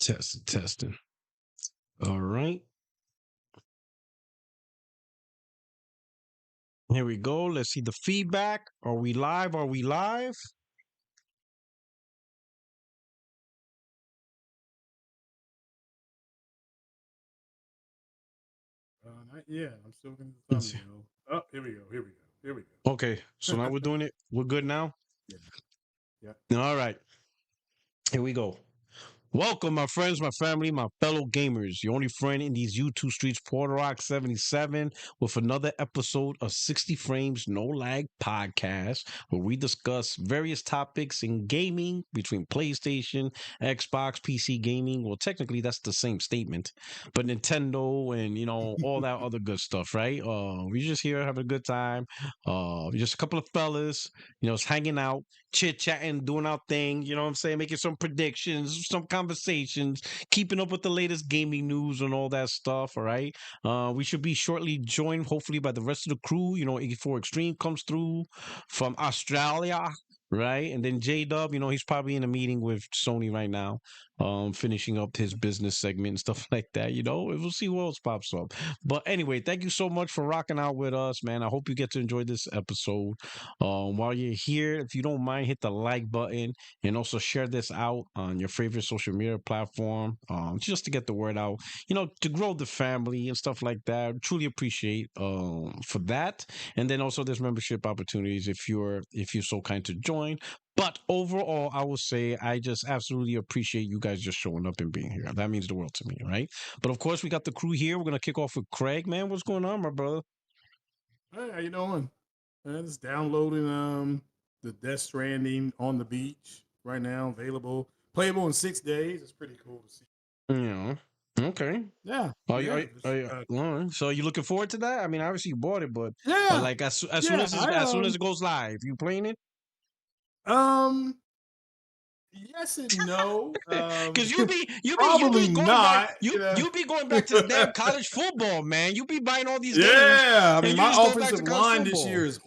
Testing. All right. Here we go. Let's see the feedback. Are we live? Are we live? Not yet. I'm still looking at the Let's see. thumbnail. Oh, here we go. Here we go. Here we Okay. So now we're doing it. We're good now. Yeah. Yeah. All right. Here we go. Welcome, my friends, my family, my fellow gamers. Your only friend in these YouTube streets, Porter Rock 77, with another episode of 60 Frames No Lag podcast, where we discuss various topics in gaming between PlayStation, Xbox, PC gaming. Well, technically, that's the same statement, but Nintendo and all that other good stuff, right? We just here having a good time. We just a couple of fellas, just hanging out, chit chatting, doing our thing, you know what I'm saying? Making some predictions, some conversations, keeping up with the latest gaming news and all that stuff. All right. We should be shortly joined, hopefully, by the rest of the crew. 84 Extreme comes through from Australia. Right. And then J Dub, he's probably in a meeting with Sony right now, finishing up his business segment and stuff like that. We'll see what else pops up. But anyway, thank you so much for rocking out with us, man. I hope you get to enjoy this episode. While you're here, if you don't mind, hit the like button and also share this out on your favorite social media platform, just to get the word out, to grow the family and stuff like that. Truly appreciate for that. And then also there's membership opportunities if you're so kind to join. But overall, I will say I just absolutely appreciate you guys just showing up and being here. That means the world to me, right? But of course, we got the crew here. We're gonna kick off with Craig, man. What's going on, my brother? Hey, how you doing? Just downloading the Death Stranding on the beach right now, available, playable in 6 days. It's pretty cool to see. Yeah. Okay. Yeah, Are you, yeah, are you, are you, all right. So are you looking forward to that? I mean, obviously you bought it, but yeah, like as soon yeah. as as soon as it goes live, you playing it? Um, yes and no. Because you Probably be going back not. you be going back to the damn college football, man. You be buying all these games Yeah, I mean, and you my just go back to offensive college line this football. year is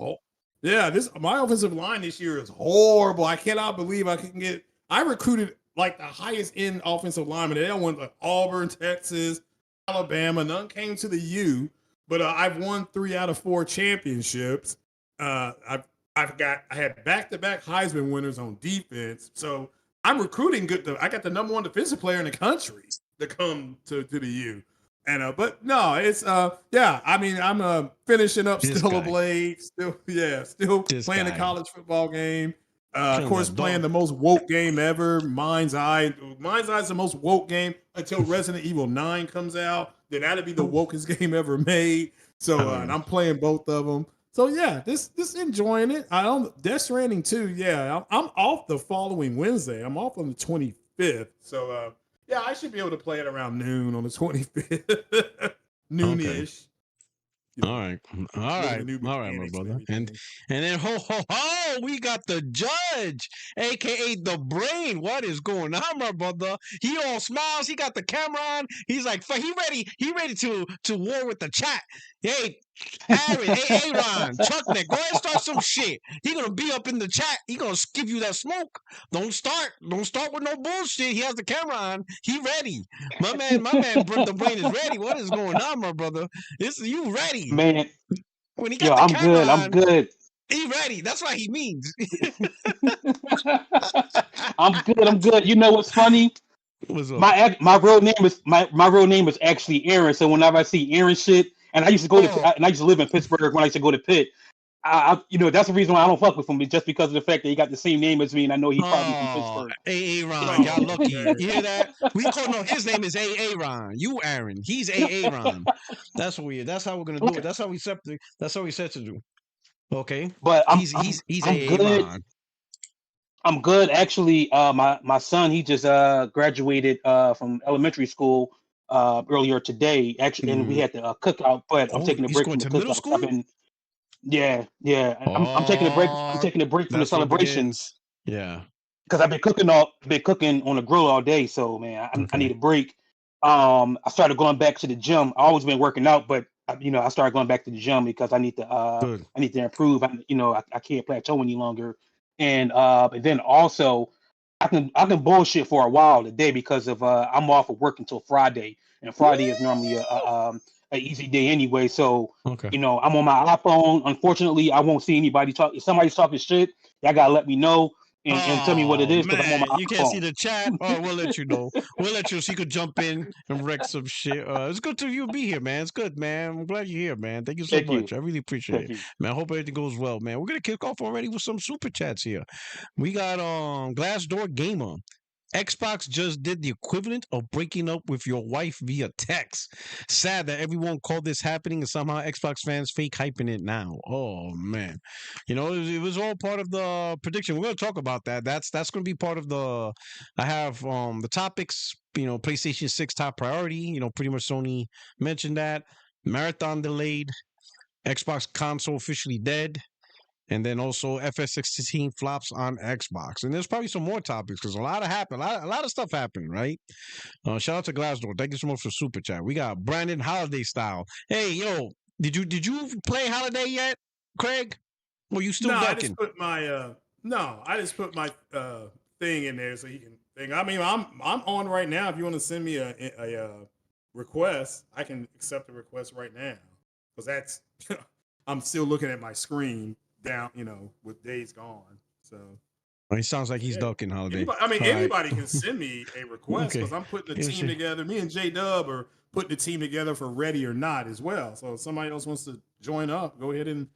yeah. This my offensive line this year is horrible. I cannot believe I can get. I recruited like the highest end offensive lineman. They all went like Auburn, Texas, Alabama. None came to the U, but I've won 3 out of 4 championships. I had back-to-back Heisman winners on defense, so I'm recruiting good. I got the number 1 defensive player in the country to come to the U. And but no, it's yeah. I mean, I'm finishing up This still a guy. blade, still This playing a guy. college football game. Of Killing course, that playing dog. the most woke game ever, Mind's Eye. Mind's Eye is the most woke game until Resident Evil 9 comes out. Then that'll be the wokest game ever made. So Oh and yeah. I'm playing both of them. So yeah, this enjoying it. I don't Death Stranding too. Yeah, I'm off the following Wednesday. I'm off on the 25th. So yeah, I should be able to play it around noon on the 25th. Okay. Noonish. All right. All Learning right. the new All right, my mechanics and brother. And everything. and then ho ho ho, we got the judge, aka the brain. What is going on, my brother? He all smiles, he got the camera on. He's like, he ready to war with the chat. Hey, Aaron, hey Aaron, Chuckneck, go ahead and start some shit. He gonna be up in the chat. He gonna give you that smoke. Don't start with no bullshit. He has the camera on. He ready. The brain is ready. What is going on, my brother? This you ready? Man, When he yo, got the I'm camera good. I'm on, good. he ready. That's what he means. I'm good. I'm good. You know what's funny? What's up? My real name is actually Aaron. So whenever I see Aaron shit, and I used to go Oh, to and I used to live in Pittsburgh when I used to go to Pitt. That's the reason why I don't fuck with him. It's just because of the fact that he got the same name as me, and I know he probably from oh, Pittsburgh. Aaron, y'all Oh lucky. You hear man. that? We call no. His name is Aaron. You Aaron. He's Aaron. That's weird. That's how we're gonna do it. That's how we set. That's how we set to do. Okay. But He's I'm good. Aaron. I'm good. Actually, my son he just graduated from elementary school earlier today. Actually, and we Mm. had the cookout, but I'm Oh, taking a he's break going from the to middle cookout. 'Cause I've school. been yeah. I'm taking a break. I'm Oh, taking a break from the that's where it celebrations begins. Yeah. because I've been cooking on the grill all day. So man, I need Okay. a break. I started going back to the gym. I always been working out, but I started going back to the gym because Good. I need to improve. I can't plateau any longer. And then also I can bullshit for a while today because of I'm off of work until Friday, and Friday is normally a easy day anyway. So Okay. I'm on my iPhone. Unfortunately, I won't see anybody talk. If somebody's talking shit, y'all gotta let me know and tell me what it Oh is because I'm on man, my you can't see iPhone. the chat. Oh, we'll let you know. We'll let you so you could jump in and wreck some shit. It's good to you be here, man. It's good, man. I'm glad you're here, man. Thank you so Thank you, much. I really appreciate thank it, you. man. I hope everything goes well, man. We're gonna kick off already with some super chats here. We got Glassdoor Gamer. Xbox just did the equivalent of breaking up with your wife via text. Sad that everyone called this happening and somehow Xbox fans fake hyping it now. Oh man, it was all part of the prediction. We're gonna talk about that. That's gonna be part of the. I have the topics. PlayStation 6 top priority. Pretty much Sony mentioned that. Marathon delayed. Xbox console officially dead. And then also FF16 flops on Xbox. And there's probably some more topics because a lot of happened. A lot of stuff happened, right? Shout out to Glassdoor. Thank you so much for super chat. We got Brandon Holiday style. Hey, did you play Holiday yet, Craig? Or you still No, I ducking? just put my thing in there so he can think. I mean, I'm on right now. If you want to send me a request, I can accept the request right now because that's I'm still looking at my screen down, with days gone. So He sounds like he's yeah, ducking Holiday. anybody, I mean, All right. anybody can send me a request Okay. because I'm putting a Yes, team sir. together. Me and J Dub are putting the team together for Ready or Not as well. So if somebody else wants to join up, go ahead and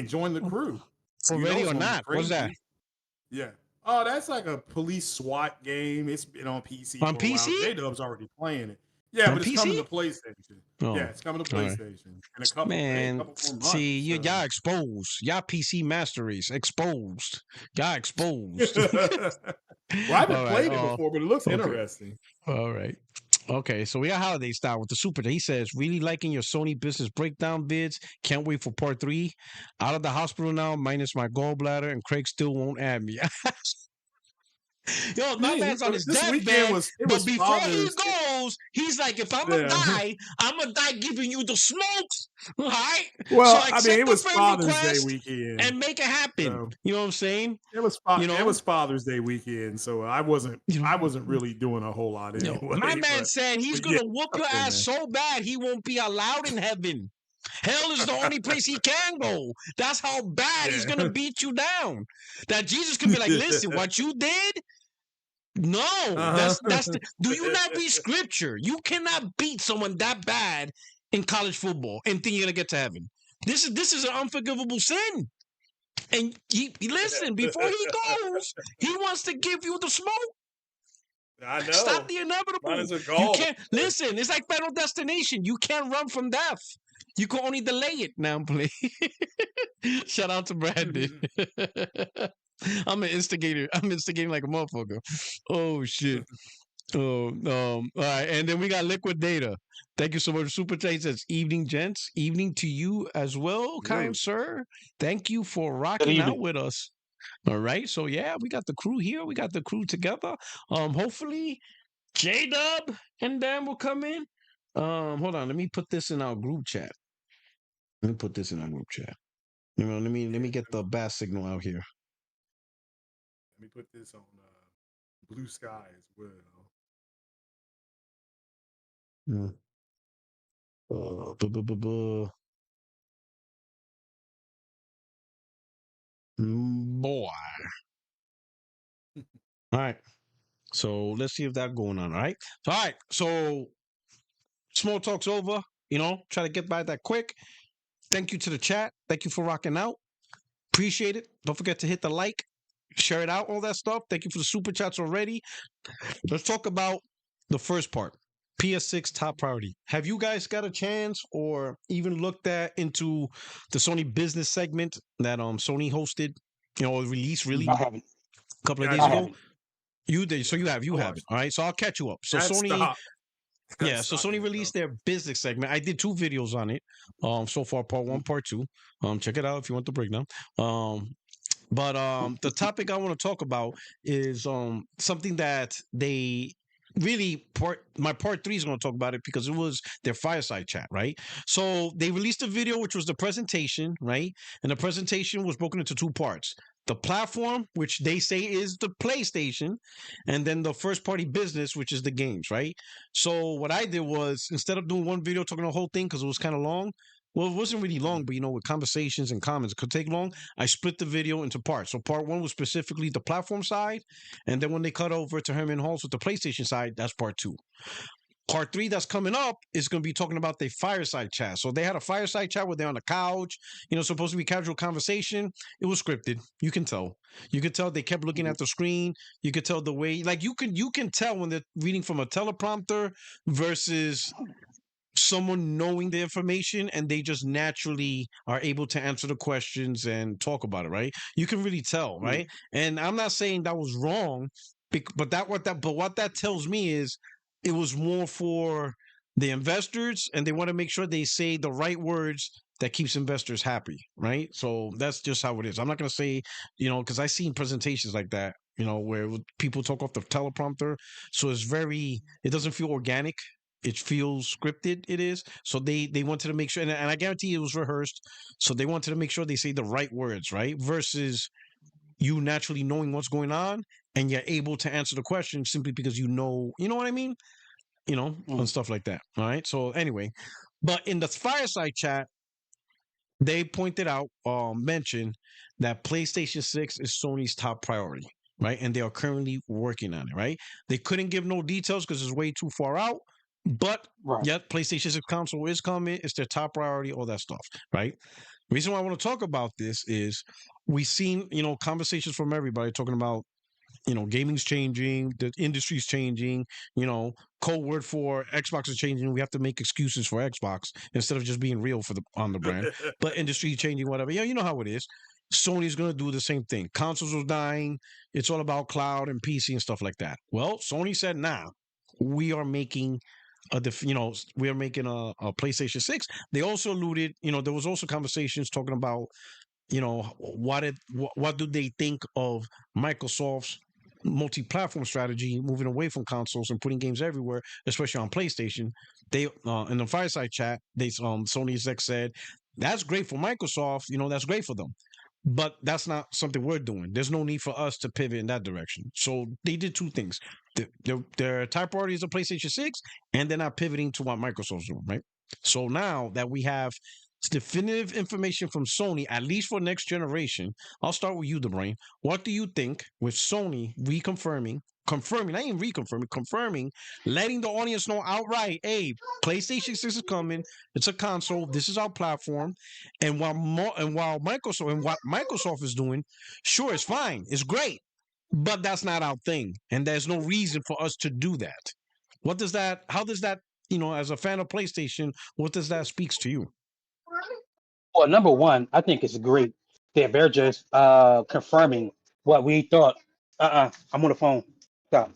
join the crew. For You know ready it's or gonna be not? What's that? crazy. Yeah. Oh, that's like a police SWAT game. It's been on PC On for a while. PC? J Dub's already playing it. Yeah, On but it's coming to PC? PlayStation. Yeah, Oh, it's coming to all right. PlayStation in a couple Man, couple more see, months. y'all So exposed. Y'all PC master race exposed. Y'all exposed. well, I haven't All right. played it before, but it looks Okay. interesting. All right. Okay. So we got Holiday Style with the super. He says, really liking your Sony business breakdown vids. Can't wait for part 3. Out of the hospital now, minus my gallbladder, and Craig still won't add me. Yo, my Man, man's on his this weekend deathbed, was it but was before he Father's. goes, he's like, if I'm gonna Yeah. die, I'm gonna die giving you the smokes. All right. So Well, I mean, accept it the was friend Father's Day request weekend. and make it happen. So You know what I'm saying? it You was Father's Day weekend. So I wasn't know. really doing a whole lot My anyway. man said he's But yeah, gonna whoop up your there, ass man. so bad he won't be allowed in heaven. Hell is the only place he can go. That's how bad he's Yeah. gonna beat you down. That Jesus can be like, listen, what you did? No, uh-huh. that's the. Do you not read scripture? You cannot beat someone that bad in college football and think you're gonna get to heaven. This is an unforgivable sin. And he listen before he goes, he wants to give you the smoke. I Stop know. the Mine inevitable. is a You goal. can't listen. It's like Final Destination. You can't run from death. You can only delay it. Now play. Shout out to Brandon. I'm an instigator. I'm instigating like a motherfucker. Oh shit. Oh, all right, and then we got Liquid Data. Thank you so much. Super Chat says, "Evening, gents. Evening to you as well, kind Yo. sir. Thank you for Good rocking out evening. with us." All right, so yeah, we got the crew here. We got the crew together. Hopefully J Dub and Dan will come in. Hold on. Let me put this in our group chat. Let me put this in our group chat. Let me Yeah. get the bass signal out here. Let me put this on Blue Sky as well. Mm. Bu- bu- bu- bu. Boy. All right. So let's see if that's going on. All right. So small talk's over. Try to get by that quick. Thank you to the chat. Thank you for rocking out. Appreciate it. Don't forget to hit the like, share it out, all that stuff. Thank you for the super chats already. Let's talk about the first part. PS6 top priority. Have you guys got a chance or even looked into the Sony business segment that Sony hosted, released really I Mm-hmm. haven't. a couple of I days I did. ago? haven't. You did, so Yeah, you I have it. watched All right, so I'll catch you up. So that. Sony, Stop. yeah, so Stop Sony it. released their business segment. I did 2 videos on it. So far, part 1, part 2. Check it out if you want the breakdown. But the topic I want to talk about is something that they really my part 3 is going to talk about it because it was their fireside chat, right? So they released a video which was the presentation, right? And the presentation was broken into 2 parts. the platform, which they say is the PlayStation, and then the first party business, which is the games, right? So what I did was, instead of doing one video talking the whole thing because it was kind of long, well, it wasn't really long, but with conversations and comments, it could take long. I split the video into parts. So part one was specifically the platform side, and then when they cut over to Herman Halls with the PlayStation side, that's part two. Part three that's coming up is going to be talking about the fireside chat. So they had a fireside chat where they're on the couch, supposed to be casual conversation. It was scripted. You can tell. You could tell they kept looking at the screen. You could tell the way, like you can tell when they're reading from a teleprompter versus someone knowing the information and they just naturally are able to answer the questions and talk about it, right? You can really tell, right? And I'm not saying that was wrong, but what that tells me is it was more for the investors, and they want to make sure they say the right words that keeps investors happy, right? So that's just how it is. I'm not going to say, because I've seen presentations like that, where people talk off the teleprompter. So it doesn't feel organic. It feels scripted. It is. So they wanted to make sure, and I guarantee it was rehearsed. So they wanted to make sure they say the right words, right? Versus you naturally knowing what's going on and you're able to answer the question simply because you know what I mean? And stuff like that. All right. So anyway, but in the fireside chat, they pointed out, mentioned that PlayStation 6 is Sony's top priority, right? And they are currently working on it, right? They couldn't give no details because it's way too far out. But yet, PlayStation 6 console is coming. It's their top priority, all that stuff, right? The reason why I want to talk about this is we've seen, conversations from everybody talking about, gaming's changing, the industry's changing, code word for Xbox is changing. We have to make excuses for Xbox instead of just being real on the brand. But industry changing, whatever. Yeah, you know how it is. Sony's going to do the same thing. Consoles are dying. It's all about cloud and PC and stuff like that. Well, Sony said, nah, we are making we are making a PlayStation 6. They also alluded, there was also conversations talking about, what do they think of Microsoft's multi-platform strategy, moving away from consoles and putting games everywhere, especially on PlayStation. They in the fireside chat, Sony exec said that's great for Microsoft. That's great for them, but that's not something we're doing. There's no need for us to pivot in that direction. So they did two things. Their top priority is a PlayStation 6, and they're not pivoting to what Microsoft's doing, right? So now that we have definitive information from Sony, at least for next generation, I'll start with you, the brain. What do you think with Sony confirming, I ain't confirming, letting the audience know outright, hey, PlayStation 6 is coming. It's a console. This is our platform. And while what Microsoft is doing, sure, it's fine. It's great. But that's not our thing. And there's no reason for us to do that. How does that, as a fan of PlayStation, what does that speaks to you? Well, number one, I think it's great that they're just confirming what we thought. I'm on the phone. Stop.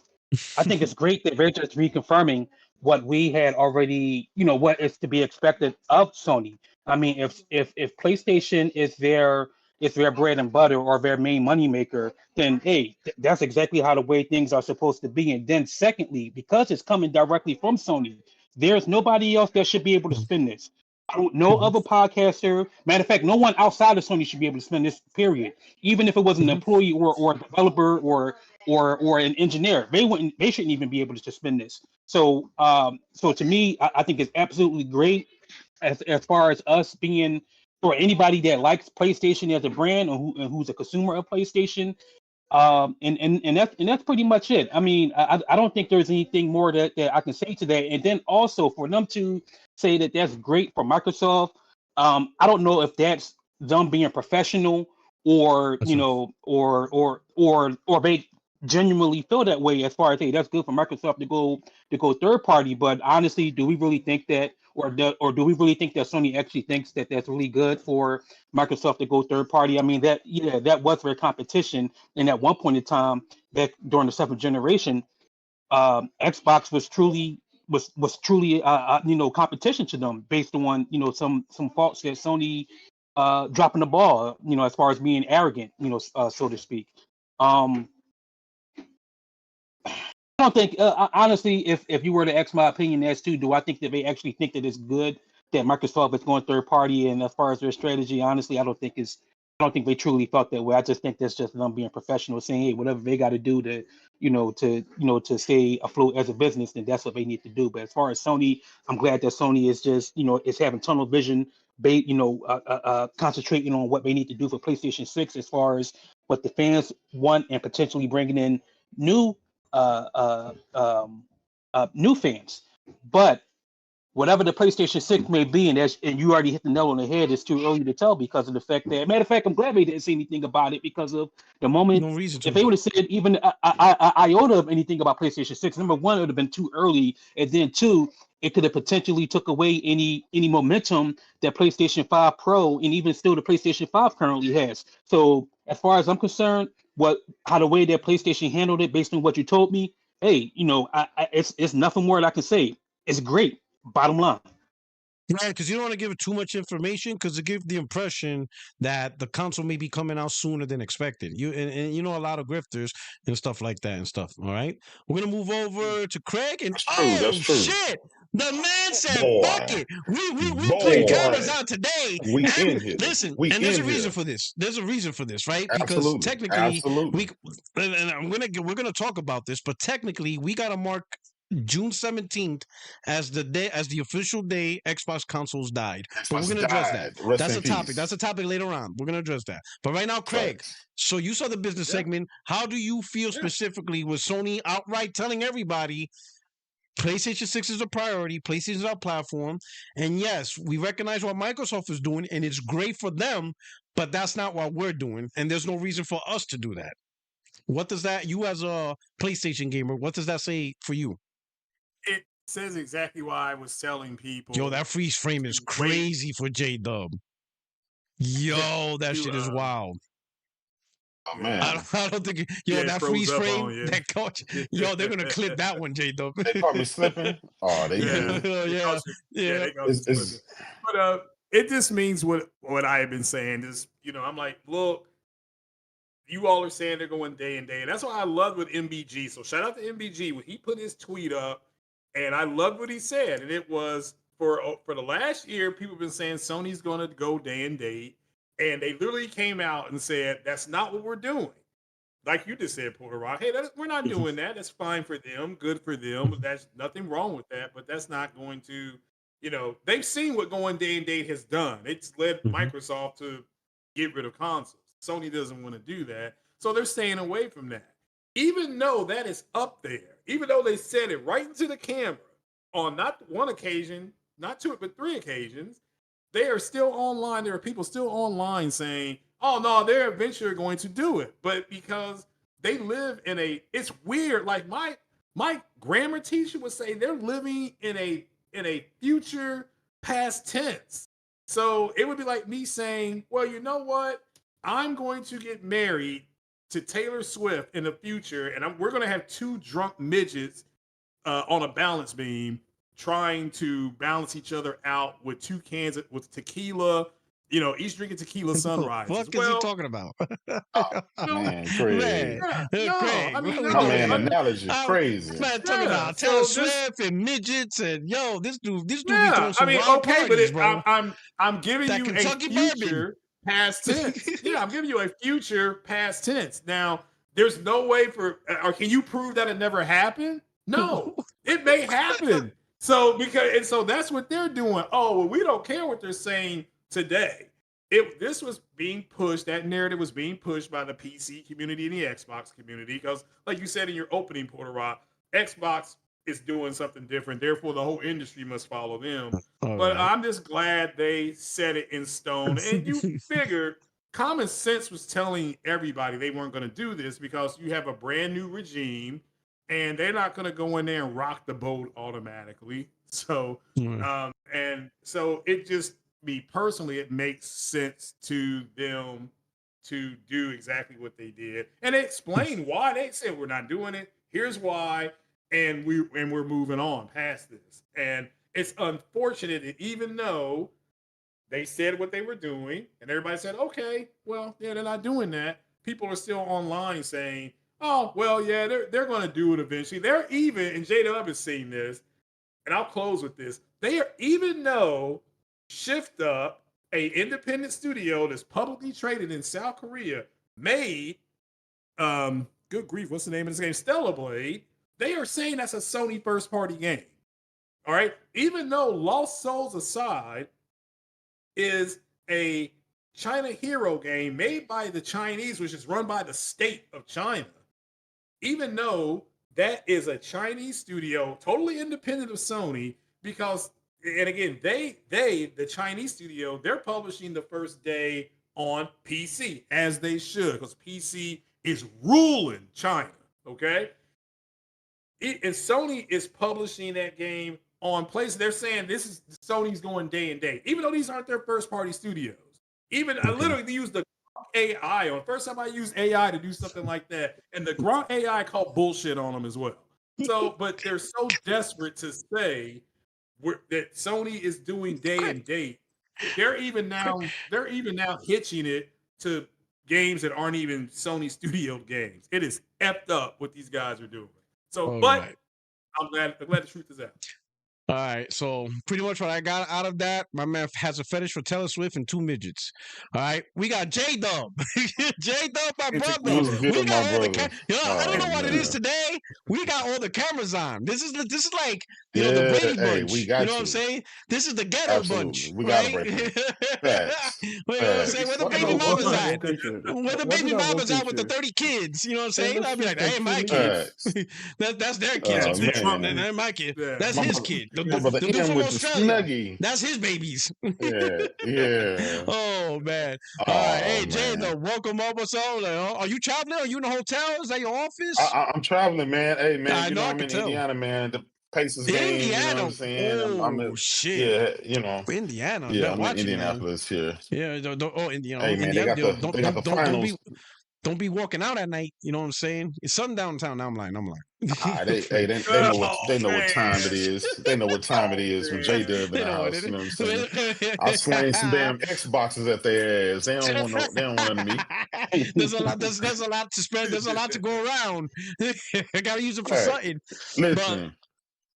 I think it's great that they're just reconfirming what we had already, what is to be expected of Sony. I mean, if PlayStation is their bread and butter or their main moneymaker, then hey, that's exactly how the way things are supposed to be. And then secondly, because it's coming directly from Sony, there's nobody else that should be able to spin this. No other podcaster. Matter of fact, no one outside of Sony should be able to spin this. Period. Even if it was an employee or a developer or an engineer, they shouldn't even be able to spin this. So so to me, I think it's absolutely great as far as us being, for anybody that likes PlayStation as a brand and who's a consumer of PlayStation. And that's pretty much it. I mean, I don't think there's anything more that I can say to that. And then also for them to say that that's great for Microsoft, I don't know if that's them being professional or or they genuinely feel that way as far as, hey, that's good for Microsoft to go third party. But honestly, do we really think that, or do we really think that Sony actually thinks that that's really good for Microsoft to go third party? I mean, that was their competition, and at one point in time, back during the seventh generation, Xbox was truly competition to them based on some faults that Sony dropping the ball, as far as being arrogant, so to speak. I don't think, honestly, if you were to ask my opinion as to, do I think that they actually think that it's good that Microsoft is going third party? And as far as their strategy, honestly, I don't think it's I don't think they truly felt that way. I just think that's just them being professional, saying, "Hey, whatever they got to do to, to stay afloat as a business, then that's what they need to do." But as far as Sony, I'm glad that Sony is just, is having tunnel vision, concentrating on what they need to do for PlayStation 6 as far as what the fans want and potentially bringing in new, new fans. But whatever the PlayStation 6 may be, and you already hit the nail on the head, it's too early to tell because of the fact that, matter of fact, I'm glad they didn't say anything about it because of the moment. No reason If to. they would have said even a iota of anything about PlayStation 6, number one, it would have been too early, and then two, it could have potentially took away any momentum that PlayStation 5 Pro and even still the PlayStation 5 currently has. So as far as I'm concerned, how the way that PlayStation handled it, based on what you told me, hey, it's nothing more that I can say. It's great. Bottom line. Yeah, because you don't want to give it too much information because it gives the impression that the console may be coming out sooner than expected. And you know a lot of grifters and stuff like that and stuff. All right, we're gonna move over to Craig and That's true. That's true. shit, the man said, "Fuck Boy, it, we putting cameras boy, out today." we And in here. listen, We and there's a in reason here. for this. There's a reason for this, right? Because Absolutely. technically, Absolutely. and we're gonna talk about this, but technically, we gotta mark June 17th as the official day Xbox consoles died. But we're Xbox gonna address that. died. Rest That's in a topic. peace. That's a topic later on. We're gonna address that. But right now, Craig, Facts. so you saw the business Yeah. segment. How do you feel Yeah. specifically with Sony outright telling everybody PlayStation 6 is a priority, PlayStation is our platform, and yes, we recognize what Microsoft is doing, and it's great for them, but that's not what we're doing, and there's no reason for us to do that. What does that, you as a PlayStation gamer, what does that say for you? It says exactly why I was telling people. Yo, that freeze frame is crazy for J-Dub. Yo, that shit is wild. Oh man, I don't think. Yo, that freeze frame, on, that coach. Yo, they're gonna clip that one, J-Dub. they caught me slipping. Oh, they Yeah. did. yeah. They got It's- but it just means what I have been saying is, I'm like, look, you all are saying they're going day and day, and that's what I love with MBG. So shout out to MBG when he put his tweet up, and I loved what he said, and it was for the last year, people have been saying Sony's going to go day and date, and they literally came out and said that's not what we're doing. Like you just said, Porter Rock, hey, we're not doing that. That's fine for them, good for them. That's nothing wrong with that, but that's not going to, they've seen what going day and date has done. It's led Microsoft to get rid of consoles. Sony doesn't want to do that, so they're staying away from that. Even though that is up there, even though they said it right into the camera on not one occasion, not two, but 3 occasions, they are still online. There are people still online saying, oh no, they're eventually going to do it. But because they live in it's weird. Like my grammar teacher would say they're living in a future past tense. So it would be like me saying, well, you know what? I'm going to get married to Taylor Swift in the future, and we're going to have 2 drunk midgets on a balance beam trying to balance each other out with 2 cans with tequila, each drinking tequila sunrise. What is he talking about? Man, crazy. Craig, I mean, My man, analogy crazy. Man, talking about Taylor Swift and midgets and this dude be throwing some wild parties, bro. I'm giving that you Kentucky a future past tense. Yeah, I'm giving you a future past tense. Now, there's no way or can you prove that it never happened? No, it may happen. So that's what they're doing. Oh, well, we don't care what they're saying today. This was being pushed, that narrative was being pushed by the PC community and the Xbox community, because like you said in your opening, Porter Rock, Xbox is doing something different. Therefore, the whole industry must follow them. But I'm just glad they set it in stone. And you figured common sense was telling everybody they weren't going to do this because you have a brand new regime and they're not going to go in there and rock the boat automatically. So, and so it just, me personally, it makes sense to them to do exactly what they did. And they explained why. They said, we're not doing it. Here's why. And we're moving on past this. And it's unfortunate that even though they said what they were doing and everybody said, okay, well, yeah, they're not doing that, people are still online saying, oh, well, yeah, they're going to do it eventually. They're even, and J-Dub has seen this, and I'll close with this. They are, even though Shift Up a independent studio that's publicly traded in South Korea made good grief, what's the name of this game? Stellar Blade. They are saying that's a Sony first party game. All right. Even though Lost Souls Aside is a China hero game made by the Chinese, which is run by the state of China, even though that is a Chinese studio, totally independent of Sony, because, and again, the Chinese studio, they're publishing the first day on PC, as they should, because PC is ruling China, okay? And Sony is publishing that game on PlayStation. They're saying this is Sony's going day and day, even though these aren't their first party studios. Even I literally used the AI on first time I used AI to do something like that, and the Gronk AI called bullshit on them as well. So, but they're so desperate to say that Sony is doing day and date. They're even now hitching it to games that aren't even Sony studio games. It is effed up what these guys are doing. So, All but right. I'm glad the truth is out. All right, so pretty much what I got out of that, my man has a fetish for Taylor Swift and 2 midgets. All right, we got J Dub, J Dub, my brother. Who's good, We got my all the brother? I don't know Oh, what it is man. today. We got all the cameras on. This is like the Yeah, Brady hey, Bunch. we You got know what I'm you. saying? This is the ghetto Absolutely. bunch, We gotta right? break them. Facts. You know what I'm saying? Where the What baby about mamas that at? vocation? Where the What baby about mamas at with the vocation? 30 kids? You know what I'm saying? Taylor I'd be like, Swift that and ain't my 2 kid. midgets. That's their Yeah, kids. two Trump. Man. That ain't my kid. Yeah. That's My his brother, kid. The my brother dude Ian from with the Australia. snuggie. That's his babies. Yeah, yeah. Oh man. All right. Oh Hey Jay, man. though, welcome up. What's up? Are you traveling? Are you in a hotel? Is that your office? I'm traveling, man. Hey, man. I You know, know I I'm can in tell. Indiana, man. The Pacers game. You know what Indiana. I'm saying? Oh shit. yeah. You know. Indiana. Yeah, Better I'm in watch it, man. Indianapolis here. Yeah. Oh, Hey, man. They Indiana. got the finals. Don't be walking out at night. You know what I'm saying? It's sundown town. Now I'm lying. They know Oh, what time it man. is. They know what time it is when J Dub in They the know what house. it You know what I'm saying? is. I slang some damn Xboxes at their ass. They don't want none of me. There's a lot. There's a lot to spend. There's a lot to go around. I gotta use it for Right. something. But Listen,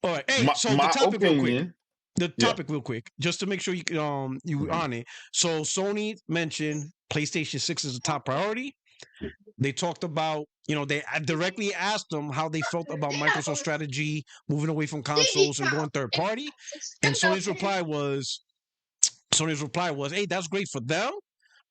all right. Hey, so the my topic real quick. opinion. The Yeah. topic real quick, just to make sure you Mhm. on it. So Sony mentioned PlayStation 6 is a top priority. They talked about, they directly asked them how they felt about Microsoft's strategy moving away from consoles and going third party. And Sony's reply was, hey, that's great for them,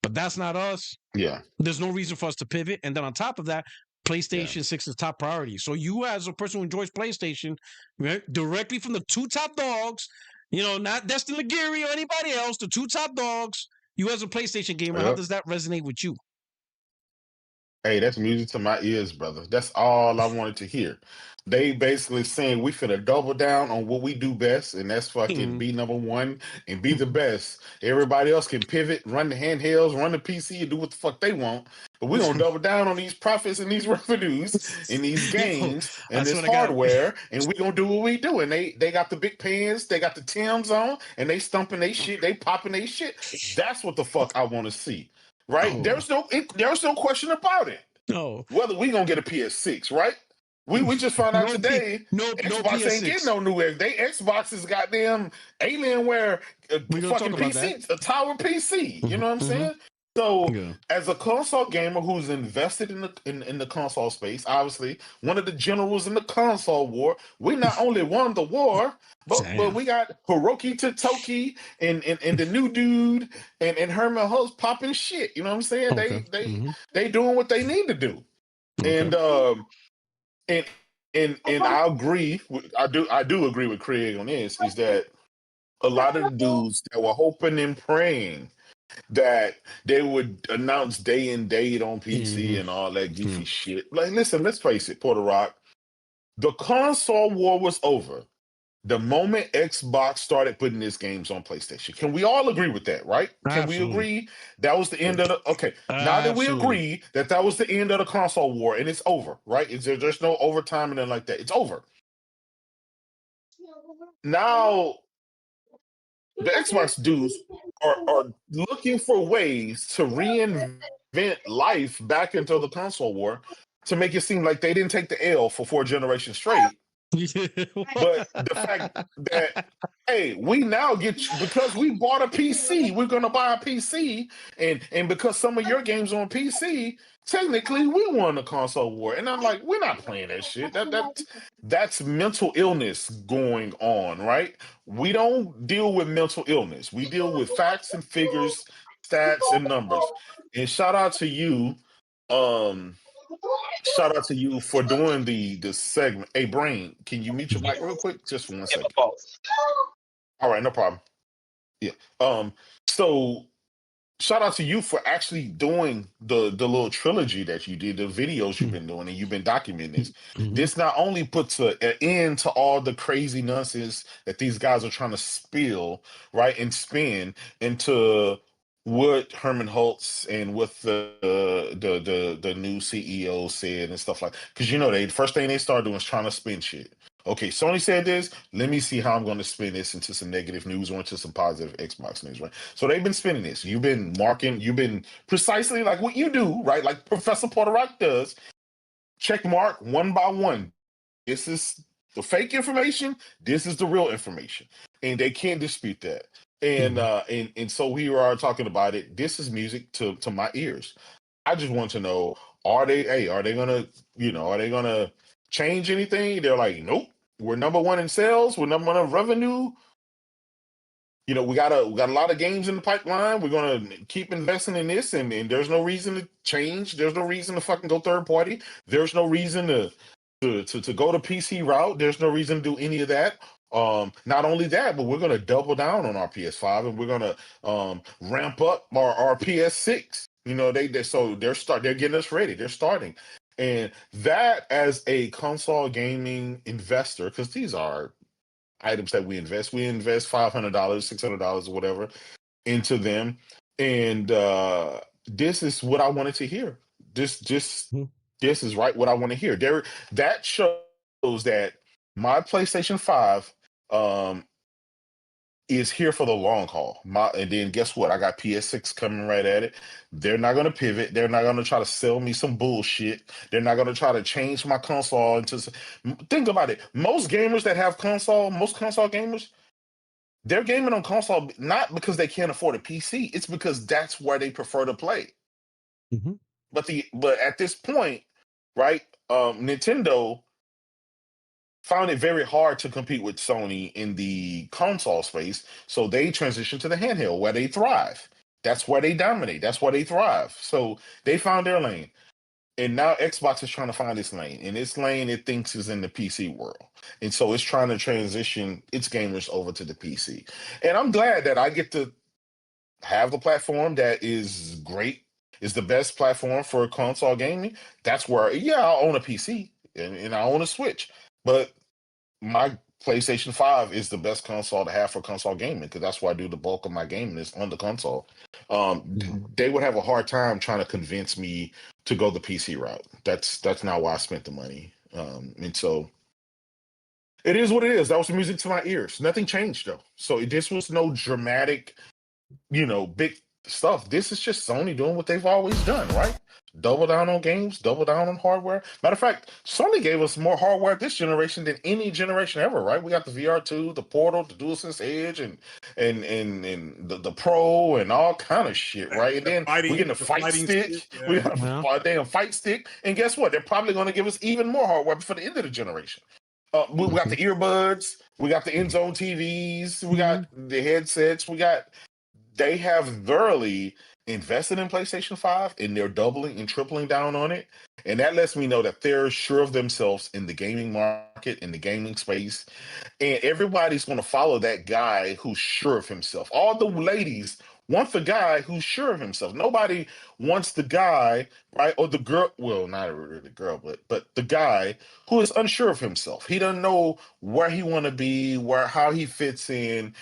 but that's not us. Yeah. There's no reason for us to pivot. And then on top of that, PlayStation 6 is top priority. So you, as a person who enjoys PlayStation, right, directly from the 2 top dogs, not Destin Laguerre or anybody else, the 2 top dogs, you as a PlayStation gamer, how Yep. does that resonate with you? Hey, that's music to my ears, brother. That's all I wanted to hear. They basically saying we finna double down on what we do best, and that's fucking be number one and be the best. Everybody else can pivot, run the handhelds, run the PC, and do what the fuck they want. But we're gonna double down on these profits and these revenues and these games and this hardware, and we're gonna do what we do. And they got the big pans, they got the Tims on, and they stumping they shit, they popping they shit. That's what the fuck I want to see. Right? Oh. There's no question about it. No. Whether we gonna get a PS6, right? We just found out today. Xbox ain't getting no new. They Xbox is goddamn Alienware, fucking PC, a tower PC. You know what I'm saying? So, as a console gamer who's invested in the console space, obviously one of the generals in the console war, we not only won the war, but we got Hiroki Totoki and the new dude and Herman Hulse popping shit. You know what I'm saying? They doing what they need to do. And I agree. I do agree with Craig on this. Is that a lot of the dudes that were hoping and praying that they would announce day and date on PC and all that goofy shit. Like, listen, let's face it, Porter Rock. The console war was over the moment Xbox started putting its games on PlayStation. Can we all agree with that, right? Can we agree that was the end of the... Okay, now that we agree that was the end of the console war and it's over, right? There's no overtime and nothing like that. It's over. Now, the Xbox dudes are looking for ways to reinvent life back into the console war to make it seem like they didn't take the L for 4 generations straight. But the fact that, hey, we now because we bought a PC, we're gonna buy a PC, and because some of your games on PC, technically we won the console war. And I'm like, we're not playing that shit. That's mental illness going on, right? We don't deal with mental illness. We deal with facts and figures, stats and numbers. And um shout out to you for doing the segment. Hey, Brain, can you mute your mic real quick? Just for one Yeah, my second. fault. All right, no problem. Yeah. So shout out to you for actually doing the little trilogy that you did, the videos you've been doing, and you've been documenting this. Mhm. This not only puts an end to all the crazy nonsense that these guys are trying to spill, right, and spin into what Herman Holtz and what the new CEO said and stuff like. Because the first thing they start doing is trying to spin shit. Okay, Sony said this. Let me see how I'm going to spin this into some negative news or into some positive Xbox news, right? So they've been spinning this. You've been precisely like what you do, right? Like Professor Porterock does. Check mark one by one. This is the fake information. This is the real information, and they can't dispute that. And so we are talking about it. This is music to my ears. I just want to know: are they gonna change anything? They're like, nope. We're number one in sales. We're number one in revenue. We got a lot of games in the pipeline. We're gonna keep investing in this, and there's no reason to change. There's no reason to fucking go third party. There's no reason to go the PC route. There's no reason to do any of that. Not only that, but we're gonna double down on our PS5, and we're gonna ramp up our PS6. They're getting us ready. They're starting, and that as a console gaming investor, because these are items that we invest. We invest $500, $600, or whatever into them, and this is what I wanted to hear. This is right what I want to hear. That shows that my PlayStation 5 is here for the long haul. And then guess what? I got PS6 coming right at it. They're not going to pivot. They're not going to try to sell me some bullshit. They're not going to try to change my console into. Think about it. Most gamers that have most console gamers, they're gaming on console not because they can't afford a PC. It's because that's where they prefer to play. Mhm. But at this point, right? Nintendo found it very hard to compete with Sony in the console space, so they transitioned to the handheld where they thrive. That's where they dominate. That's where they thrive. So they found their lane. And now Xbox is trying to find its lane. And its lane it thinks is in the PC world. And so it's trying to transition its gamers over to the PC. And I'm glad that I get to have the platform that is great, is the best platform for console gaming. That's where, yeah, I own a PC and I own a Switch. But my PlayStation 5 is the best console to have for console gaming because that's where I do the bulk of my gaming is on the console. They would have a hard time trying to convince me to go the PC route. That's not why I spent the money. And so it is what it is. That was the music to my ears. Nothing changed though. So this was no dramatic, big stuff. This is just Sony doing what they've always done, right? Double down on games, double down on hardware. Matter of fact, Sony gave us more hardware this generation than any generation ever, right? We got the VR2, the Portal, the DualSense Edge, and the Pro and all kind of shit, right? And then we get the fight stick. Yeah. We got a damn fight stick. And guess what? They're probably going to give us even more hardware for the end of the generation. We got the earbuds, we got the in-zone TVs, we got the headsets, they have thoroughly invested in PlayStation 5 and they're doubling and tripling down on it. And that lets me know that they're sure of themselves in the gaming market, in the gaming space. And everybody's going to follow that guy who's sure of himself. All the ladies want the guy who's sure of himself. Nobody wants the guy, right? Or the girl, well, not really the girl, but the guy who is unsure of himself. He doesn't know where he want to be, how he fits in.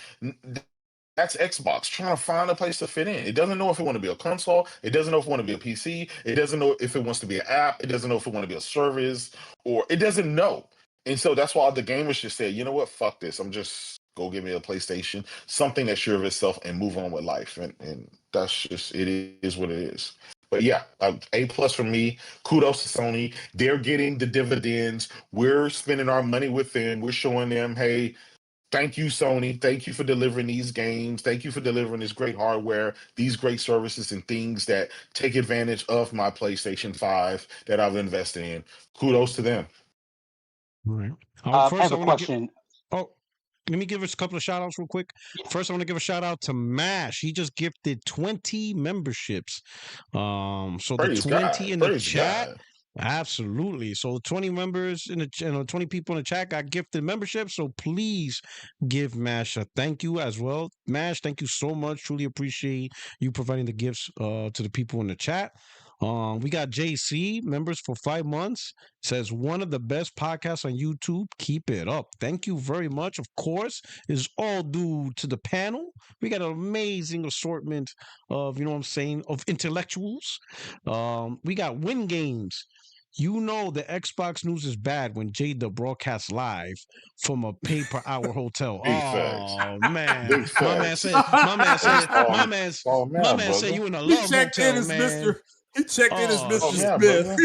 That's Xbox trying to find a place to fit in. It doesn't know if it want to be a console. It doesn't know if it want to be a PC. It doesn't know if it wants to be an app. It doesn't know if it want to be a service, or it doesn't know. And so that's why the gamers just say, you know what, fuck this. I'm just go give me a PlayStation, something that's sure of itself, and move on with life. And that's just it is what it is. But yeah, A+ for me. Kudos to Sony. They're getting the dividends. We're spending our money with them. We're showing them, hey, thank you, Sony. Thank you for delivering these games. Thank you for delivering this great hardware, these great services, and things that take advantage of my PlayStation 5 that I've invested in. Kudos to them. All right. I First, have I a want to get. question. Oh, let me give us a couple of shout outs real quick. First, I want to give a shout out to Mash. He just gifted 20 memberships. So the Praise 20 God. in the Praise chat. God. Absolutely. So 20 members in the 20 people in the chat got gifted memberships. So please give Mash a thank you as well. Mash, thank you so much. Truly appreciate you providing the gifts to the people in the chat. We got JC members for 5 months. Says one of the best podcasts on YouTube. Keep it up. Thank you very much. Of course, is all due to the panel. We got an amazing assortment of, you know what I'm saying, of intellectuals. We got Win Games. You know the Xbox news is bad when Jada broadcasts live from a pay-per-hour hotel. Big facts. Oh man, Big my man facts. said, my man said, Oh, my man, man said brother. you in a He love checked in hotel, as man. Mr. He checked in as Oh Mr. Oh, shit. yeah, Smith. brother.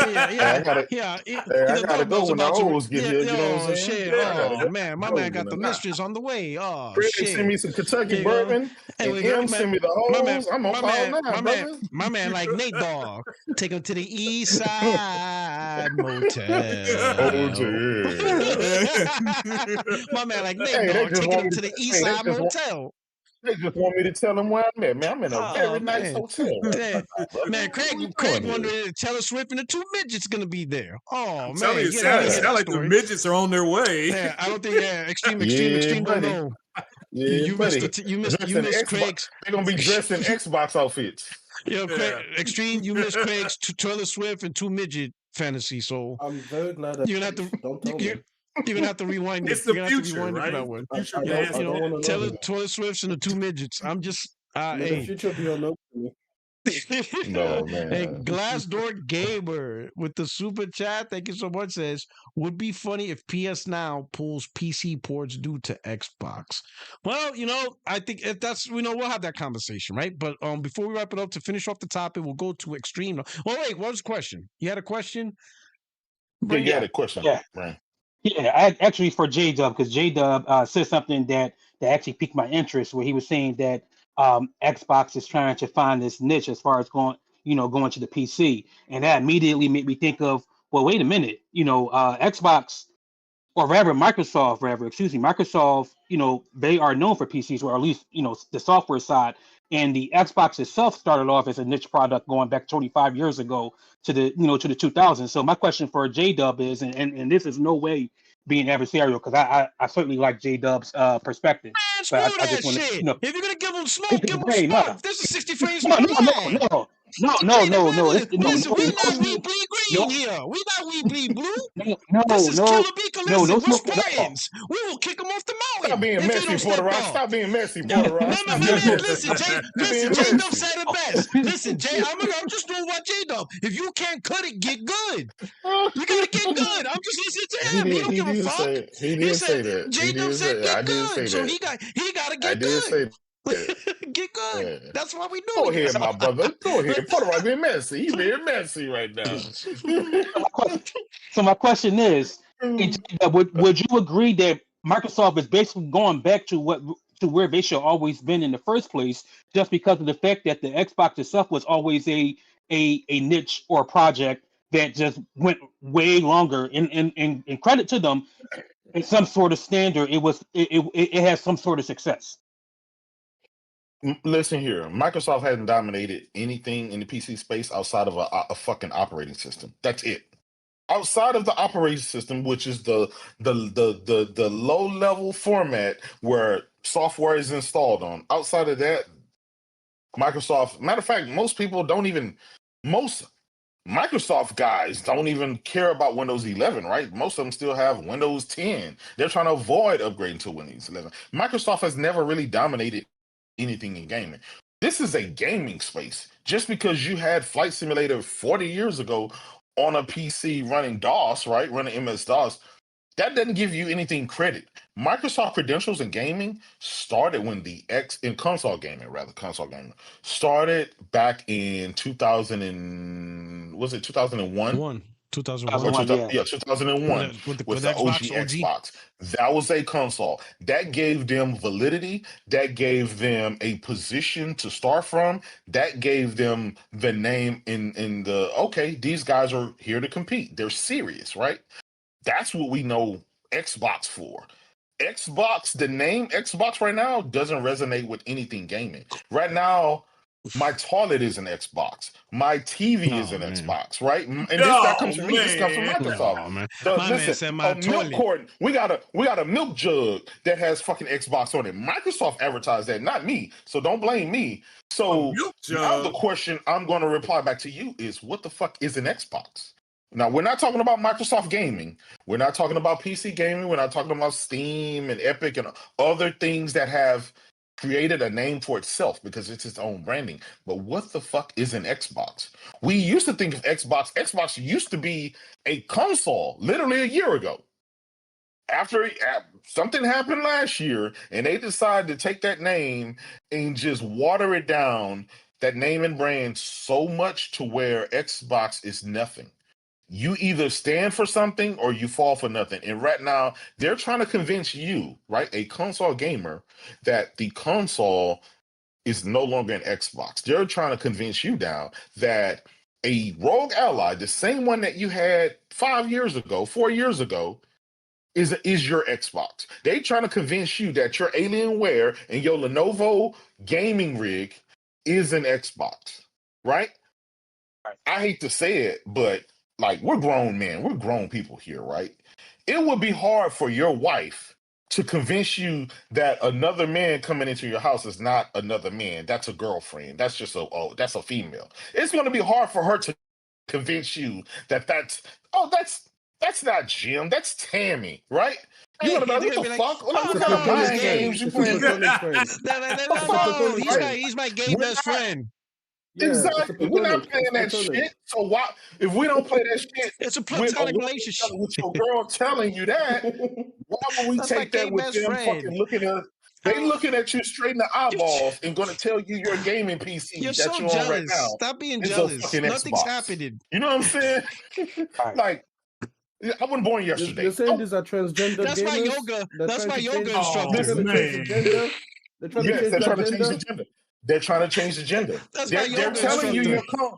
Yeah, Hey, yeah, I gotta, yeah. hey, I The gotta go doorbell's when the about to. hoes get here. You know what I'm Oh saying? shit. I gotta Oh go. man, my Go man got when the the mistress on the way. Oh Craig send shit. me some Kentucky There you go. bourbon, Hey, and wait, M send me the my man, hoes. I'm on my cloud man, nine, brother. my man, like Nate Dogg, take him to the East Side Motel. Oh, yeah. My man, like Nate Hey, they Dogg, just taking want him me to to. the East Hey, Side Motel. they just want me to tell them where I'm at, man. I'm in a Oh very nice man, hotel right man, now, brother. man, What we Craig doing here? wondering if Taylor Swift and the two midgets gonna be there. Oh I'm telling man, you, yeah, I it didn't hear sound that like the story. midgets are on their way. Yeah, I don't think. Yeah, extreme Yeah, don't buddy. know. Yeah, You missed buddy. you Dressing missed Xbox. Craig's. They're gonna be dressed in Xbox outfits. Yo, Craig, Yeah. extreme. You missed Craig's Taylor Swift and two midget fantasy. So I'm very glad that you're gonna have to don't tell you're, me. you're gonna have to rewind it. It's You're the gonna have to future, rewind it for right? that one. I, Future I Yeah, don't past I don't want to know. Taylor Swift's and the two midgets. I'm just May the hey. future be unknown to me. No, Hey, man. Glassdoor Gamer with the super chat. Thank you so much. Says would be funny if PS Now pulls PC ports due to Xbox. Well, you know, I think if that's we'll have that conversation, right? But before we wrap it up to finish off the topic, we'll go to Extreme. Oh wait, what was the question? You had a question? Yeah, you Yeah, had a question, yeah, right? yeah. Actually for J Dub, because J Dub said something that actually piqued my interest, where he was saying that Xbox is trying to find this niche as far as going to the PC, and that immediately made me think of, well, wait a minute, Xbox, or rather Microsoft, Microsoft, they are known for PCs, or at least, the software side. And the Xbox itself started off as a niche product going back 25 years ago to the 2000s. So my question for J Dub is, and this is no way being adversarial, because I certainly like J Dub's perspective, Man, screw but I that just want to, shit. If you're gonna give them pick smoke, his give them brain. smoke. This is 60 frames No, per no, no, line. no, no, no, no, no. Listen, we not we No, bleed green no, here. We not we bleed blue. no, This no, is no, Killer Beaker. no, no Listen, we're smoke at all. Spartans. We will kick them off the Stop mountain being if you messy, don't Porter step Rock. up. Stop being messy, No, Porter Rock. my Stop man, being messy. listen, Stop being J Dub messy. said it best. Listen, I'm just doing what J Dub. If you can't cut it, get good. You gotta get good. I'm just listening to He him. He did. don't He give a did fuck. say it. He He did said say that. J He Dub did said say. I get did good. say So that. he gotta I get did good. say that. Get good. Yeah. That's why we Go doing ahead, it. my brother. Go ahead. Porter Rock being messy. He being messy right now. So my question is, would you agree that Microsoft is basically going back to where they should always been in the first place, just because of the fact that the Xbox itself was always a niche or a project that just went way longer. In credit to them, in some sort of standard, it has some sort of success. Listen here. Microsoft hasn't dominated anything in the PC space outside of a fucking operating system. That's it. Outside of the operating system, which is the low level format where software is installed on. Outside of that, Microsoft. Matter of fact, most Microsoft guys don't even care about Windows 11, right? Most of them still have Windows 10. They're trying to avoid upgrading to Windows 11. Microsoft has never really dominated anything in gaming. This is a gaming space. Just because you had Flight Simulator 40 years ago on a PC running DOS, right? Running MS-DOS, that doesn't give you anything credit. Microsoft credentials in gaming started when console gaming started back in 2000 and was it 2001? 2001. Or 2001, yeah. 2001 With with the the OG Xbox OG. Xbox. That was a console that gave them validity, that gave them a position to start from, that gave them the name in the okay, these guys are here to compete. They're serious, right? That's what we know Xbox for. Xbox, the name Xbox right now doesn't resonate with anything gaming. Right now, my toilet is an Xbox. My TV is Oh an man. Xbox, right? And that comes Oh from me. This comes from man. Microsoft. Oh man. The, My man listen, said my a milk toilet. carton. We got a milk jug that has fucking Xbox on it. Microsoft advertised that, not me. So don't blame me. A So milk now the jug. question I'm going to reply back to you is, what the fuck is an Xbox? Now we're not talking about Microsoft gaming. We're not talking about PC gaming. We're not talking about Steam and Epic and other things that have created a name for itself because it's its own branding. But what the fuck is an Xbox? We used to think of Xbox. Xbox used to be a console literally a year ago. After something happened last year and they decided to take that name and just water it down, that name and brand so much to where Xbox is nothing. You either stand for something or you fall for nothing. And right now, they're trying to convince you, right, a console gamer, that the console is no longer an Xbox. They're trying to convince you now that a Rogue Ally, the same one that you had 5 years ago, 4 years ago, is your Xbox. They trying to convince you that your Alienware and your Lenovo gaming rig is an Xbox, right? I hate to say it, but like we're grown men, we're grown people here, right? It would be hard for your wife to convince you that another man coming into your house is not another man. That's a girlfriend. That's just that's a female. It's going to be hard for her to convince you that that's not Jim. That's Tammy, right? You're Hey, gonna be like, they're what gonna the be like, fuck? Like, oh It's what a kind of no, he's platonic mind friend. gay. games you It's a playing? platonic friend. No, It's a no, platonic friend. he's my gay We're best not friend. Yeah, it's a exactly. We're not platonic. playing It's that platonic. shit. So why, if we don't play that shit It's a with a platonic woman relationship. with your girl telling you that, why would we That's my take gay that with best them friend. fucking looking at they looking at you straight in the You, eyeballs and gonna tell you your gaming you're PC that so you're on right jealous. now Stop being is a jealous. fucking Nothing's Xbox. happening. You know what I'm saying? All right. Like, I wasn't born You're yesterday. saying these are transgender That's my gamers? yoga. They're That's trying my to yoga change. They're Oh instructor. trying to change the man. gender. They're trying to Yes, change they're their trying to change the gender. gender. They're trying to change the gender. That's my They're yoga telling you instructor.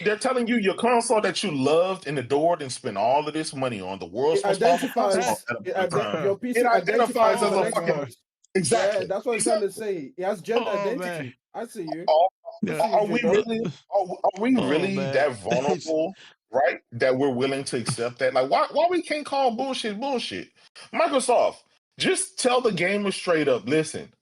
they're telling you your console that you loved and adored and spent all of this money on, the world's It most powerful console identifies. at a point in time. Your It PC identifies identifies as as an a Oh fucking god. Xbox. Yeah, exactly. that's what I'm trying to Exactly. say. It has gender Oh man. identity. I see you. Are, I Yeah. see you, are we J-Dub. really are we Oh really man. that vulnerable, right? That we're willing to accept that? Like why we can't call bullshit? Microsoft, just tell the gamers straight up, listen,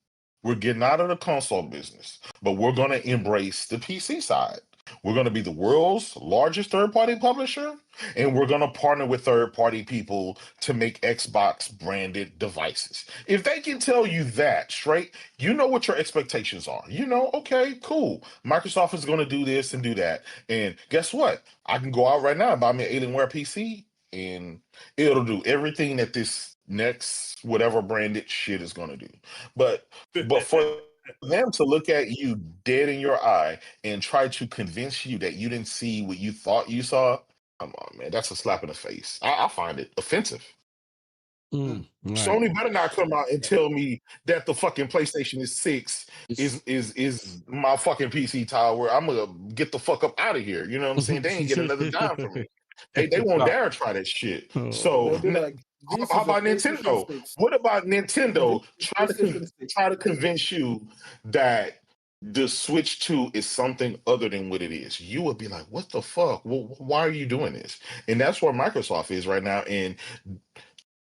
we're getting out of the console business, but we're gonna embrace the PC side. We're going to be the world's largest third party publisher, and we're going to partner with third party people to make Xbox branded devices. If they can tell you that straight, you know what your expectations are. You know, okay, cool. Microsoft is going to do this and do that. And guess what? I can go out right now and buy me an Alienware PC, and it'll do everything that this next whatever branded shit is going to do. But for them to look at you dead in your eye and try to convince you that you didn't see what you thought you saw, come on, man, that's a slap in the face. I find it offensive. Right. Sony better not come out and tell me that the fucking PlayStation 6 is my fucking PC tower. I'm gonna get the fuck up out of here. You know what I'm saying? They ain't get another dime from me. They won't No. dare try that shit. Oh. So They'll be like, this how is a about PlayStation Nintendo? 6. What about Nintendo PlayStation 6. try to convince you that the Switch 2 is something other than what it is? You would be like, what the fuck? Well, why are you doing this? And that's where Microsoft is right now. And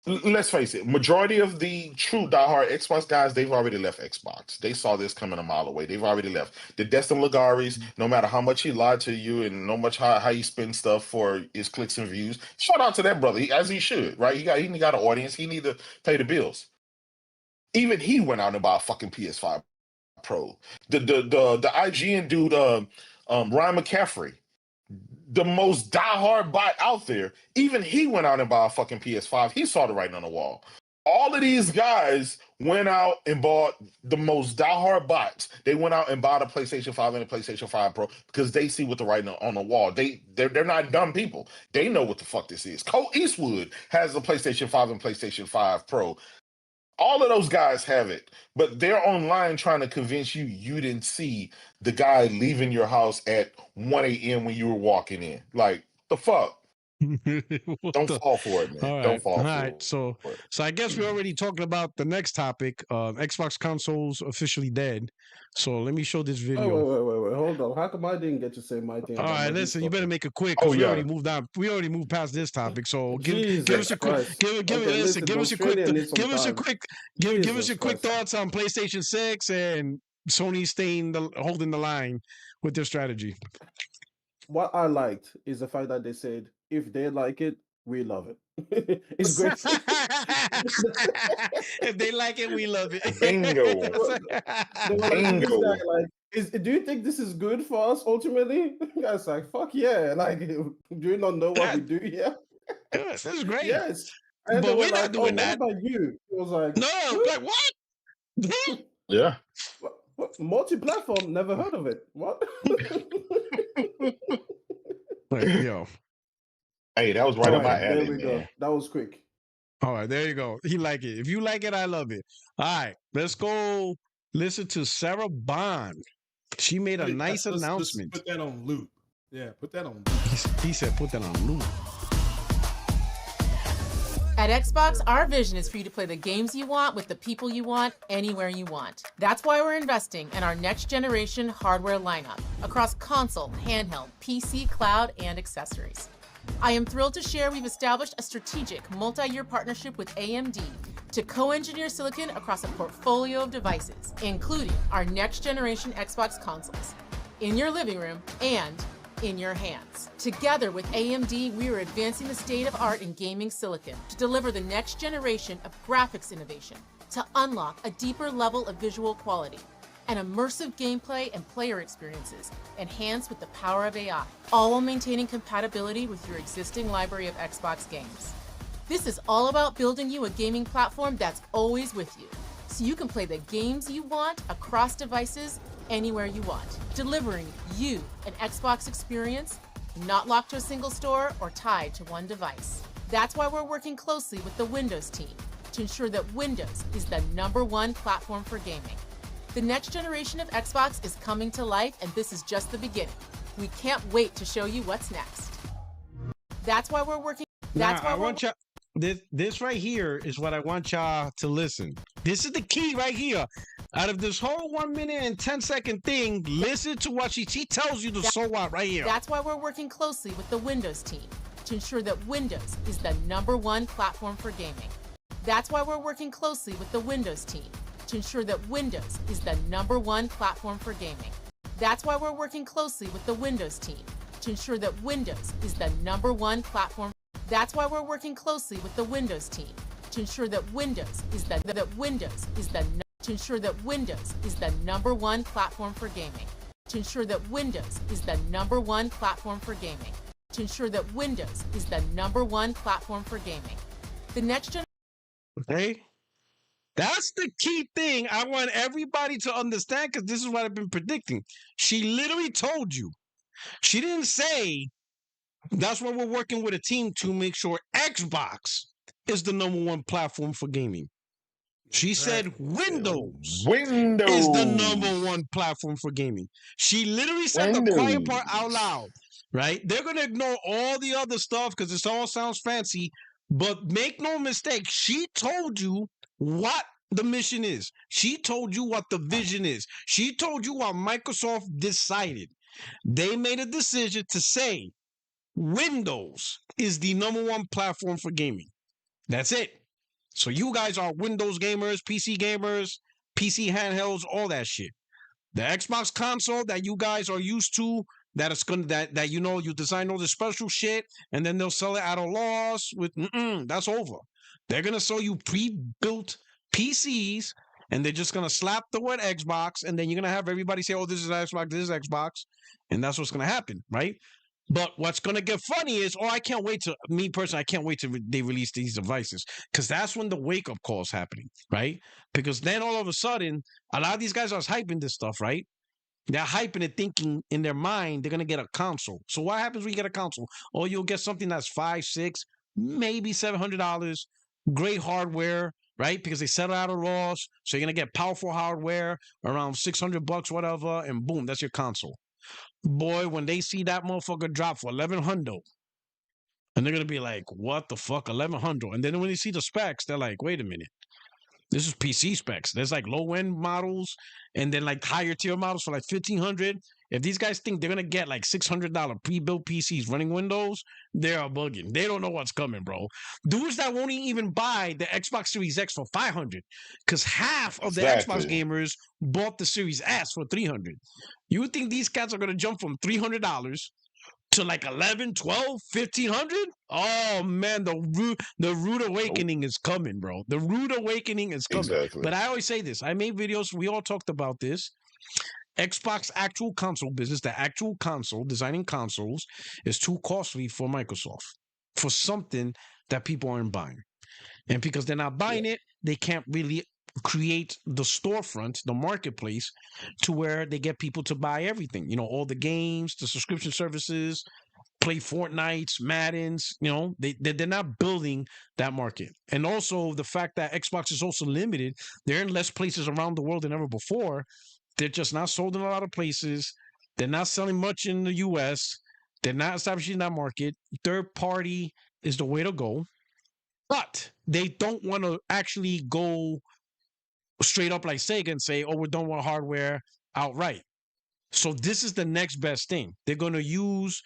let's face it, majority of the true diehard Xbox guys, they've already left Xbox. They saw this coming a mile away. They've already left. The Destin Lagares, no matter how much he lied to you and no much how he spend stuff for his clicks and views, shout out to that brother, as he should, right? He got an audience. He need to pay the bills. Even he went out and bought a fucking PS5 Pro. The IGN dude, Ryan McCaffrey, the most diehard bot out there, even he went out and bought a fucking PS5. He saw the writing on the wall. All of these guys went out and bought the most diehard bots. They went out and bought a PlayStation 5 and a PlayStation 5 Pro because they see what the writing on the wall. They're not dumb people. They know what the fuck this is. Cole Eastwood has a PlayStation 5 and PlayStation 5 Pro. All of those guys have it, but they're online trying to convince you didn't see the guy leaving your house at 1 a.m. when you were walking in. Like, the fuck? What Don't the- fall for it, man. All Don't right, fall all for right. it. So I guess we're already talking about the next topic. Xbox consoles officially dead. So let me show this Oh, video. wait. Hold on. How come I didn't get to say my thing? All about right, my listen. You stuff? better make it quick Oh, because we already yeah. moved on. We already moved past this topic. So give Jesus us a quick, Christ. give Okay, listen, listen, give us your Australia quick, needs some give us your time. quick, give us Jesus your quick Christ. thoughts on PlayStation 6 and Sony holding the line with their strategy. What I liked is the fact that they said, if they like it, we love it. It's great. If they like it, we love it. Bingo. They were like, this Bingo. guy, like, do you think this is good for us ultimately? Guys, like, fuck yeah. Like, do you not know what we do here? Yes, this is great. Yes. And But they were we're not like, doing what that. about you? It was like, No, "Huh? like what? Yeah. What? Multi-platform? Never heard of it. What? Like, yo. Hey, that was right All up my right, there alley, we go. man. That was quick. All right, there you go. He like it. If you like it, I love it. All right, let's go listen to Sarah Bond. She made a nice Let's announcement. put that on loop. Yeah, put that on loop. He said, put that on loop. At Xbox, our vision is for you to play the games you want with the people you want, anywhere you want. That's why we're investing in our next generation hardware lineup across console, handheld, PC, cloud, and accessories. I am thrilled to share we've established a strategic multi-year partnership with AMD to co-engineer silicon across a portfolio of devices, including our next generation Xbox consoles, in your living room and in your hands. Together with AMD, we are advancing the state of art in gaming silicon to deliver the next generation of graphics innovation to unlock a deeper level of visual quality and immersive gameplay and player experiences enhanced with the power of AI, all while maintaining compatibility with your existing library of Xbox games. This is all about building you a gaming platform that's always with you, so you can play the games you want across devices anywhere you want, delivering you an Xbox experience not locked to a single store or tied to one device. That's why we're working closely with the Windows team to ensure that Windows is the #1 platform for gaming. The next generation of Xbox is coming to life, and this is just the beginning. We can't wait to show you what's next. That's why we're working. That's Now, why I we're want y'all. This right here is what I want y'all to listen. This is the key right here. Out of this whole 1 minute and 10-second thing, listen to what she tells you the so what right here. That's why we're working closely with the Windows team to ensure that Windows is the #1 platform for gaming. That's why we're working closely with the Windows team to ensure that Windows is the #1 platform for gaming. That's why we're working closely with the Windows team to ensure that Windows is the #1 platform. That's why we're working closely with the Windows team to ensure that Windows is the to ensure that Windows is the #1 platform for gaming. To ensure that Windows is the #1 platform for gaming. To ensure that Windows is the #1 platform for gaming. The next gen. Okay? That's the key thing I want everybody to understand because this is what I've been predicting. She literally told you. She didn't say that's why we're working with a team to make sure Xbox is the #1 platform for gaming. She said Windows Windows is the #1 platform for gaming. She literally said the quiet part out loud, right? They're going to ignore all the other stuff because it all sounds fancy, but make no mistake, she told you what the mission is. She told you what the vision is. She told you what Microsoft decided. They made a decision to say Windows is the #1 platform for gaming. That's it. So you guys are Windows gamers, PC handhelds, all that shit. The Xbox console that you guys are used to, that it's gonna that you know you design all the special shit, and then they'll sell it at a loss with that's over. They're gonna sell you pre-built PCs, and they're just gonna slap the word Xbox, and then you're gonna have everybody say, "Oh, this is Xbox, this is Xbox," and that's what's gonna happen, right? But what's gonna get funny is, I can't wait to me personally. I can't wait till they release these devices because that's when the wake up call is happening, right? Because then all of a sudden, a lot of these guys are hyping this stuff, right? They're hyping it, thinking in their mind they're gonna get a console. So what happens when you get a console? Oh, you'll get something that's $500, $600, maybe $700, great hardware, right? Because they settle out of loss, so you're gonna get powerful hardware around $600, whatever, and boom, that's your console. Boy, when they see that motherfucker drop for 1100, and they're gonna be like, "What the fuck, 1100?" And then when they see the specs, they're like, "Wait a minute, this is PC specs. There's like low end models, and then like higher tier models for like 1500. If these guys think they're gonna get like $600 pre-built PCs running Windows, they are bugging. They don't know what's coming, bro. Dudes that won't even buy the Xbox Series X for 500, because half of the Xbox Exactly. gamers bought the Series S for 300. You think these cats are gonna jump from $300 to like 11, 12, 1500? Oh man, the rude Nope. awakening is coming, bro. The rude awakening is coming. Exactly. But I always say this. I made videos, we all talked about this. Xbox actual console business, the actual console, designing consoles, is too costly for Microsoft for something that people aren't buying. And because they're not buying it, they can't really create the storefront, the marketplace, to where they get people to buy everything. You know, all the games, the subscription services, play Fortnites, Maddens. You know, they're not building that market. And also the fact that Xbox is also limited, they're in less places around the world than ever before. They're just not sold in a lot of places. They're not selling much in the US. They're not establishing that market. Third party is the way to go. But they don't want to actually go straight up like Sega and say, "Oh, we don't want hardware outright." So this is the next best thing. They're going to use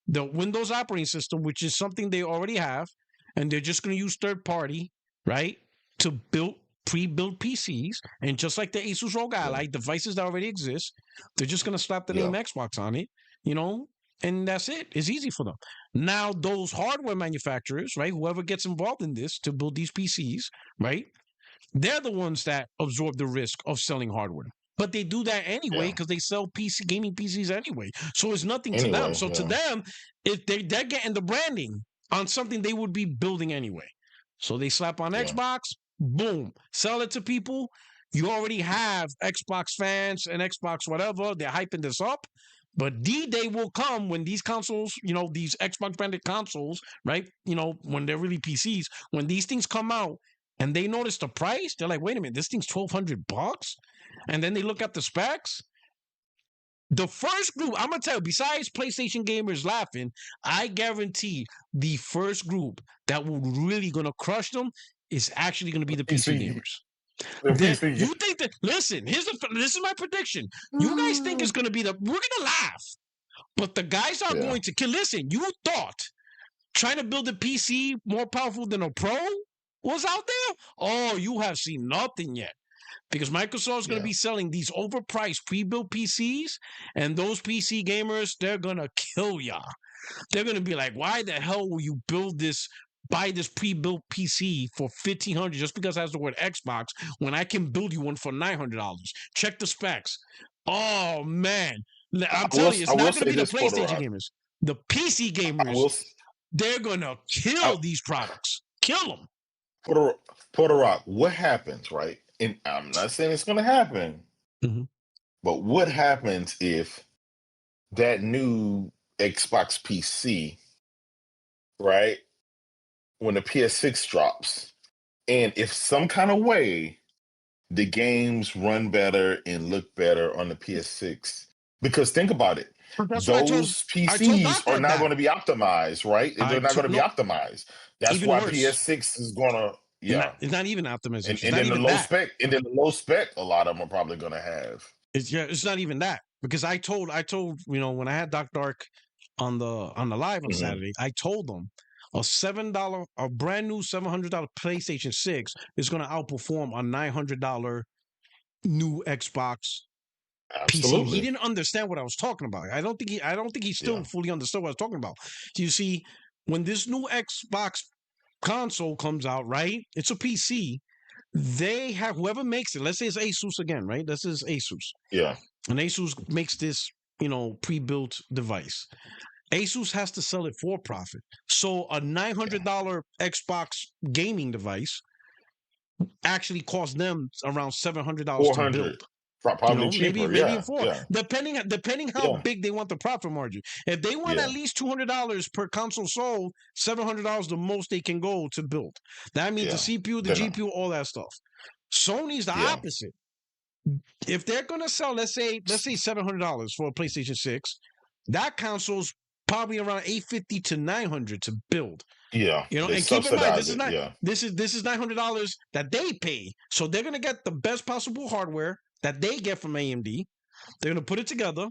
the Windows operating system, which is something they already have, and they're just going to use third party, right, to build pre-built PCs. And just like the Asus ROG Ally, devices that already exist, they're just going to slap the name Xbox on it, you know, and that's it. It's easy for them. Now, those hardware manufacturers, right, whoever gets involved in this to build these PCs, right, they're the ones that absorb the risk of selling hardware. But they do that anyway Yeah. because they sell PC gaming PCs anyway. So it's nothing to them. Anyway, So to them, if they're getting the branding on something they would be building anyway. So they slap on Yeah. Xbox, boom, sell it to people. You already have Xbox fans and Xbox whatever. They're hyping this up. But D-Day will come when these consoles, you know, these Xbox branded consoles, right? You know, when they're really PCs, when these things come out and they notice the price, they're like, wait a minute, this thing's $1,200? And then they look at the specs. The first group, I'm gonna tell you, besides PlayStation gamers laughing, I guarantee the first group that will really gonna crush them is actually gonna be the PC gamers. You think that? Listen, this is my prediction. You guys think it's gonna be we're gonna laugh, but the guys are going to kill. Listen, you thought trying to build a PC more powerful than a Pro was out there? Oh, you have seen nothing yet. Because Microsoft's going to be selling these overpriced pre-built PCs, and those PC gamers, they're going to kill y'all. They're going to be like, why the hell will you buy this pre-built PC for $1,500 just because it has the word Xbox when I can build you one for $900? Check the specs. Oh, man. I'm telling you, it's not going to be the PlayStation gamers. The PC gamers, they're going to kill these products. Kill them. Porter Rock, what happens, right? And I'm not saying it's going to happen, but what happens if that new Xbox PC, right, when the PS6 drops, and if some kind of way the games run better and look better on the PS6? Because think about it. Those PCs are not going to be optimized, right? They're not going to be optimized. That's why PS6 is going to, it's not even optimization. And then the low spec, a lot of them are probably going to have. It's not even that, because I told you know, when I had Doc Dark on the live on Saturday, I told them a brand new $700 PlayStation 6 is going to outperform a $900 new Xbox PC. He didn't understand what I was talking about. I don't think he still fully understood what I was talking about. You see, when this new Xbox console comes out, right? It's a PC. They have whoever makes it. Let's say it's Asus again, right? This is Asus. Yeah. And Asus makes this, you know, pre-built device. Asus has to sell it for profit. So a $900 Xbox gaming device actually costs them around $700 to 400, build. probably Maybe cheaper. maybe Yeah, four, yeah, depending how yeah, big they want the profit margin. If they want at yeah, least $200 per console sold, $700 the most they can go to build. That means the yeah. CPU, the Then, GPU, all that stuff. Sony's the yeah, opposite. If they're gonna sell, let's say $700 for a PlayStation 6, that console's probably around $850 to $900 to build. yeah. They And keep in mind, subsidize it. Yeah, this is $900 that they pay. So they're gonna get the best possible hardware that they get from AMD. They're gonna put it together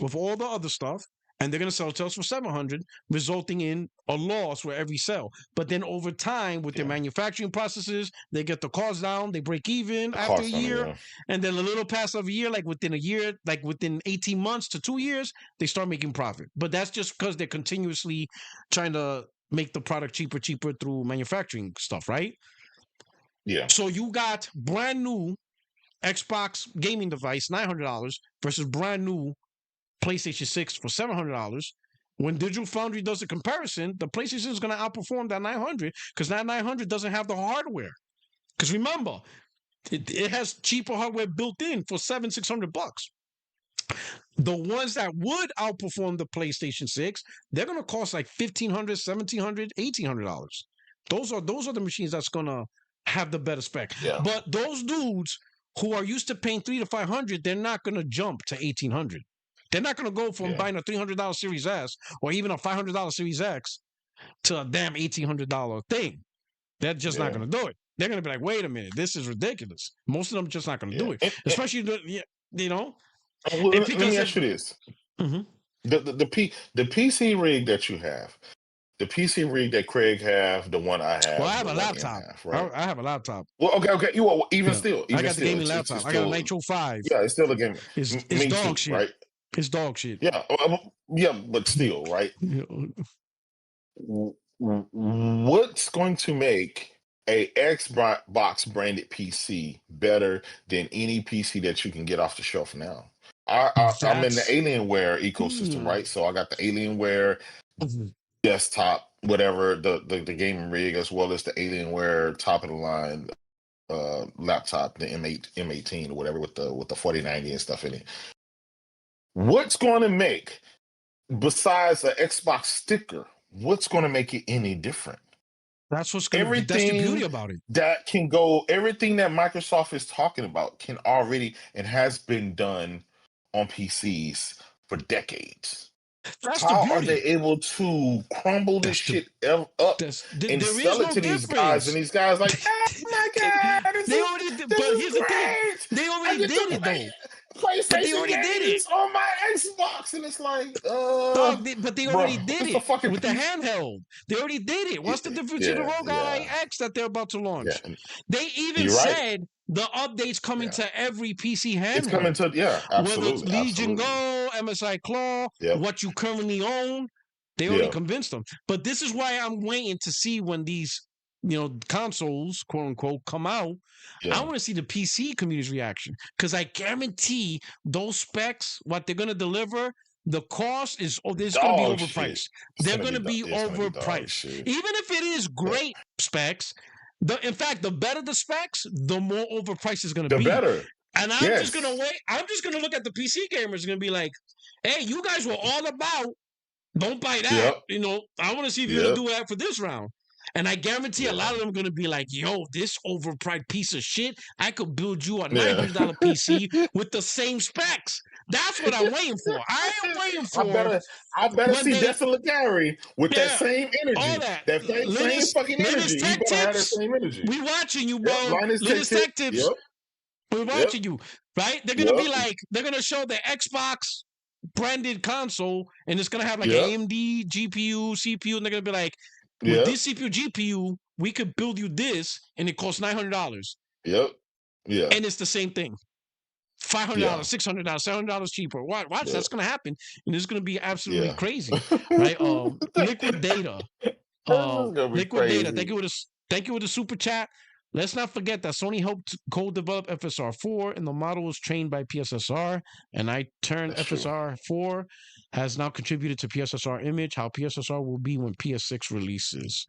with all the other stuff, and they're gonna sell it to us for $700, resulting in a loss for every sale. But then over time, with their yeah. manufacturing processes, they get the cost down, they break even The after a cost on it. year, Yeah, and then a little past of a year, like within a year, like within 18 months to 2 years, they start making profit. But that's just because they're continuously trying to make the product cheaper through manufacturing stuff, right? yeah, So you got brand new Xbox gaming device, $900 versus brand new PlayStation 6 for $700. When Digital Foundry does a comparison, the PlayStation is going to outperform that 900 because that 900 doesn't have the hardware. Because remember, it has cheaper hardware built in for $600. The ones that would outperform the PlayStation 6, they're going to cost like $1,500, $1,700, $1,800. Those are the machines that's going to have the better spec. yeah, But those dudes who are used to paying $300 to $500, they're not going to jump to $1,800. They're not going to go from yeah, buying a $300 Series S or even a $500 Series X to a damn $1,800 thing. They're just not yeah. going to do it. They're going to be like, wait a minute, this is ridiculous. Most of them just not going to Yeah. do it, especially Well, if let me because ask you this: Mhm. the PC rig that you have, the PC rig that Craig have, the one I Well, I have, have the a one M laptop. have, right? I have a laptop. Well, okay. You are even Yeah. still, I got the gaming laptop. it's I got a still, Nitro 5. yeah, it's still a game. It's Me dog too, shit. right? It's dog shit. Yeah, yeah, but still, right? What's going to make a Xbox branded PC better than any PC that you can get off the shelf now? I'm in the That's Alienware ecosystem, right? So I got the Alienware desktop, whatever the gaming rig, as well as the Alienware top of the line laptop, the M18 or whatever with the 4090 and stuff in it. What's going to make, besides the Xbox sticker, what's going to make it any different? That's what's gonna be. That's the beauty about it. That can go, everything that Microsoft is talking about can already and has been done on PCs for decades. That's How the are beauty. they able to crumble this shit up and There sell is it no to these guys? difference. And these guys like, oh my god, They already did, but here's the thing. They already did it though. But they PlayStation already did it. games on my Xbox, and it's like, Dog, but they already bro, did it's the it fucking with the PC. handheld. They already did it. What's the difference in the Rogue Ally X that they're about to launch? Yeah, They even you're right. said the updates coming Yeah. to every PC handheld. It's coming to, yeah, absolutely. Whether it's Legion absolutely. Go, MSI Claw, Yep. what you currently own, they already Yep. convinced them. But this is why I'm waiting to see when these, consoles, quote unquote, come out. Yeah. I want to see the PC community's reaction because I guarantee those specs, what they're going to deliver, the cost is this going to be Dog overpriced. shit. They're going to be It's gonna be dog overpriced. shit. Even if it is great specs, in fact, the better the specs, the more overpriced it's going to The be. better. And I'm Yes. just going to wait. I'm just going to look at the PC gamers and going to be like, hey, you guys were all about, don't buy that. Yep. I want to see if you're going Yep. to do that for this round. And I guarantee a lot of them are going to be like, yo, this overpriced piece of shit, I could build you a $900 PC with the same specs. That's what I'm waiting for. I am waiting for. I better when see they- Destin Legary with that same energy. all that. same Linus- fucking Linus energy. You Tech better have that Tips. same energy. We watching you, bro. Yep. Linus Tech Tips. Yep. We're watching you, right? They're gonna Yep. be like, they're gonna show the Xbox branded console, and it's gonna have like Yep. AMD GPU, CPU, and they're gonna be like, with Yep. this CPU, GPU, we could build you this, and it costs $900, Yep. Yeah. and it's the same thing. $500, Yeah. $600, $700 cheaper. Watch, Yeah. that's gonna happen, and it's gonna be absolutely Yeah. crazy, right? Liquid Data. gonna be Liquid Data. crazy. Thank you with the super chat. Let's not forget that Sony helped co-develop FSR4, and the model was trained by PSSR. And I turned That's true. FSR4 has now contributed to PSSR image, how PSSR will be when PS6 releases.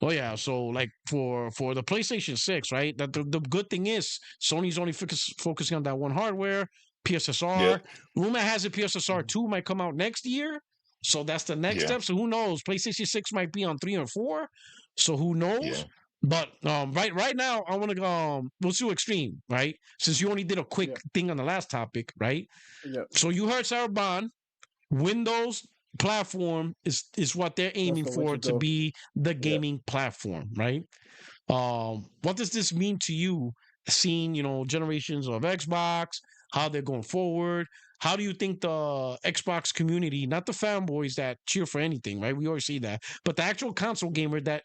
Oh yeah, so like for the PlayStation 6, right? That the good thing is Sony's only focusing on that one hardware, PSSR. Yep. Rumor has it PSSR 2 might come out next year. So that's the next Yeah. step. So who knows? PlayStation 6 might be on 3 or 4. So who knows? Yeah. But right now I want to we'll do extreme, right? Since you only did a quick Yeah, thing on the last topic, right? yeah. So you heard Sarah Bond, Windows platform is what they're That's aiming the way for to to go. be the Yeah. gaming platform, right? What does this mean to you? Seeing generations of Xbox, how they're going forward. How do you think the Xbox community, not the fanboys that cheer for anything, right? We always see that, but the actual console gamer that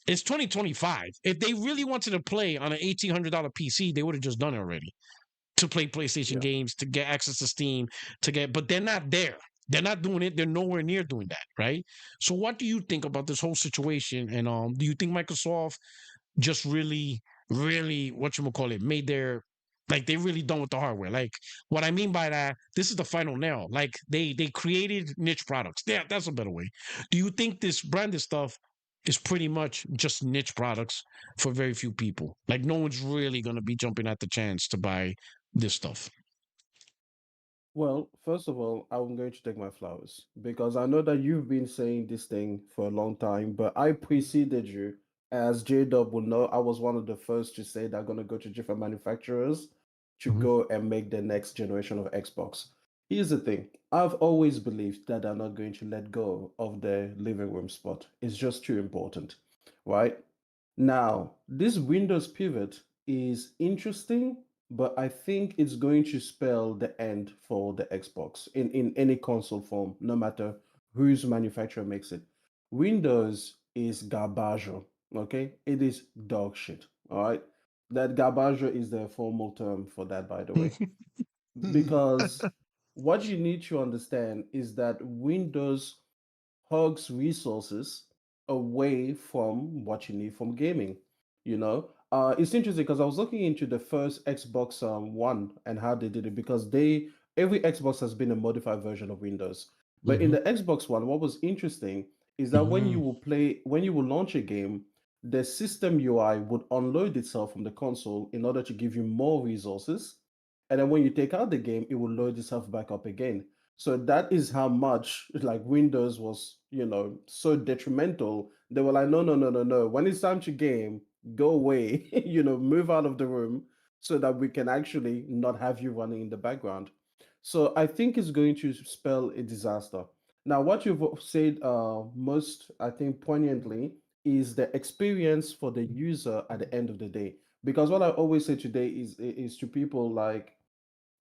it's 2025. If they really wanted to play on an $1,800 PC, they would have just done it already to play PlayStation Yeah. games, to get access to Steam, but they're not there. They're not doing it. They're nowhere near doing that, right? So, what do you think about this whole situation? And do you think Microsoft just really, really, what you call it, made their like they really done with the hardware? Like what I mean by that, this is the final nail. Like they created niche products. Yeah, that's a better way. Do you think this branded stuff is pretty much just niche products for very few people? Like no one's really gonna be jumping at the chance to buy this stuff. Well, first of all, I'm going to take my flowers because I know that you've been saying this thing for a long time, but I preceded you. As J-Dub will know, I was one of the first to say they're going to go to different manufacturers to Mhm. go and make the next generation of Xbox. Here's the thing. I've always believed that they're not going to let go of their living room spot. It's just too important, right? Now, this Windows pivot is interesting, but I think it's going to spell the end for the Xbox in any console form, no matter whose manufacturer makes it. Windows is garbaggio, okay? It is dog shit, all right? That garbaggio is the formal term for that, by the way, because what you need to understand is that Windows hogs resources away from what you need from gaming. It's interesting because I was looking into the first Xbox One and how they did it because every Xbox has been a modified version of Windows. But in Mhm. the Xbox One, what was interesting is that Mhm. when you will launch a game, the system UI would unload itself from the console in order to give you more resources. And then when you take out the game, it will load itself back up again. So that is how much like Windows was, so detrimental. They were like, no, no, no, no, no. When it's time to game, go away, move out of the room so that we can actually not have you running in the background. So I think it's going to spell a disaster. Now, what you've said most, I think, poignantly is the experience for the user at the end of the day. Because what I always say today is to people like,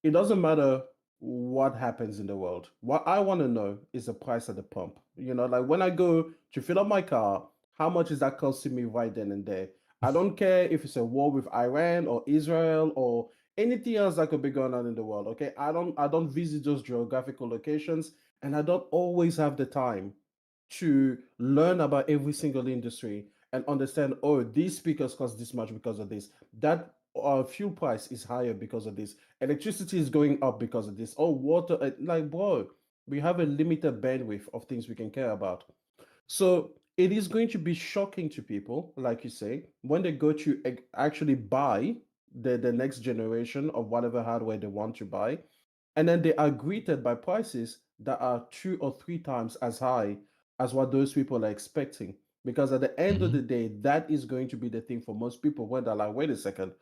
it doesn't matter what happens in the world. What I want to know is the price at the pump. Like when I go to fill up my car, how much is that costing me right then and there? I don't care if it's a war with Iran or Israel or anything else that could be going on in the world. Okay. I don't visit those geographical locations and I don't always have the time to learn about every single industry and understand, oh, these speakers cost this much because of this. That fuel price is higher because of this. Electricity is going up because of this. Oh, water, like, bro, we have a limited bandwidth of things we can care about. So it is going to be shocking to people, like you say, when they go to actually buy the next generation of whatever hardware they want to buy. And then they are greeted by prices that are 2 or 3 times as high as what those people are expecting. Because at the end of Mhm. the day, that is going to be the thing for most people when they're like, wait a second,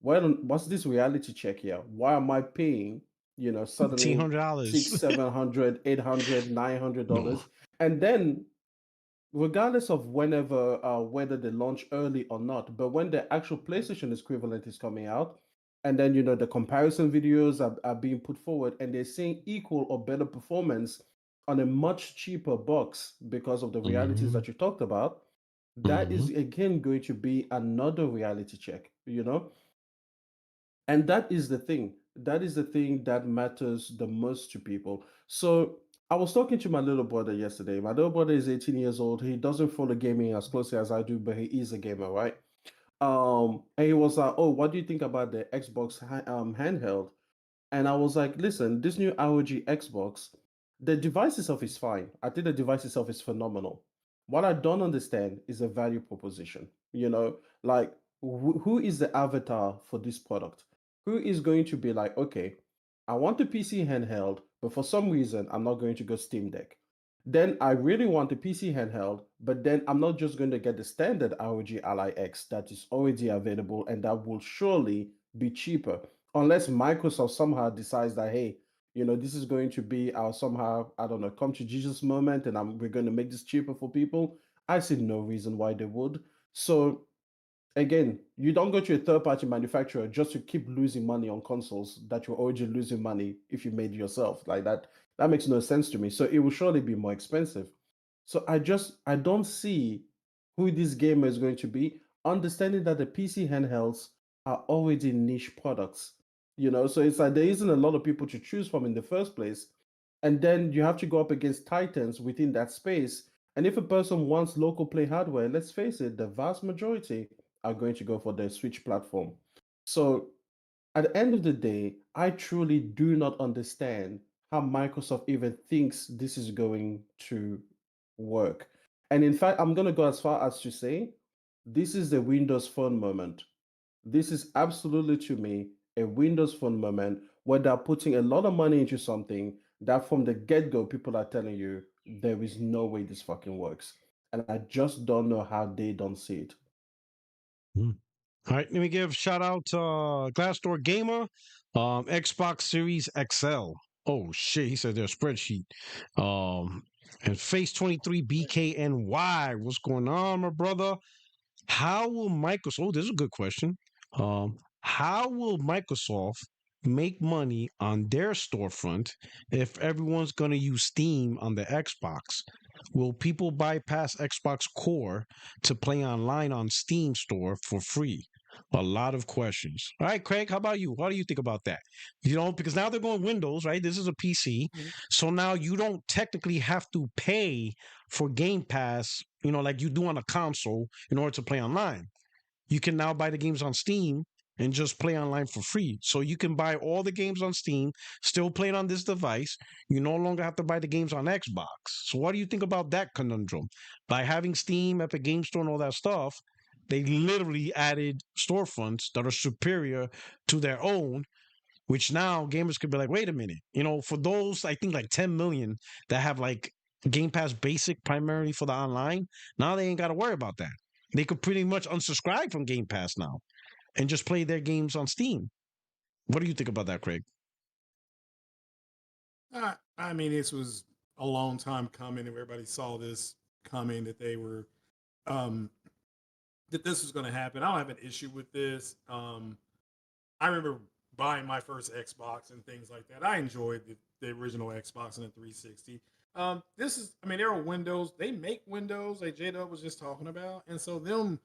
what's this reality check here? Why am I paying, Eighteen suddenly hundred six, dollars. 700, 800, No. $900? And then regardless of whether they launch early or not, but when the actual PlayStation equivalent is coming out, and then the comparison videos are being put forward, and they're seeing equal or better performance on a much cheaper box because of the realities Mhm. that you talked about, that is Mhm. again going to be another reality check, and that is the thing. That is the thing that matters the most to people. So I was talking to my little brother yesterday. My little brother is 18 years old. He doesn't follow gaming as closely as I do, but he is a gamer, right? And he was like, "Oh, what do you think about the Xbox handheld?" And I was like, "Listen, this new ROG Xbox, The device itself is fine. I think the device itself is phenomenal. What I don't understand is the value proposition. Like who is the avatar for this product? Who is going to be like, okay, I want a PC handheld, but for some reason I'm not going to go Steam Deck. Then I really want a PC handheld, but then I'm not just going to get the standard ROG Ally X that is already available and that will surely be cheaper, unless Microsoft somehow decides that, hey, this is going to be our somehow, I don't know, come to Jesus moment, and we're going to make this cheaper for people. I see no reason why they would. So again, you don't go to a third-party manufacturer just to keep losing money on consoles that you're already losing money if you made yourself. Like that makes no sense to me. So it will surely be more expensive. So I don't see who this gamer is going to be, understanding that the PC handhelds are already niche products. So it's like there isn't a lot of people to choose from in the first place. And then you have to go up against titans within that space. And if a person wants local play hardware, let's face it, the vast majority are going to go for the Switch platform. So at the end of the day, I truly do not understand how Microsoft even thinks this is going to work. And in fact, I'm going to go as far as to say this is the Windows Phone moment. This is absolutely, to me, a Windows Phone moment where they're putting a lot of money into something that from the get go, people are telling you there is no way this fucking works. And I just don't know how they don't see it. Hmm. All right, let me give shout out to Glassdoor Gamer, Xbox Series XL. Oh shit, he said their spreadsheet. And Face 23 BKNY. What's going on, my brother? How will Microsoft? Oh, this is a good question. How will Microsoft make money on their storefront if everyone's going to use Steam on the Xbox? Will people bypass Xbox Core to play online on Steam Store for free? A lot of questions. All right, Craig, how about you? What do you think about that? Because now they're going Windows, right? This is a PC. Mhm. So now you don't technically have to pay for Game Pass, like you do on a console in order to play online. You can now buy the games on Steam and just play online for free. So you can buy all the games on Steam, still play it on this device. You no longer have to buy the games on Xbox. So what do you think about that conundrum? By having Steam, Epic Game Store, and all that stuff, they literally added storefronts that are superior to their own, which now gamers could be like, wait a minute, for those, I think like 10 million that have like Game Pass Basic primarily for the online, now they ain't got to worry about that. They could pretty much unsubscribe from Game Pass now and just play their games on Steam. What do you think about that, Craig? I mean, this was a long time coming, and everybody saw this coming that they were um, that this was going to happen. I don't have an issue with this. I remember buying my first Xbox and things like that. I enjoyed the original Xbox and the 360. This is, I mean, there are Windows. They make Windows, like J Dub was just talking about, and so them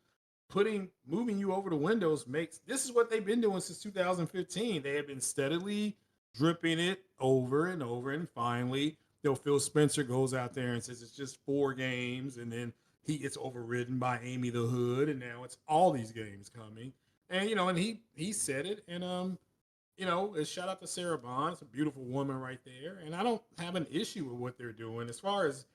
moving you over to Windows makes this is what they've been doing since 2015. They have been steadily dripping it over and over, and finally, Phil Spencer goes out there and says it's just 4 games, and then he gets overridden by Amy the Hood, and now it's all these games coming. And and he said it, and shout out to Sarah Bond. It's a beautiful woman right there, and I don't have an issue with what they're doing as far as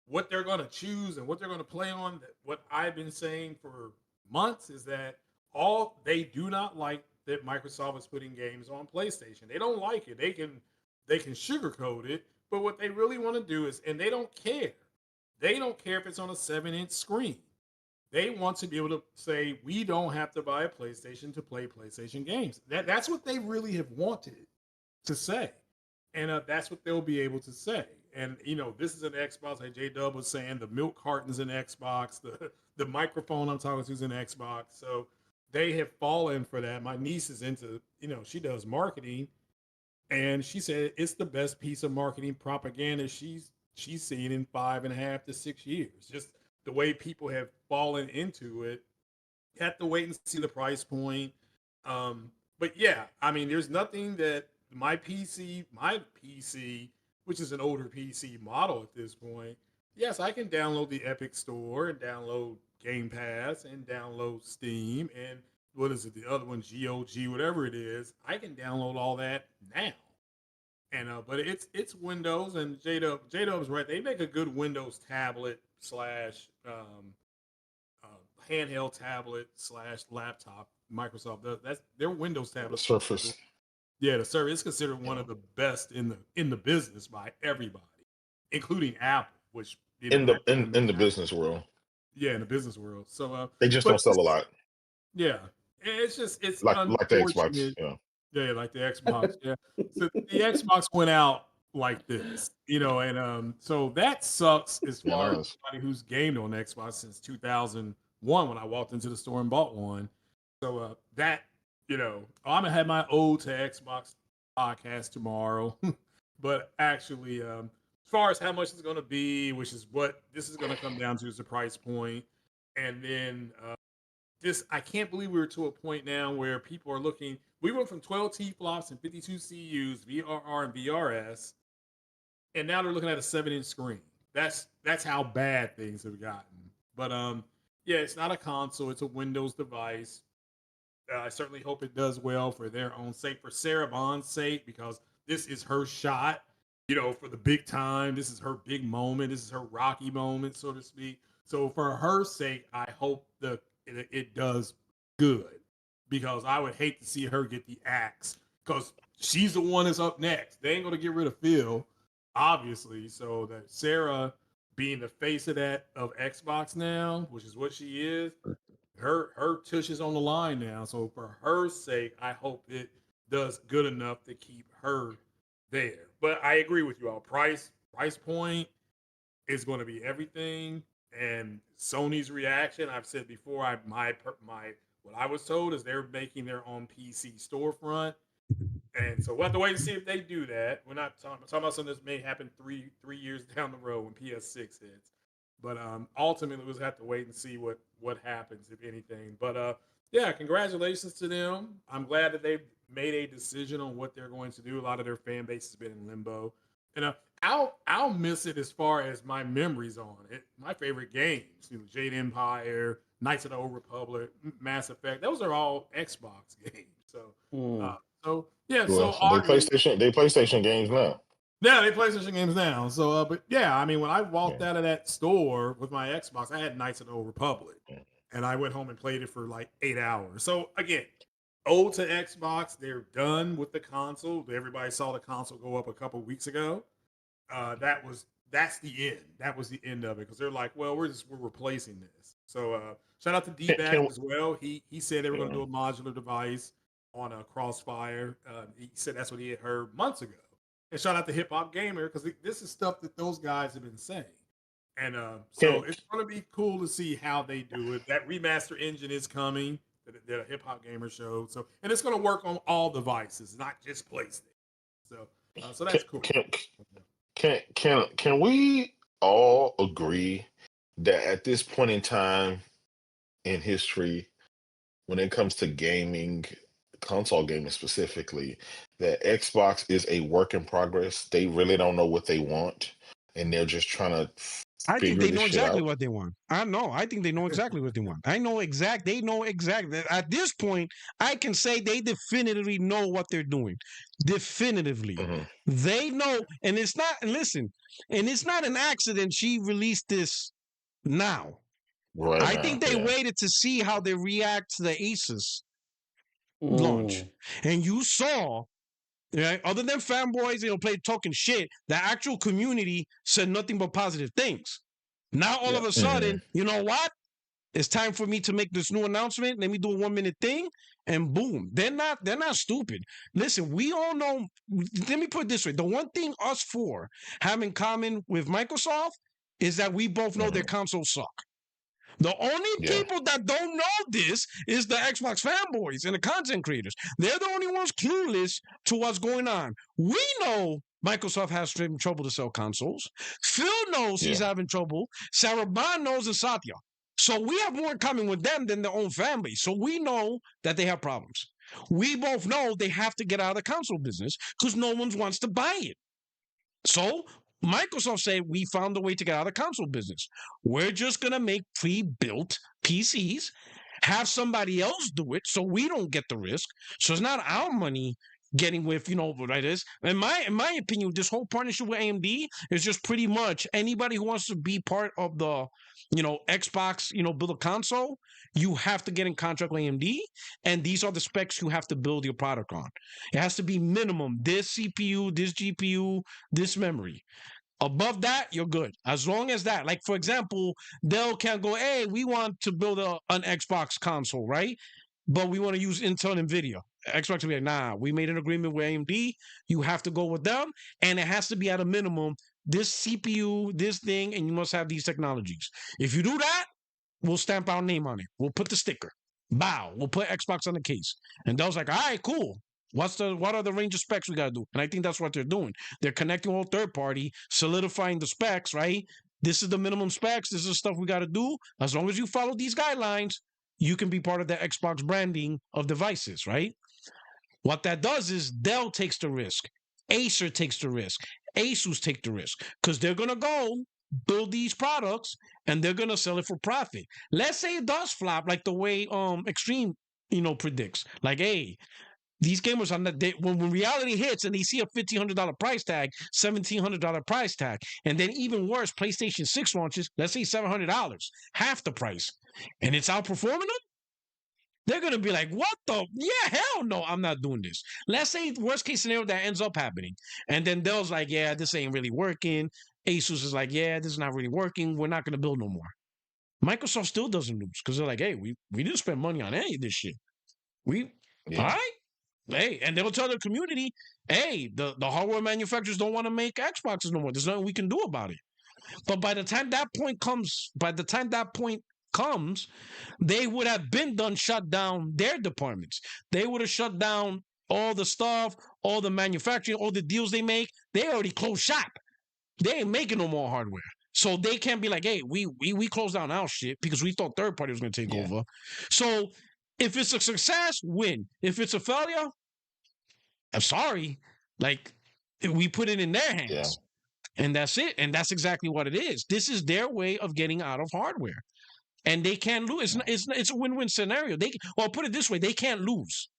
what they're going to choose and what they're going to play on. What I've been saying for months is that all they do not like that Microsoft is putting games on PlayStation. They don't like it. They can sugarcoat it, but what they really want to do is, and they don't care. They don't care if it's on a 7-inch screen. They want to be able to say we don't have to buy a PlayStation to play PlayStation games. That's what they really have wanted to say, and that's what they'll be able to say. And this is an Xbox. Like J Dub was saying, the milk carton's an Xbox. The microphone I'm talking to is an Xbox. So they have fallen for that. My niece is into, she does marketing, and she said it's the best piece of marketing propaganda she's seen in 5.5 to 6 years. Just the way people have fallen into it. You have to wait and see the price point. But yeah, I mean, there's nothing that my PC, which is an older PC model at this point, yes, I can download the Epic Store and download Game Pass and download Steam and what is it, the other one, GOG, whatever it is. I can download all that now. And but it's Windows, and J-Dub's right. They make a good Windows tablet slash handheld tablet slash laptop. Microsoft does that's their Windows The tablets. Surface. Yeah, the server is considered one Yeah. of the best in the business by everybody, including Apple, which In the recommend in the Apple. business world, Yeah, in the business world. So, they just but don't sell a lot, yeah, it's like the Xbox. unfortunate. Yeah. Yeah, like the Xbox. Yeah, so the Xbox went out like this, and so that sucks as Yeah, far as nice. somebody who's gamed on Xbox since 2001 when I walked into the store and bought one. So that I'm gonna have my ode to Xbox podcast tomorrow, but actually, as far as how much it's gonna be, which is what this is gonna come down to, is the price point, and then this I can't believe we were to a point now where people are looking. We went from 12 T flops and 52 CUs, VRR and VRS, and now they're looking at a 7-inch screen. That's how bad things have gotten. But yeah, it's not a console; it's a Windows device. I certainly hope it does well for their own sake, for Sarah Bond's sake, because this is her shot, for the big time. This is her big moment. This is her Rocky moment, so to speak. So for her sake, I hope it does good, because I would hate to see her get the axe, because she's the one that's up next. They ain't gonna get rid of Phil, obviously. So that Sarah being the face of Xbox now, which is what she is, her tush is on the line now. So for her sake, I hope it does good enough to keep her there. But I agree with you all. Price point is going to be everything. And Sony's reaction, I've said before, my what I was told is they're making their own PC storefront. And so we'll have to wait and see if they do that. We're not talking about something that may happen three years down the road when PS6 hits. But ultimately, we'll have to wait and see what happens, if anything. But yeah, congratulations to them. I'm glad that they've made a decision on what they're going to do. A lot of their fan base has been in limbo, and I'll miss it as far as my memories on it. My favorite games, Jade Empire, Knights of the Old Republic, Mass Effect. Those are all Xbox games. So yeah, Well, so they arguably, PlayStation games now. yeah, they PlayStation games now. So, but yeah, I mean, when I walked Yeah. out of that store with my Xbox, I had Knights of the Old Republic, Yeah. and I went home and played it for like 8 hours. So again, ode to Xbox. They're done with the console. Everybody saw the console go up a couple weeks ago. That's the end. That was the end of it, because they're like, well, we're replacing this. So shout out to D-Back Can, as well. He said they were going to yeah. do a modular device on a Crossfire. He said that's what he had heard months ago. And shout out to Hip Hop Gamer, because this is stuff that those guys have been saying. And so Can, it's going to be cool to see how they do it. That remaster engine is coming that a Hip Hop Gamer showed. So, and it's going to work on all devices, not just PlayStation. So can, that's cool. can we all agree that at this point in time in history, when it comes to gaming, console gaming specifically, that Xbox is a work in progress? They really don't know what they want, and they're just trying to I think figure they this know shit exactly out. what they want. I know. I think they know exactly what they want. They know exactly. At this point, I can say they definitively know what they're doing. Definitively. Mhm. They know. And it's not, and listen, and it's not an accident she released this now. Right I now, think they yeah. waited to see how they react to the Asus launch. Mm. And you saw, right, other than fanboys, play talking shit, the actual community said nothing but positive things. Now all Yeah. of a Mhm. sudden, you know what? It's time for me to make this new announcement. Let me do a 1-minute thing, and boom. They're not stupid. Listen, we all know. Let me put it this way: the one thing us four have in common with Microsoft is that we both know their Mhm. consoles suck. The only Yeah. people that don't know this is the Xbox fanboys and the content creators. They're the only ones clueless to what's going on. We know Microsoft has trouble to sell consoles. Phil knows he's Yeah. having trouble. Sarah Bond knows, and Satya. So we have more in common with them than their own family. So we know that they have problems. We both know they have to get out of the console business because no one wants to buy it. So Microsoft say we found a way to get out of the console business. We're just gonna make pre-built PCs, have somebody else do it, so we don't get the risk. So it's not our money getting with, what it is. In my opinion, this whole partnership with AMD is just pretty much anybody who wants to be part of the, Xbox, build a console, you have to get in contract with AMD, and these are the specs you have to build your product on. It has to be minimum this CPU, this GPU, this memory. Above that, you're good. As long as that, like for example, Dell can go, hey, we want to build an Xbox console, right? But we want to use Intel and Nvidia. Xbox will be like, nah, we made an agreement with AMD. You have to go with them, and it has to be at a minimum this CPU, this thing, and you must have these technologies. If you do that, we'll stamp our name on it. We'll put the sticker. Bow. We'll put Xbox on the case. And Dell's like, all right, cool. What are the range of specs we gotta do? And I think that's what they're doing. They're connecting all third party, solidifying the specs, right? This is the minimum specs. This is the stuff we gotta do. As long as you follow these guidelines, you can be part of the Xbox branding of devices, right? What that does is Dell takes the risk, Acer takes the risk, Asus take the risk, because they're gonna go build these products and they're gonna sell it for profit. Let's say it does flop, like the way Extreme, predicts. Like, hey, these gamers are not, when reality hits and they see a $1,500 price tag, $1,700 price tag, and then even worse, PlayStation 6 launches, let's say $700, half the price, and it's outperforming them. They're going to be like, what the? Yeah, hell no, I'm not doing this. Let's say worst case scenario that ends up happening. And then Dell's like, yeah, this ain't really working. Asus is like, yeah, this is not really working. We're not going to build no more. Microsoft still doesn't lose because they're like, hey, we didn't spend money on any of this shit. All right? Hey, and they'll tell their community, hey, the hardware manufacturers don't want to make Xboxes no more. There's nothing we can do about it. But by the time that point comes, they would have been done shut down their departments. They would have shut down all the stuff, all the manufacturing, all the deals they make. They already closed shop. They ain't making no more hardware. So they can't be like, hey, we closed down our shit because we thought third party was going to take over. So if it's a success, win. If it's a failure, I'm sorry. Like, we put it in their hands. Yeah. And that's it. And that's exactly what it is. This is their way of getting out of hardware. And they can't lose. It's a win-win scenario. Put it this way, they can't lose.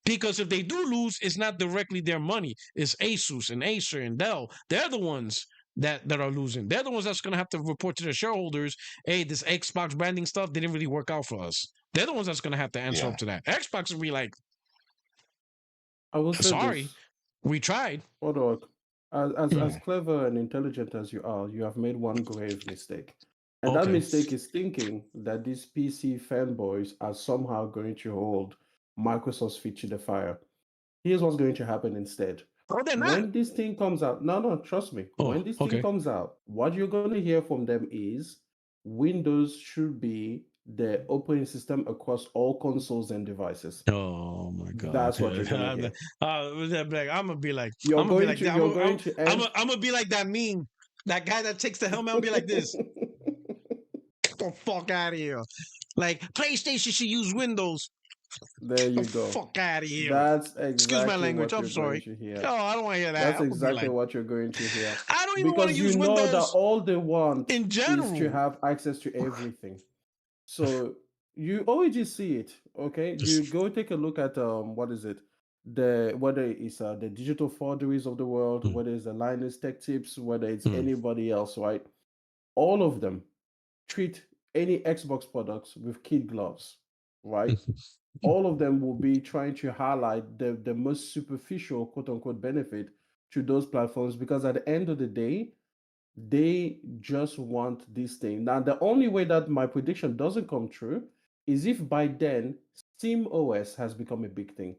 Because if they do lose, it's not directly their money. It's Asus and Acer and Dell. They're the ones that are losing. They're the ones that's going to have to report to their shareholders, hey, this Xbox branding stuff didn't really work out for us. They're the ones that's going to have to answer up to that. Xbox will be like, I will say sorry, this. we tried. Hold on. As clever and intelligent as you are, you have made one grave mistake. And that mistake is thinking that these PC fanboys are somehow going to hold Microsoft's feet to the fire. Here's what's going to happen instead. Oh, they're not. When this thing comes out, no, trust me. When this thing comes out, what you're going to hear from them is Windows should be the operating system across all consoles and devices. Oh my God! That's what you're going to hear. I'm gonna be like, I'm gonna be like that meme, that guy that takes the helmet and be like this. Get the fuck out of here! Like, PlayStation should use Windows. There you go. Fuck out of here. That's exactly Excuse my language. I'm sorry. No, I don't want to hear that. That's exactly what you're going to hear. I don't even want to use Windows. Windows. That all they want in general is to have access to everything. So you already see it. Okay, you go take a look at what is it? Whether it's the digital forgeries of the world, whether it's the Linus Tech Tips, whether it's anybody else, right? All of them treat any Xbox products with kid gloves, right? All of them will be trying to highlight the most superficial quote unquote benefit to those platforms because at the end of the day, they just want this thing. Now, the only way that my prediction doesn't come true is if by then Steam OS has become a big thing.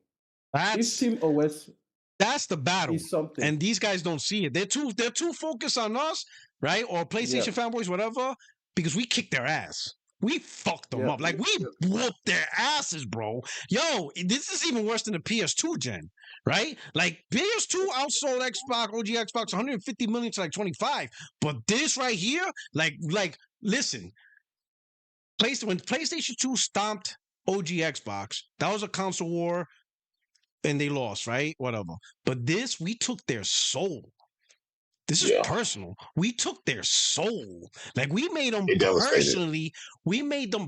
If Steam OS, that's the battle. Is something. And these guys don't see it. They're too focused on us, right? Or PlayStation fanboys, whatever, because we kicked their ass. We fucked them up. Like, we whooped their asses, bro. Yo, this is even worse than the PS2 gen, right? Like, PS2 outsold Xbox, OG Xbox, 150 million to like 25. But this right here, like, listen, when PlayStation 2 stomped OG Xbox, that was a console war, and they lost, right? Whatever. But this, we took their soul. This is Yeah, personal. We took their soul. Like we made them it devastated.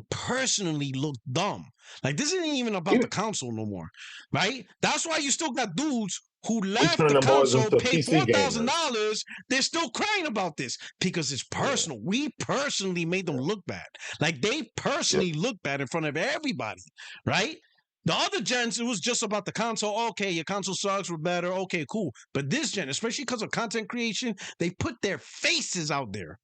personally look dumb. Like this isn't even about the Even, console no more, right? That's why you still got dudes who we left turning the them boys console, into paid PC gamers. $4,000. They're still crying about this because it's Yeah, personal. We personally made them yeah, look bad. Like they yeah. personally look bad in front of everybody, right? The other gens, it was just about the console. Okay, your console sucks, we're better. Okay, cool. But this gen, especially because of content creation, they put their faces out there.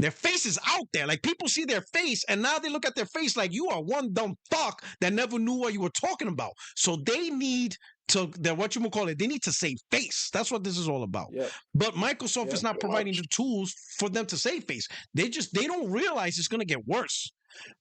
Their face is out there. Like people see their face, and now they look at their face like you are one dumb fuck that never knew what you were talking about. So they need to, what you call it, they need to save face. That's what this is all about. Yep. But Microsoft is Yep. not Pretty providing much. the tools for them to save face. They don't realize it's gonna get worse.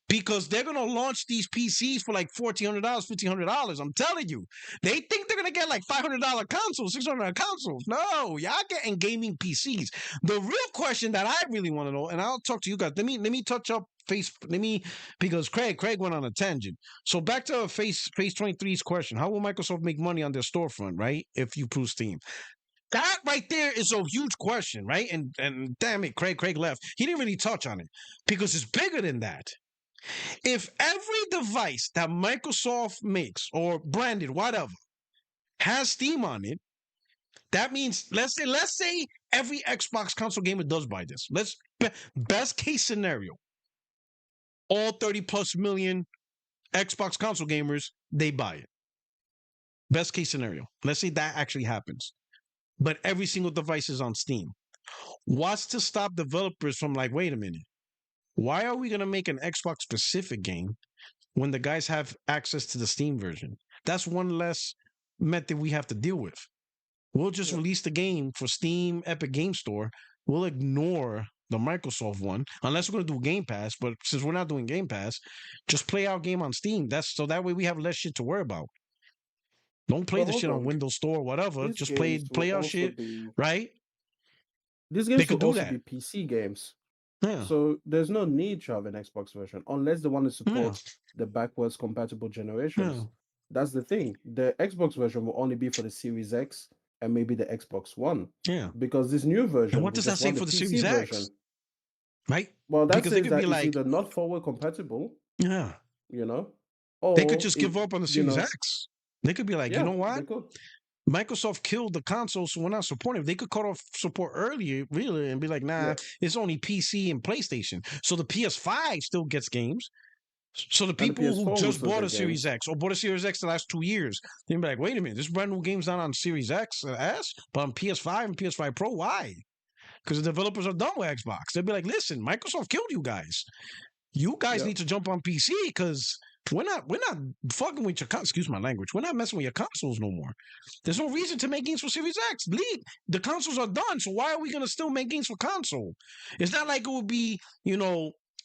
Because they're gonna launch these PCs for like $1,400, $1,500. I'm telling you, they think they're gonna get like $500 consoles, $600 consoles. No, y'all getting gaming PCs. The real question that I really want to know, and I'll talk to you guys. Let me touch up face. Because Craig went on a tangent. So back to Phase 23's question: how will Microsoft make money on their storefront, right? If you prove Steam. That right there is a huge question, right? And damn it, Craig left. He didn't really touch on it because it's bigger than that. If every device that Microsoft makes or branded, whatever, has Steam on it, that means let's say every Xbox console gamer does buy this. Best case scenario, all 30 plus million Xbox console gamers, they buy it. Best case scenario. Let's say that actually happens. But every single device is on Steam. What's to stop developers from like, wait a minute, why are we going to make an Xbox specific game when the guys have access to the Steam version? That's one less method we have to deal with. We'll just release the game for Steam, Epic Game Store. We'll ignore the Microsoft one, unless we're going to do Game Pass. But since we're not doing Game Pass, just play our game on Steam. So that way we have less shit to worry about. Don't play But the hold shit on on. Windows Store or whatever. These Just games will play our also shit, be right? these They games could will do also that. be PC games. Yeah. So there's no need to have an Xbox version unless they want to support the backwards compatible generations. Yeah. That's the thing. The Xbox version will only be for the Series X and maybe the Xbox One. Yeah. Because this new version And what will does that just say run for the PC Series X? version. Right? Well, that Because they says could that be it's like, either not forward compatible, yeah, you know, they could or just it, give up on the you Series know, X. They could be like, you know what? they could. Microsoft killed the console, so we're not supporting it. They could cut off support earlier, really, and be like, nah, Yeah. it's only PC and PlayStation. So the PS5 still gets games. So the And the people who PS4 will just still bought get a Series games. X or bought a Series X the last 2 years, they'd be like, wait a minute, this brand new game's not on Series X S, but on PS5 and PS5 Pro. Why? Because the developers are done with Xbox. They'd be like, listen, Microsoft killed you guys. You guys Yep. need to jump on PC because we're not fucking with your excuse my language. We're not messing with your consoles no more. There's no reason to make games for Series X. The consoles are done, so why are we gonna still make games for console? It's not like it would be,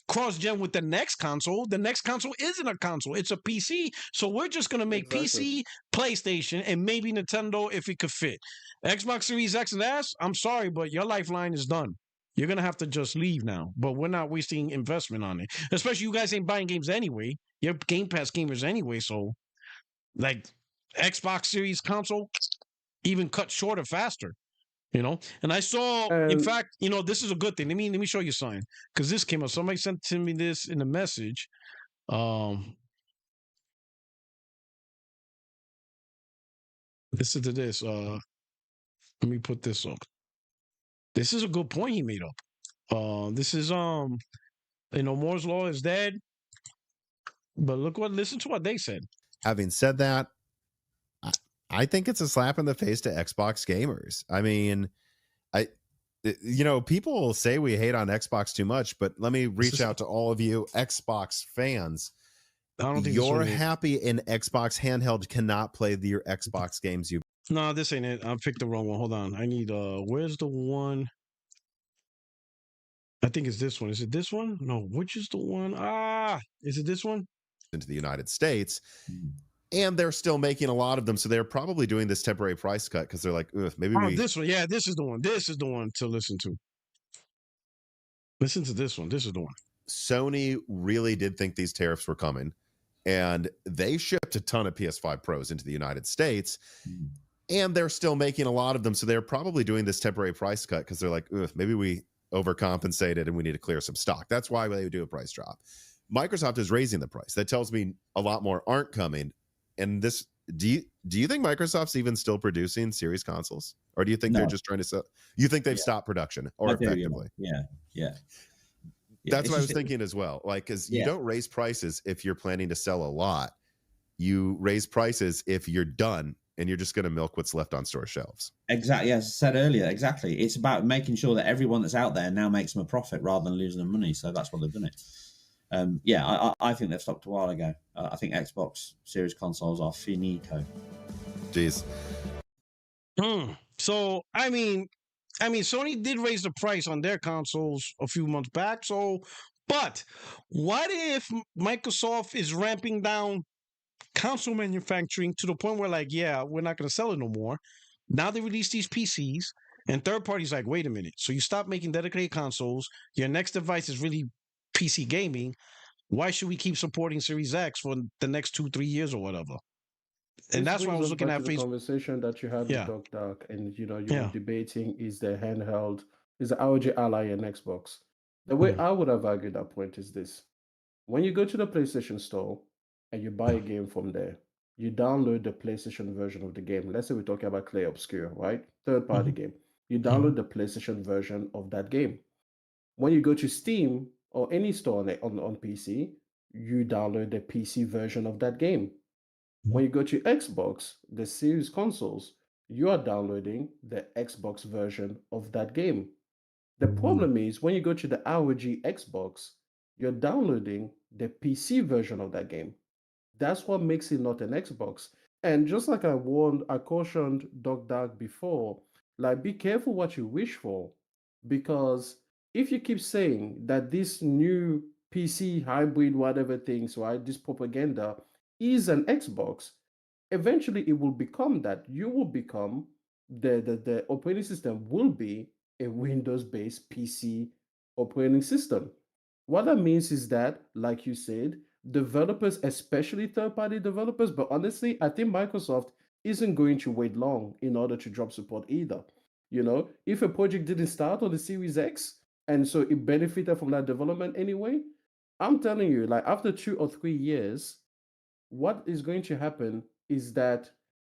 cross-gen with the next console. The next console isn't a console, it's a PC. So we're just gonna make Exactly. PC, PlayStation, and maybe Nintendo if it could fit. Xbox Series X and S, I'm sorry, but your lifeline is done. You're gonna have to just leave now, but we're not wasting investment on it. Especially you guys ain't buying games anyway. You're Game Pass gamers anyway, so like Xbox Series console even cut shorter faster. And I saw, in And fact, this is a good thing. Let me show you something because this came up. Somebody sent to me this in a message. Listen to this. Let me put this up. This is a good point he made up. This is Moore's law is dead. But listen to what they said. Having said that, I think it's a slap in the face to Xbox gamers. I mean, people will say we hate on Xbox too much, but let me reach out to all of you Xbox fans. I don't think you're happy in Xbox handheld cannot play your Xbox games. No, this ain't it. I picked the wrong one. Hold on. I need where's the one? I think it's this one. Is it this one? No, which is the one? Is it this one? Into the United States. And they're still making a lot of them, so they're probably doing this temporary price cut because they're like, maybe this one. Yeah, this is the one. This is the one to listen to. Listen to this one. This is the one. Sony really did think these tariffs were coming, and they shipped a ton of PS5 Pros into the United States. and they're still making a lot of them, so they're probably doing this temporary price cut because they're like, ugh, maybe we overcompensated and we need to clear some stock. That's why they do a price drop. Microsoft is raising the price. That tells me a lot more aren't coming. And this, do you think Microsoft's even still producing series consoles, or do you think they're just trying to sell? You think they've stopped production, or effectively? Yeah. That's what I was thinking as well. Like, because you don't raise prices if you're planning to sell a lot. You raise prices if you're done and you're just going to milk what's left on store shelves. Exactly. As I said earlier, exactly. It's about making sure that everyone that's out there now makes them a profit rather than losing them money. So that's what they've done it. I think they've stopped a while ago. I think Xbox Series consoles are finito. Jeez. So, I mean, Sony did raise the price on their consoles a few months back. So, but what if Microsoft is ramping down console manufacturing to the point where, like, yeah, we're not going to sell it no more. Now they release these PCs, and third parties like, wait a minute. So you stop making dedicated consoles. Your next device is really PC gaming. Why should we keep supporting Series X for the next 2-3 years or whatever? And that's why I was looking at the conversation that you had with Doc Dark, and you were debating is the handheld, is the ROG Ally and Xbox. The way I would have argued that point is this: when you go to the PlayStation Store and you buy a game from there, you download the PlayStation version of the game. Let's say we're talking about Clay Obscure, right? Third-party game. You download the PlayStation version of that game. When you go to Steam or any store on PC, you download the PC version of that game. When you go to Xbox, the series consoles, you are downloading the Xbox version of that game. The problem is when you go to the ROG Xbox, you're downloading the PC version of that game. That's what makes it not an Xbox. And just like I cautioned Doc Dark before, like, be careful what you wish for, because if you keep saying that this new PC hybrid, whatever things, right, this propaganda is an Xbox, eventually it will become that. You will become the operating system will be a Windows-based PC operating system. What that means is that, like you said, developers, especially third-party developers, but honestly, I think Microsoft isn't going to wait long in order to drop support either. If a project didn't start on the Series X, and so it benefited from that development anyway, I'm telling you, like, after 2 or 3 years, what is going to happen is that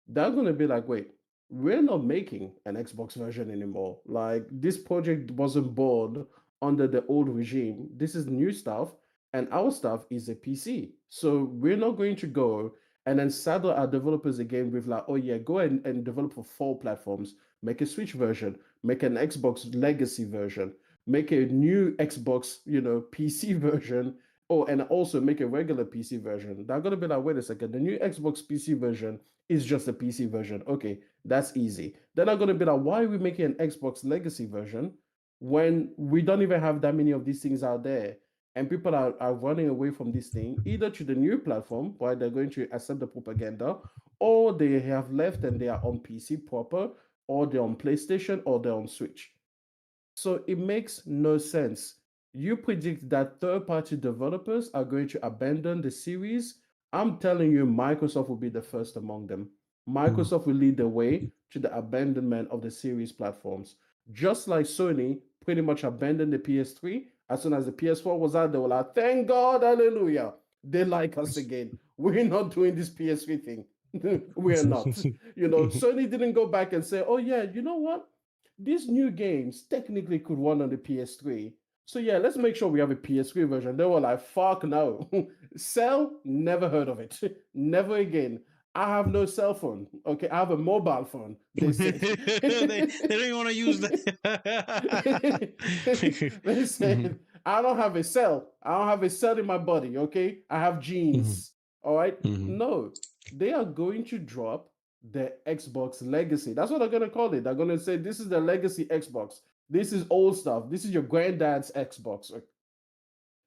they're going to be like, wait, we're not making an Xbox version anymore. Like, this project wasn't born under the old regime. This is new stuff, and our stuff is a PC. So we're not going to go and then saddle our developers again with like, oh yeah, go ahead and develop for 4 platforms, make a Switch version, make an Xbox legacy version, make a new Xbox, PC version, and also make a regular PC version. They're gonna be like, wait a second, the new Xbox PC version is just a PC version. Okay, that's easy. Then I'm gonna be like, why are we making an Xbox legacy version when we don't even have that many of these things out there? And people are running away from this thing, either to the new platform, where they're going to accept the propaganda, or they have left and they are on PC proper, or they're on PlayStation, or they're on Switch. So it makes no sense. You predict that third-party developers are going to abandon the series. I'm telling you, Microsoft will be the first among them. Microsoft will lead the way to the abandonment of the series platforms. Just like Sony pretty much abandoned the PS3. As soon as the PS4 was out, they were like, thank God, hallelujah. They like us again. We're not doing this PS3 thing. We're not. Sony didn't go back and say, oh yeah, you know what? These new games technically could run on the PS3. So yeah, let's make sure we have a PS3 version. They were like, fuck no. Cell, never heard of it. Never again. I have no cell phone. Okay, I have a mobile phone. They said. they don't even want to use that. They said, I don't have a cell. I don't have a cell in my body. Okay, I have genes. All right. No, they are going to drop the Xbox legacy. That's what they're going to call it. They're going to say, this is the legacy Xbox. This is old stuff. This is your granddad's Xbox.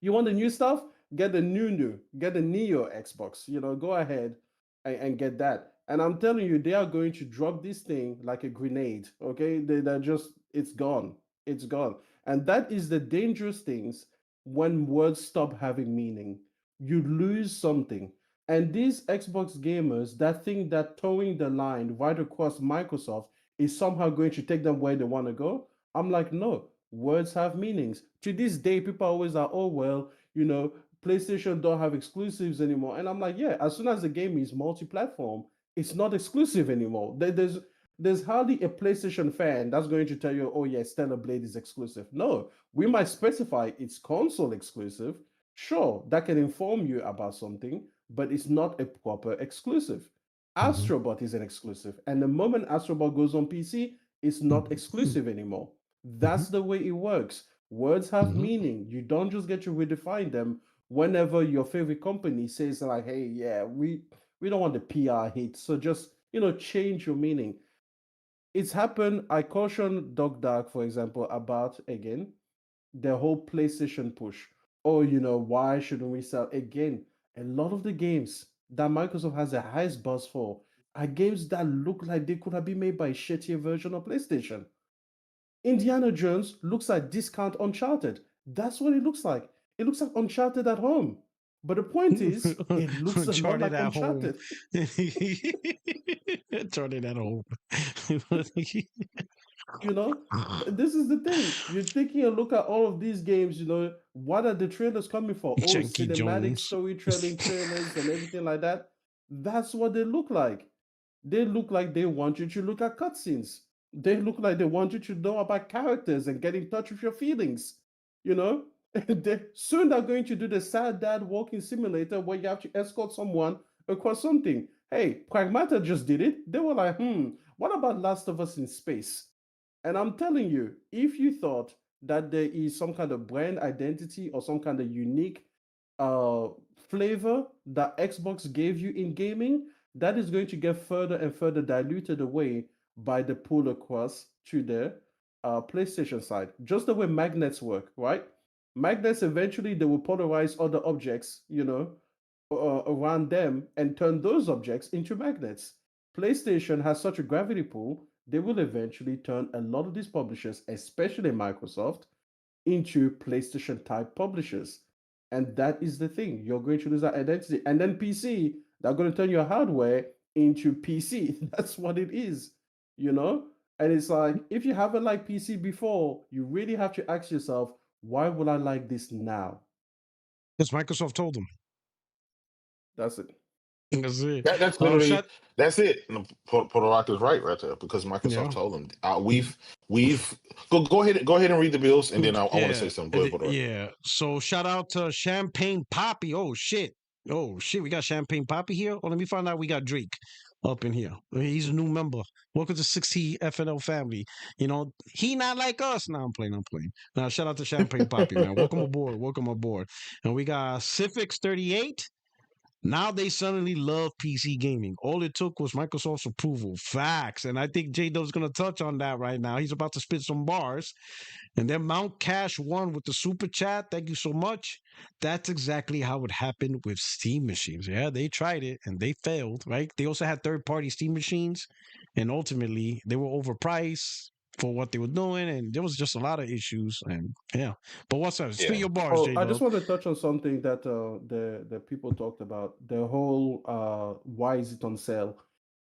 You want the new stuff? Get the new. Get the Neo Xbox. Go ahead and get that. And I'm telling you, they are going to drop this thing like a grenade. Okay? They're just, it's gone. It's gone. And that is the dangerous things when words stop having meaning. You lose something. And these Xbox gamers that think that towing the line right across Microsoft is somehow going to take them where they want to go, I'm like, no, words have meanings. To this day, people always are, oh, well, PlayStation don't have exclusives anymore. And I'm like, yeah, as soon as the game is multi-platform, it's not exclusive anymore. There's hardly a PlayStation fan that's going to tell you, oh yeah, Stellar Blade is exclusive. No, we might specify it's console exclusive. Sure, that can inform you about something, but it's not a proper exclusive. Mhm. Astrobot is an exclusive, and the moment Astrobot goes on PC, it's not exclusive anymore. Mhm. That's the way it works. Words have Mhm. meaning. You don't just get to redefine them whenever your favorite company says like, "Hey, yeah, we don't want the PR hit, so just change your meaning." It's happened. I caution Dog Dark, for example, about again the whole PlayStation push. Oh, why shouldn't we sell again? A lot of the games that Microsoft has the highest buzz for are games that look like they could have been made by a shittier version of PlayStation. Indiana Jones looks like discount Uncharted. That's what it looks like. It looks like Uncharted at home. But the point is, it looks a lot Uncharted like at home. Uncharted. Uncharted at home. This is the thing. You're taking a look at all of these games, what are the trailers coming for? Oh, Chunky cinematic Jones. storytelling trailers and everything like that. That's what they look like. They look like they want you to look at cutscenes. They look like they want you to know about characters and get in touch with your feelings. You know, soon they're going to do the sad dad walking simulator where you have to escort someone across something. Hey, Pragmata just did it. They were like, what about Last of Us in space? And I'm telling you, if you thought that there is some kind of brand identity or some kind of unique uh, flavor that Xbox gave you in gaming, that is going to get further and further diluted away by the pull across to the PlayStation side. Just the way magnets work, right? Magnets eventually they will polarize other objects, around them and turn those objects into magnets. PlayStation has such a gravity pull, they will eventually turn a lot of these publishers, especially Microsoft, into PlayStation type publishers. And that is the thing. You're going to lose that identity. And then PC, they're going to turn your hardware into PC. That's what it is, you know? And it's like, if you haven't liked PC before, you really have to ask yourself, why would I like this now? Because Microsoft told them. That's it. That's it. That's literally Shut. that's it. And Puerto Rock is right there because Microsoft Yeah. told them. We've go ahead and read the bills, and then I want to say Yeah. something. Go ahead, Puerto Rock. Yeah. So shout out to Champagne Poppy. Oh shit. Oh shit. We got Champagne Poppy here. Oh, let me find out we got Drake up in here. He's a new member. Welcome to 60 FNL family. He not like us. Now I'm playing. Now shout out to Champagne Poppy, man. Welcome aboard. Welcome aboard. And we got Civics 38. Now they suddenly love PC gaming. All it took was Microsoft's approval. Facts. And I think J Do's going to touch on that right now. He's about to spit some bars. And then Mount Cash won with the super chat. Thank you so much. That's exactly how it happened with Steam machines. Yeah, they tried it and they failed, right? They also had third-party Steam machines. And ultimately, they were overpriced for what they were doing. And there was just a lot of issues. And yeah. But what's up? Spit Yeah. your bars, Oh, J I Do. just want to touch on something that the people talked about. The whole why is it on sale?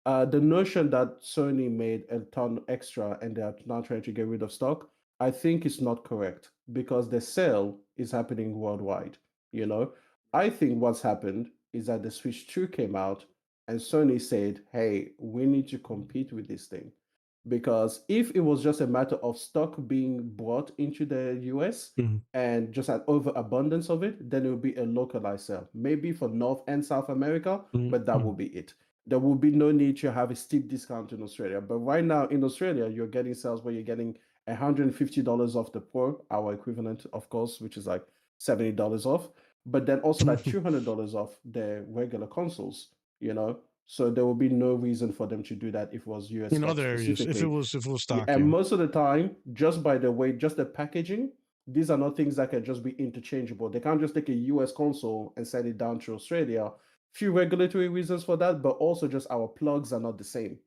The notion that Sony made a ton extra and they are now trying to get rid of stock, I think is not correct because the sale is happening worldwide. You know, I think what's happened is that the Switch 2 came out and Sony said, "Hey, we need to compete with this thing." Because if it was just a matter of stock being brought into the US Mhm. and just an overabundance of it, then it would be a localized sale, maybe for North and South America, but that will be it. There will be no need to have a steep discount in Australia. But right now in Australia, you're getting sales where you're getting $150 off the Pro, our equivalent, of course, which is like $70 off. But then also like $200 off the regular consoles, you know? So there will be no reason for them to do that if it was US In stock other areas, if it specifically. was Yeah, stock, and yeah. most of the time, just by the way, just the packaging, these are not things that can just be interchangeable. They can't just take a US console and send it down to Australia. Few regulatory reasons for that, but also just our plugs are not the same.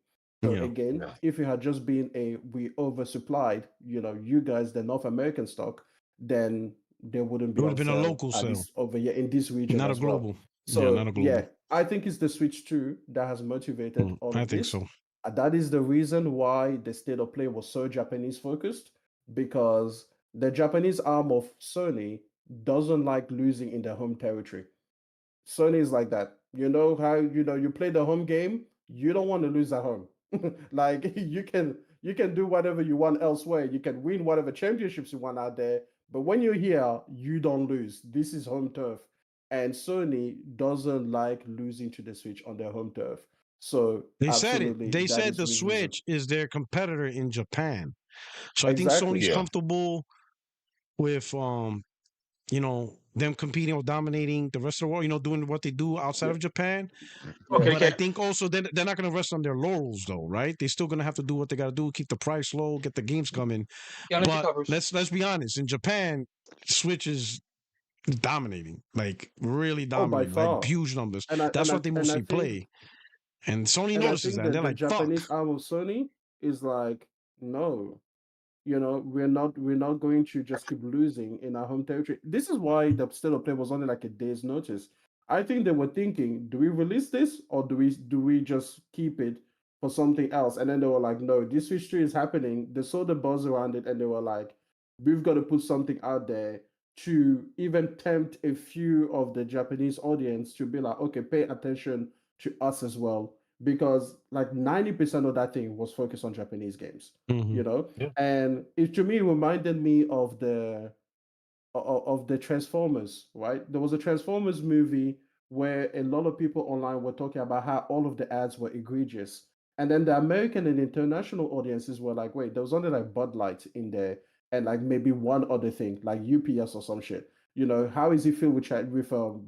So Yeah. again, Yeah. if it had just been we oversupplied, you guys, the North American stock, then they wouldn't It be would on have been a sale local at sale, this over here in this region not a as well. global. Yeah, So not a yeah, global. I think it's the Switch 2 that has motivated all I of think this. so. That is the reason why the state of play was so Japanese focused, because the Japanese arm of Sony doesn't like losing in their home territory. Sony is like that. You know how you play the home game, you don't want to lose at home. Like you can do whatever you want elsewhere. You can win whatever championships you want out there, but when you're here, you don't lose. This is home turf. And Sony doesn't like losing to the Switch on their home turf. So They said it. absolutely, They that said is the the reason. Switch is their competitor in Japan. So I think Exactly. Sony's Yeah. comfortable with them competing or dominating the rest of the world, doing what they do outside Yeah. of Japan. Okay, But I okay. think also they're not going to rest on their laurels, though, right? They're still going to have to do what they got to do, keep the price low, get the games coming. Yeah, let you But covers. let's be honest. In Japan, Switch is dominating, like really Oh, by dominating, like far. huge numbers. And I That's and I what they and I mostly think play. And Sony and I notices think that. And that they're the like, fuck. Japanese arm of Sony is like, no, we're not going to just keep losing in our home territory. This is why the state of play was only like a day's notice. I think they were thinking, do we release this or do we just keep it for something else? And then they were like, no, this history is happening. They saw the buzz around it and they were like, we've got to put something out there to even tempt a few of the Japanese audience to be like, okay, pay attention to us as well. Because like 90% of that thing was focused on Japanese games, Mhm. you know? Yeah. And it to me reminded me of the Transformers, right? There was a Transformers movie where a lot of people online were talking about how all of the ads were egregious. And then the American and international audiences were like, wait, there was only like Bud Light in there and like maybe one other thing, like UPS or some shit. How is it filled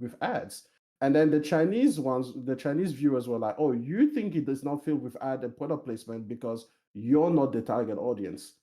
with ads? And then the Chinese viewers were like, oh, you think it is not filled with ad and product placement because you're not the target audience.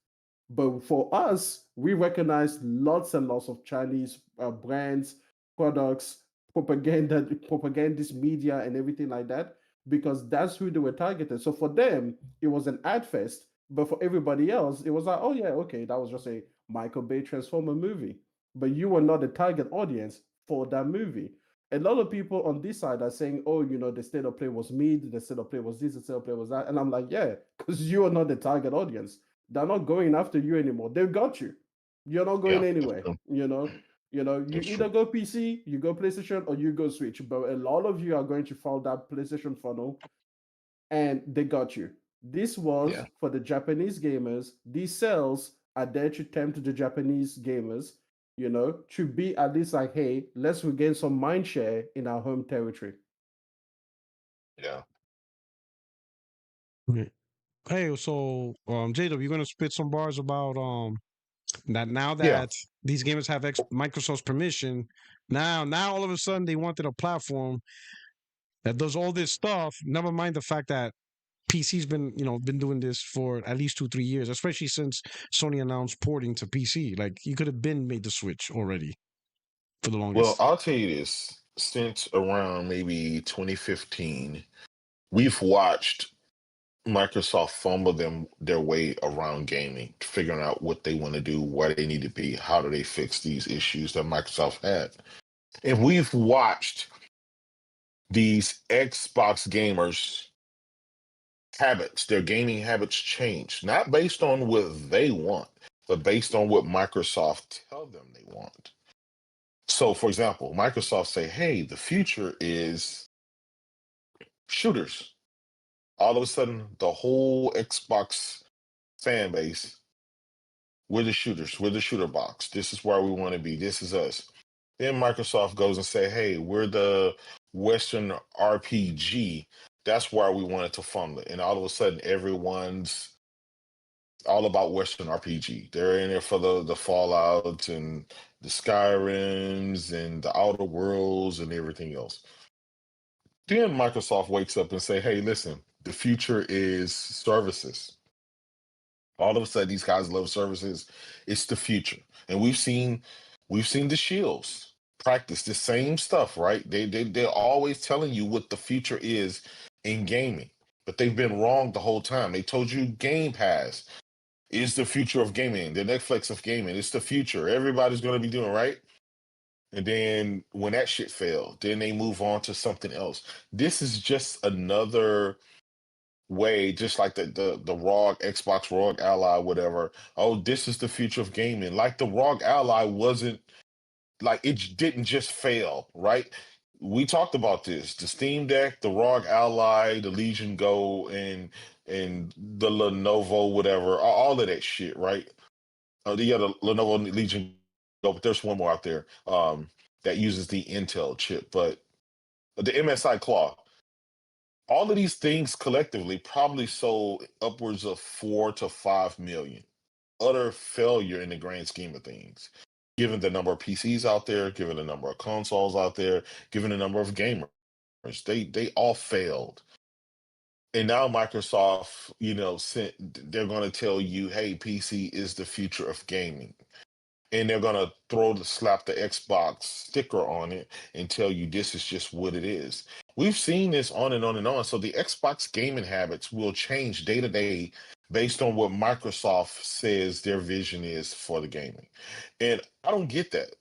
But for us, we recognize lots and lots of Chinese brands, products, propagandist media, and everything like that, because that's who they were targeted. So for them, it was an ad fest. But for everybody else, it was like, oh, yeah, okay, that was just a Michael Bay Transformer movie. But you were not the target audience for that movie. A lot of people on this side are saying, oh, the state of play was mid, the state of play was this, the state of play was that. And I'm like, yeah, because you are not the target audience. They're not going after you anymore. They've got you. You're not going Yeah. anywhere. You It's either true. go PC, you go PlayStation, or you go Switch. But a lot of you are going to follow that PlayStation funnel, and they got you. This was Yeah. for the Japanese gamers. These sales are there to tempt the Japanese gamers, to be at least like, hey, let's regain some mind share in our home territory. Yeah. Yeah. Hey, so Jada, you're gonna spit some bars about that now Yeah. that these gamers have Microsoft's permission. Now all of a sudden they wanted a platform that does all this stuff. Never mind the fact that PC's been doing this for at least 2-3 years, especially since Sony announced porting to PC. Like you could have been made the switch already for the Well, longest. I'll tell you this. Since around maybe 2015, we've watched Microsoft fumble their way around gaming, figuring out what they want to do, where they need to be, how do they fix these issues that Microsoft had. And we've watched these Xbox gamers' habits, their gaming habits change, not based on what they want, but based on what Microsoft tell them they want. So, for example, Microsoft say, hey, the future is shooters. All of a sudden, the whole Xbox fan base, we're the shooters, we're the shooter box. This is where we want to be. This is us. Then Microsoft goes and say, hey, we're the Western RPG. That's why we wanted to funnel it. And all of a sudden, everyone's all about Western RPG. They're in there for the Fallouts and the Skyrims and the Outer Worlds and everything else. Then Microsoft wakes up and say, hey, listen, the future is services. All of a sudden, these guys love services. It's the future. And we've seen the Shields practice the same stuff, right? They're always telling you what the future is in gaming, but they've been wrong the whole time. They told you Game Pass is the future of gaming, the Netflix of gaming. It's the future. Everybody's going to be doing right. And then when that shit failed, then they move on to something else. This is just another way, just like the ROG, Xbox ROG Ally, whatever. Oh, this is the future of gaming. Like the ROG Ally wasn't like didn't just fail, right? We talked about this. The Steam Deck, the ROG Ally, the Legion Go, and the Lenovo, whatever, all of that shit, right? The Lenovo Legion Go, but there's one more out there that uses the Intel chip, but the MSI Claw. All of these things collectively probably sold upwards of 4 to 5 million. Utter failure in the grand scheme of things, given the number of PCs out there, given the number of consoles out there, given the number of gamers. They all failed. And now Microsoft, they're going to tell you, hey, PC is the future of gaming. And they're going to slap the Xbox sticker on it and tell you this is just what it is. We've seen this on and on and on. So the Xbox gaming habits will change day to day based on what Microsoft says their vision is for the gaming. And I don't get that,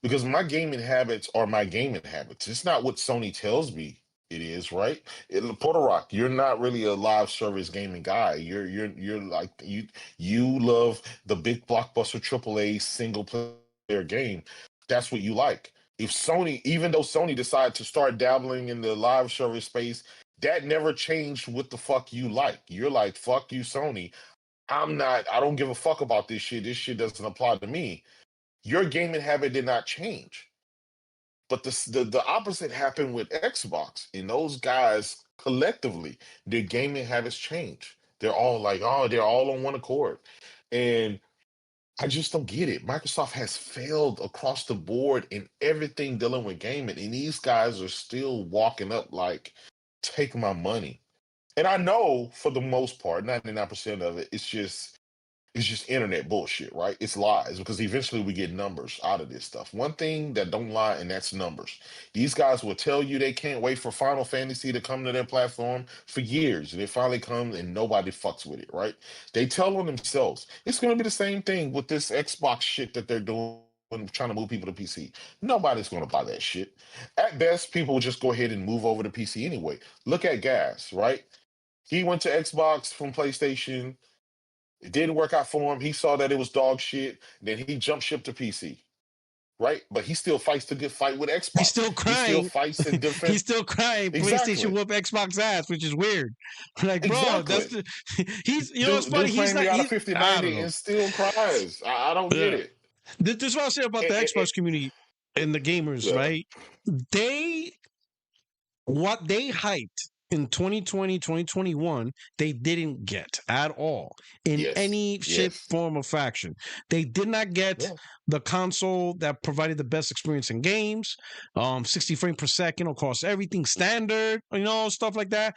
because my gaming habits are my gaming habits. It's not what Sony tells me it is, right? Porter Rock, you're not really a live service gaming guy. You're like you love the big blockbuster AAA single player game. That's what you like. If Sony, even though Sony decided to start dabbling in the live service space, that never changed what the fuck you like. You're like, fuck you, Sony. I don't give a fuck about this shit. This shit doesn't apply to me. Your gaming habit did not change. But the opposite happened with Xbox, and those guys collectively, their gaming habits change. They're all like, oh, they're all on one accord. And I just don't get it. Microsoft has failed across the board in everything dealing with gaming, and these guys are still walking up like, take my money. And I know for the most part, 99% of it, it's just internet bullshit, right? It's lies, because eventually we get numbers out of this stuff. One thing that don't lie, and that's numbers. These guys will tell you they can't wait for Final Fantasy to come to their platform for years, and it finally comes and nobody fucks with it, right? They tell on themselves. It's going to be the same thing with this Xbox shit that they're doing, trying to move people to PC. Nobody's going to buy that shit. At best, people will just go ahead and move over to PC anyway. Look at Gas, right? He went to Xbox from PlayStation. It didn't work out for him. He saw that it was dog shit. Then he jumped ship to PC, right? But he still fights the good fight with Xbox. He's still crying. He still fights and defends. He's still crying. Exactly. PlayStation whoop Xbox ass, which is weird. Like, bro, Exactly. he's it's funny. He's not. Out of 50-90 and still cries. I don't get it. This is what I say about the Xbox community and the gamers, right? What they hyped in 2020, 2021, they didn't get at all in any shape, form, or faction. They did not get the console that provided the best experience in games, 60 frames per second across everything, standard, stuff like that.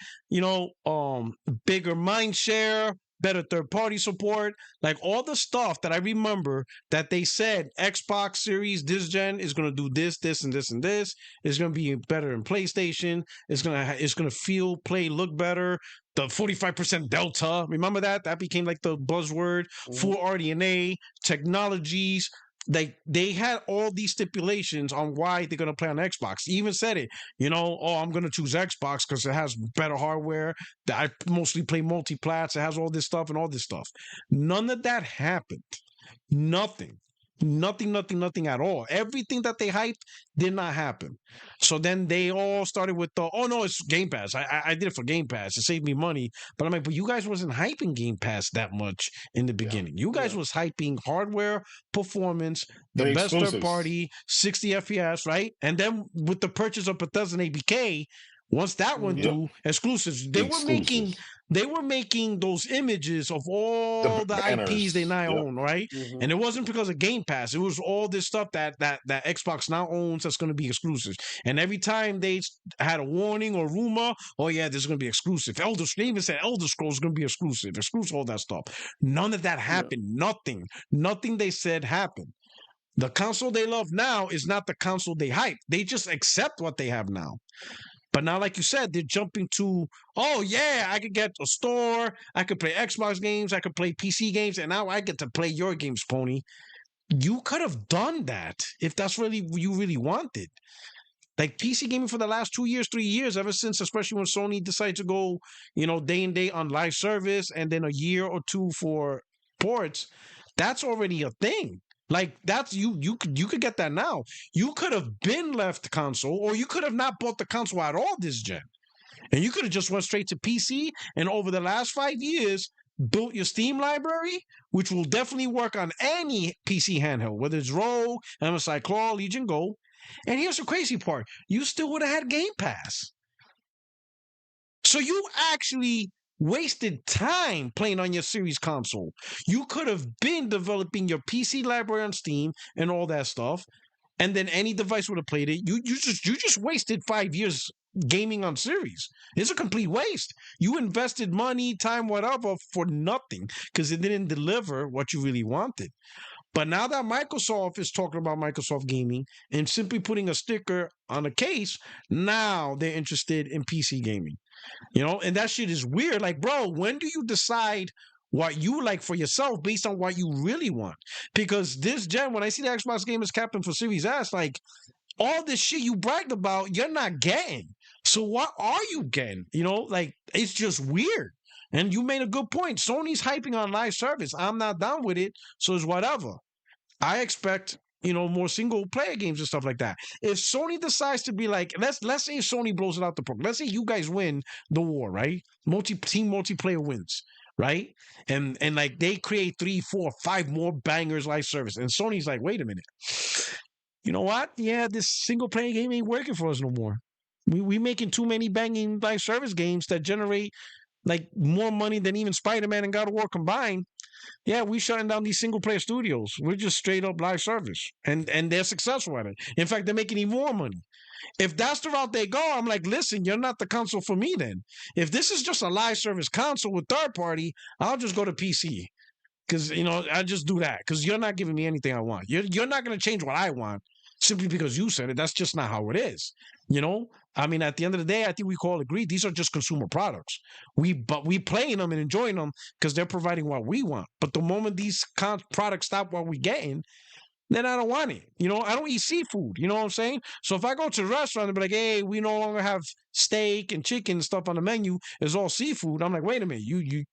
Bigger mind share, better third-party support, like all the stuff that I remember that they said Xbox Series this gen is going to do this, this, and this, and this. It's going to be better in PlayStation. It's going to feel, play, look better. The 45% delta, remember that? That became like the buzzword. Full RDNA, technologies. They had all these stipulations on why they're going to play on Xbox. They even said it, I'm going to choose Xbox because it has better hardware. I mostly play multi-plats. It has all this stuff and all this stuff. None of that happened. Nothing at all. Everything that they hyped did not happen. So then they all started with it's Game Pass. I did it for Game Pass. It saved me money. But I'm like, but you guys wasn't hyping Game Pass that much in the beginning. You guys was hyping hardware, performance, the best third party, 60 FPS, right? And then with the purchase of Bethesda and ABK, once that went through, exclusives, they were making those images of all the IPs they now own, right? Mm-hmm. And it wasn't because of Game Pass. It was all this stuff that Xbox now owns that's going to be exclusive. And every time they had a warning or rumor, this is going to be exclusive. They even said Elder Scrolls is going to be exclusive, all that stuff. None of that happened. Nothing they said happened. The console they love now is not the console they hype. They just accept what they have now. But now, like you said, they're jumping to, I could get a store, I could play Xbox games, I could play PC games, and now I get to play your games, Pony. you could have done that if that's really you really wanted. Like PC gaming for the last 2 years, 3 years, ever since, especially when Sony decided to go, day and day on live service, and then a year or two for ports, that's already a thing. Like that's you could get that now. You could have been left console, or you could have not bought the console at all this gen, and you could have just went straight to PC. And over the last 5 years, built your Steam library, which will definitely work on any PC handheld, whether it's Rogue, MSI Claw, Legion Go. And here's the crazy part: you still would have had Game Pass. So you actually wasted time playing on your Series console. You could have been developing your PC library on Steam and all that stuff, and then any device would have played it. You just wasted 5 years gaming on Series. It's a complete waste. You invested money, time, whatever, for nothing because it didn't deliver what you really wanted. But now that Microsoft is talking about Microsoft Gaming and simply putting a sticker on a case, now they're interested in PC gaming. And that shit is weird. Like, bro, when do you decide what you like for yourself based on what you really want? Because this gen, when I see the Xbox Gamers Captain for Series S, like, all this shit you bragged about, you're not getting. So what are you getting? Like, it's just weird. And you made a good point. Sony's hyping on live service. I'm not down with it, so it's whatever. I expect, more single player games and stuff like that. If Sony decides to be like, let's say Sony blows it out the park. Let's say you guys win the war, right? Team multiplayer wins, right? And like they create 3, 4, 5 more bangers live service. And Sony's like, wait a minute. You know what? Yeah, this single player game ain't working for us no more. We making too many banging live service games that generate like more money than even Spider-Man and God of War combined. Yeah, we shutting down these single player studios. We're just straight up live service. And they're successful at it. In fact, they're making even more money. If that's the route they go, I'm like, listen, you're not the console for me then. If this is just a live service console with third party, I'll just go to PC. Because, I just do that. Because you're not giving me anything I want. You're not going to change what I want simply because you said it. That's just not how it is. I mean, at the end of the day, I think we can all agree these are just consumer products. But we playing them and enjoying them because they're providing what we want. But the moment these products stop what we're getting, then I don't want it. I don't eat seafood. You know what I'm saying? So if I go to a restaurant and be like, hey, we no longer have steak and chicken and stuff on the menu, it's all seafood. I'm like, wait a minute, you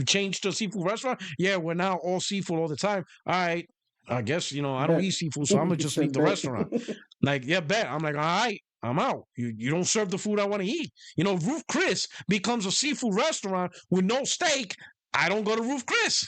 changed to a seafood restaurant? Yeah, we're now all seafood all the time. All right. I guess, I don't eat seafood, so I'm gonna just leave the restaurant. Like, yeah, bet. I'm like, all right, I'm out. You don't serve the food I want to eat. Roof Chris becomes a seafood restaurant with no steak. I don't go to Roof Chris.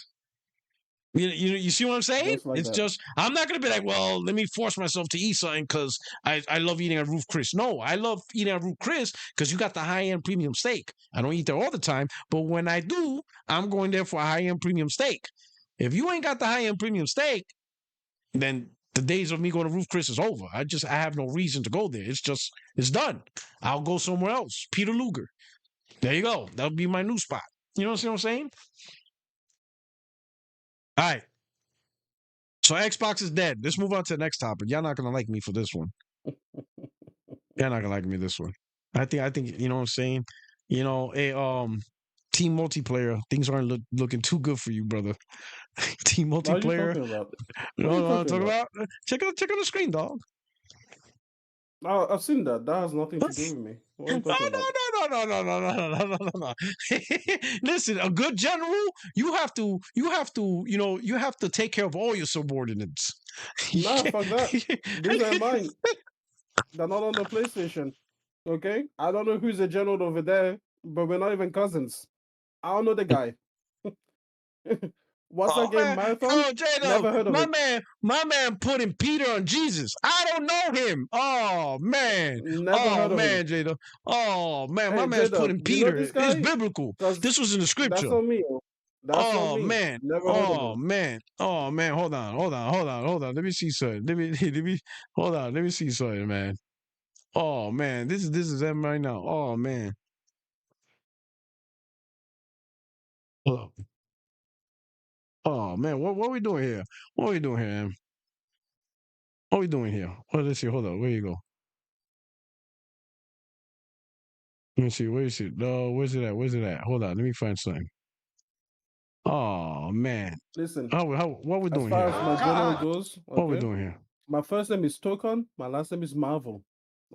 You see what I'm saying? Just like It's that. just, I'm not going to be like, well, let me force myself to eat something because I love eating at Roof Chris. No, I love eating at Roof Chris because you got the high-end premium steak. I don't eat there all the time, but when I do, I'm going there for a high-end premium steak. If you ain't got the high-end premium steak, then the days of me going to Roof Chris is over. I have no reason to go there. It's done. I'll go somewhere else. Peter Luger. There you go. That'll be my new spot. You know what I'm saying? All right. So Xbox is dead. Let's move on to the next topic. Y'all not gonna like me for this one. Y'all not gonna like me this one. I think you know what I'm saying. Team multiplayer, things aren't looking too good for you, brother. Team What are you multiplayer. talking about? You What are know you what I'm talking talking about? about? Check on the screen, dog. I've seen that. That has nothing to do with me. What are you talking about? No. Listen, a good general, you have to take care of all your subordinates. Nah, fuck that. These are mine. They're not on the PlayStation. Okay? I don't know who's the general over there, but we're not even cousins. I don't know the guy. What's that game, Man, Marathon? J-Dub, Never heard of it. my man putting Peter on Jesus. I don't know him. Oh man. Never heard of him. J-Dub. Oh man, my Hey, man's J-Dub, putting you know Peter. this It's guy? biblical. 'Cause This was in the that's scripture. on me. That's on Oh me. man. Never heard of Oh him. man. Oh man. Hold on. Let me see something. Let me hold on. Let me see something, man. Oh man. This is him right now. Oh man. Oh, oh man. What are we doing here? What are we doing here, man? What are we doing here? Oh, let's see. Hold on. Where you go? Let me see. Where is it? No, where's it at? Where's it at? Hold on. Let me find something. Oh Oh man. Listen, What we as doing far here? as my general goes, What we okay. doing here? My first name is Token. My last name is Marvel.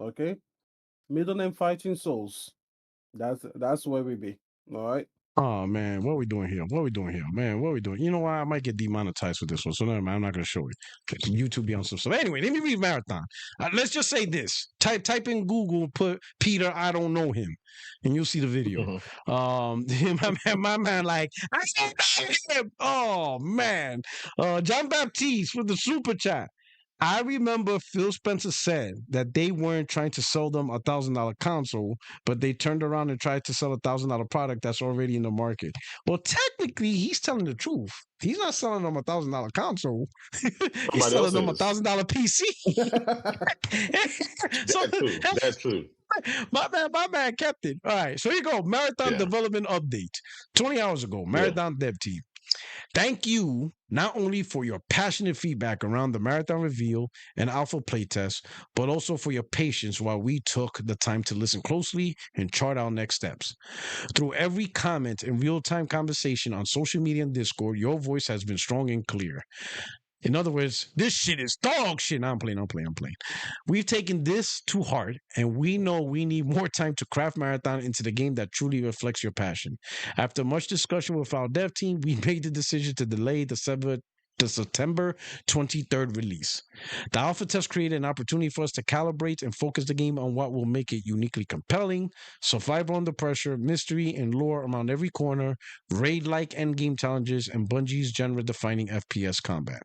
Okay. Middle name Fighting Souls. That's where we be. All right. Oh man, what we doing here? What we doing here, man? What we doing? You know why I might get demonetized for this one, so no, man, I'm not gonna show it. YouTube be on some stuff. Anyway, let me read Marathon. Let's just say this: type in Google, put Peter, I don't know him, and you'll see the video. My man, like I don't know him. Oh man, John Baptiste with the super chat. I remember Phil Spencer said that they weren't trying to sell them $1,000 console, but they turned around and tried to sell $1,000 product that's already in the market. Well, technically, he's telling the truth. He's not selling them $1,000 console. He's Somebody selling else them is. $1,000 PC. So That too. That too. my man kept it. All right, so here you go. Marathon Yeah. development update. 20 hours ago, Marathon dev team. Thank you not only for your passionate feedback around the marathon reveal and alpha playtest, but also for your patience while we took the time to listen closely and chart our next steps. Through every comment and real-time conversation on social media and Discord, your voice has been strong and clear. In other words, this shit is dog shit. No, I'm playing. We've taken this to heart, and we know we need more time to craft Marathon into the game that truly reflects your passion. After much discussion with our dev team, we made the decision to delay the September 23rd release. The alpha test created an opportunity for us to calibrate and focus the game on what will make it uniquely compelling, survival under pressure, mystery and lore around every corner, raid-like endgame challenges, and Bungie's genre-defining FPS combat.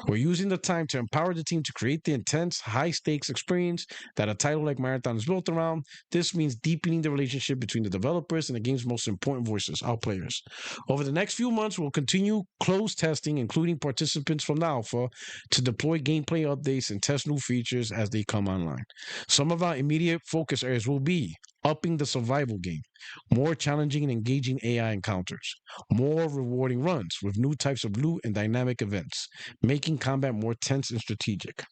We're using the time to empower the team to create the intense, high-stakes experience that a title like Marathon is built around. This means deepening the relationship between the developers and the game's most important voices, our players. Over the next few months, we'll continue closed testing, including participants from the alpha, to deploy gameplay updates and test new features as they come online. Some of our immediate focus areas will be upping the survival game, more challenging and engaging AI encounters, more rewarding runs with new types of loot and dynamic events, making combat more tense and strategic,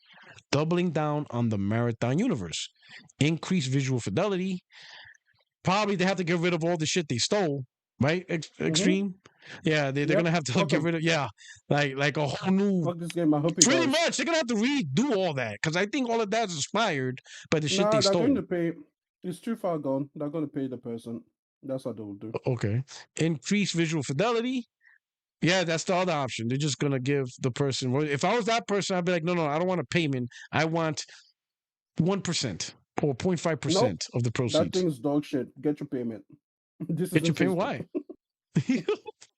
doubling down on the Marathon universe, increased visual fidelity. Probably they have to get rid of all the shit they stole, right? Extreme. Yeah, they're gonna have to get rid of like a whole new. Fuck this game. I hope it Pretty does. much, they're gonna have to redo all that because I think all of that's inspired by the shit they They're stole. going to pay. It's too far gone. They're going to pay the person. That's what they will do. Okay, increased visual fidelity. Yeah, that's the other option. They're just gonna give the person. If I was that person, I'd be like, no, I don't want a payment. I want 1% or 0.5% of the That proceeds. thing's dog shit. Get your payment. This Get your isn't payment. Facebook. Why?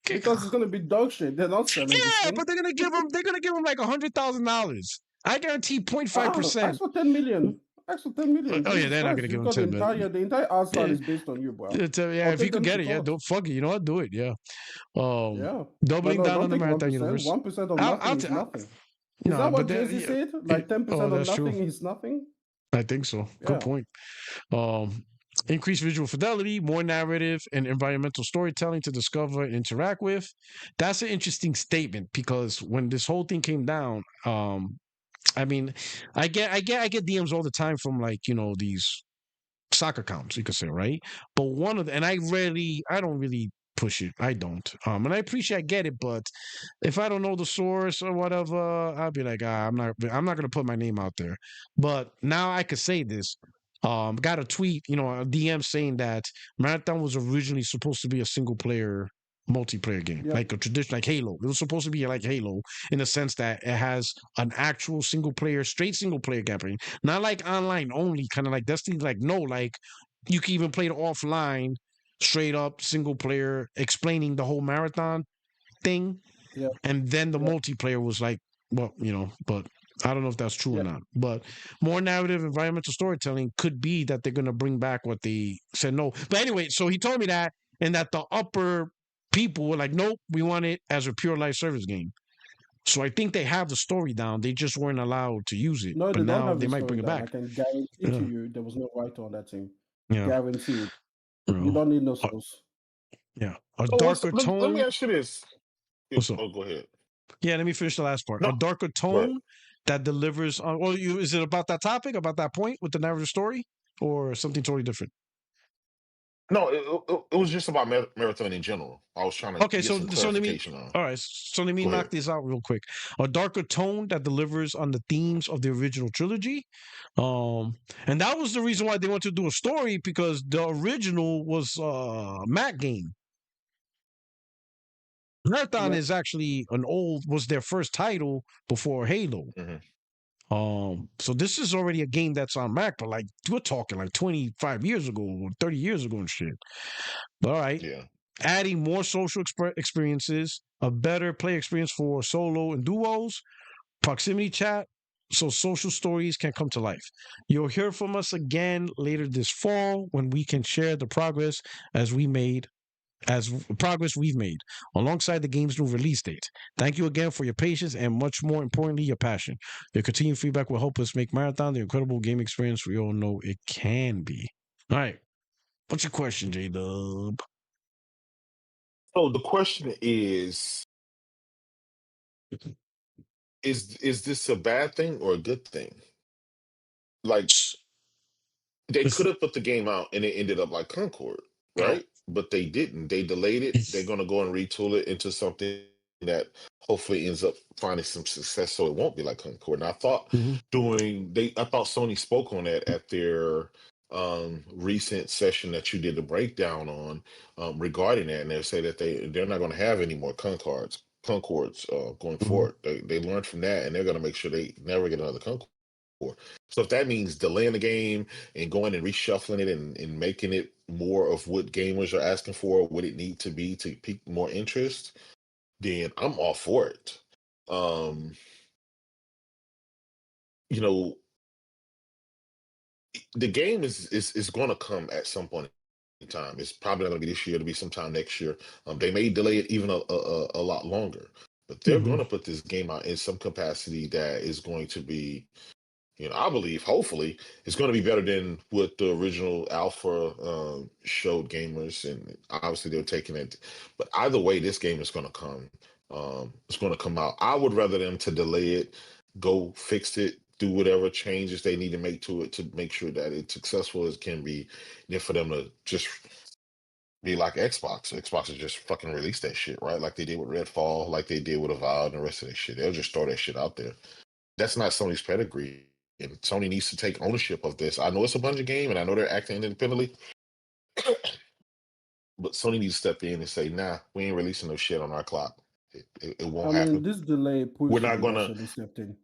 Because it's gonna be dog shit. They're not selling this Yeah, thing. but they're gonna give them like $100,000. I guarantee 0.5%. Ask for 10 million. Ask for 10 million. Oh yeah, they're not gonna give them 10 million. The entire art style is based on you, bro. Yeah, I'll if you take could them get to it, yeah, court. don't fuck it. You know what? Do it, yeah. Yeah. Doubling But no, down don't on the take Marathon 1%. universe. 1% of I'll nothing is ta- nothing. Is No, that what but that- Jay-Z yeah. said? Like 10% Oh, of that's nothing true. is nothing? I think so. Yeah. Good point. Increased visual fidelity, more narrative and environmental storytelling to discover and interact with. That's an interesting statement because when this whole thing came down, I mean, I get DMs all the time from like, these soccer accounts, you could say, right? But and I don't really push it. I don't. And I appreciate I get it, but if I don't know the source or whatever, I'll be like, I'm not gonna put my name out there. But now I could say this. Got a tweet, a DM saying that Marathon was originally supposed to be a single player multiplayer game, Yep. like a tradition, like Halo. It was supposed to be like Halo in the sense that it has an actual straight single player campaign, not like online only, kind of like Destiny. Like no, like you can even play it offline, straight up single player, explaining the whole Marathon thing. Yeah. And then the Yeah. multiplayer was like, well, but I don't know if that's true or Yeah. not. But more narrative, environmental storytelling could be that they're going to bring back what they said no. But anyway, so he told me that, and that the upper people were like, nope, we want it as a pure live service game. So I think they have the story down. They just weren't allowed to use it. No, but they don't now have they the might story bring it down. back. I can guarantee Yeah. to you there was no writer on that team. Yeah. Guaranteed. Bro. You don't need no source. Yeah. A So darker tone. let me ask you this. What's up? Oh, go ahead. Yeah, let me finish the last part. No. A darker tone that delivers on. Well, is it about that topic, about that point with the narrative story, or something totally different? No, it was just about marathon in general. I was trying to Okay, get some so let me. clarification on. All right, so let me Go knock ahead. this out real quick. A darker tone that delivers on the themes of the original trilogy, and that was the reason why they wanted to do a story because the original was a Mac game. Marathon Ma- is actually was their first title before Halo. hmm So this is already a game that's on Mac, but like we're talking like 25 years ago or 30 years ago and shit. All right. Yeah. Adding more social experiences, a better play experience for solo and duos, proximity chat, so social stories can come to life. You'll hear from us again later this fall when we can share the progress as we made as progress we've made alongside the game's new release date. Thank you again for your patience and much more importantly, your passion. Your continued feedback will help us make Marathon the incredible game experience we all know it can be. All right. What's your question, J-Dub? So the question is this a bad thing or a good thing? Like they It's, could have put the game out and it ended up like Concord, oh, right? But they didn't. They delayed it. They're gonna go and retool it into something that hopefully ends up finding some success so it won't be like Concord. And I thought mhm, I thought Sony spoke on that at their recent session that you did a breakdown on regarding that, and they say that they're not going to have any more Concords going mhm. forward. They learned from that, and they're going to make sure they never get another Concord. So if that means delaying the game and going and reshuffling it and making it more of what gamers are asking for, what it need to be to pique more interest, then I'm all for it. Um, you know, the game is going to come at some point in time. It's probably not going to be this year. It'll be sometime next year. They may delay it even a lot longer, but they're going Mhm. to put this game out in some capacity that is going to be, I believe, hopefully, it's going to be better than what the original alpha showed gamers, and obviously they're taking it. But either way, this game is going to come. It's going to come out. I would rather them to delay it, go fix it, do whatever changes they need to make to it to make sure that it's successful as can be, than for them to just be like Xbox. Xbox is just fucking release that shit, right? Like they did with Redfall, like they did with Avowed and the rest of that shit. They'll just throw that shit out there. That's not Sony's pedigree. And Sony needs to take ownership of this. I know it's a bunch of game and I know they're acting independently, but Sony needs to step in and say, nah, we ain't releasing no shit on our clock. It won't I mean, happen. this delay We're proves to not be that gonna Sony stepped in.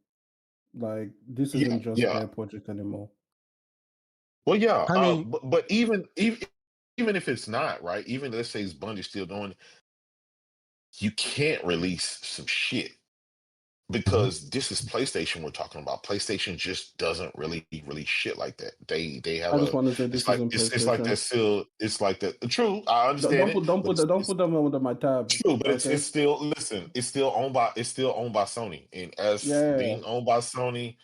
Like, this yeah, isn't just yeah. their project anymore. Well, yeah. I mean, But even if it's not, right, even let's say Bungie's still doing it, you can't release some shit mhm. because this is PlayStation we're talking about. PlayStation just doesn't really release shit like that. They have I just want to say this isn't it's like PlayStation. that still it's like that. True, I Don't understand don't it, put don't but put don't it's put them under my tab. true, but Okay. it's still listen, it's still owned by Sony, and as Yeah. being owned by Sony,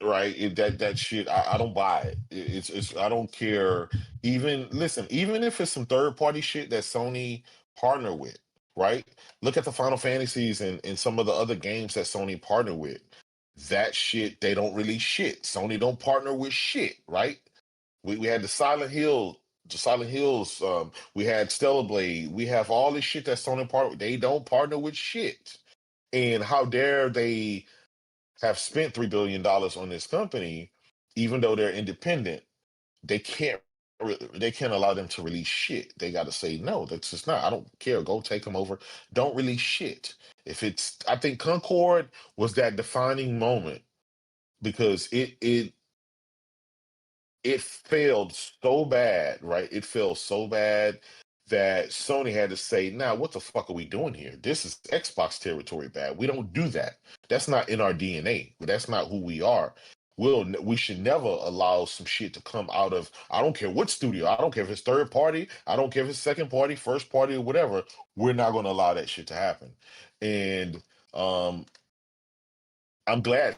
right? That shit, I don't buy it. It's I don't care. Even listen, even if it's some third party shit that Sony partner with, right? Look at the Final Fantasies and some of the other games that Sony partner with. That shit, they don't release shit. Sony don't partner with shit, right? We had the Silent Hills, we had Stellar Blade, we have all this shit that Sony partner with. They don't partner with shit. And how dare they have spent $3 billion on this company, even though they're independent, they can't they can't allow them to release shit. They got to say no. That's just not. I don't care. Go take them over. Don't release shit. If it's, I think Concord was that defining moment because it failed so bad, right? It failed so bad that Sony had to say, "Now, what the fuck are we doing here? This is Xbox territory bad. We don't do that. That's not in our DNA. That's not who we are. We should never allow some shit to come out of, I don't care what studio, I don't care if it's third party, I don't care if it's second party, first party, or whatever. We're not going to allow that shit to happen." And um, I'm glad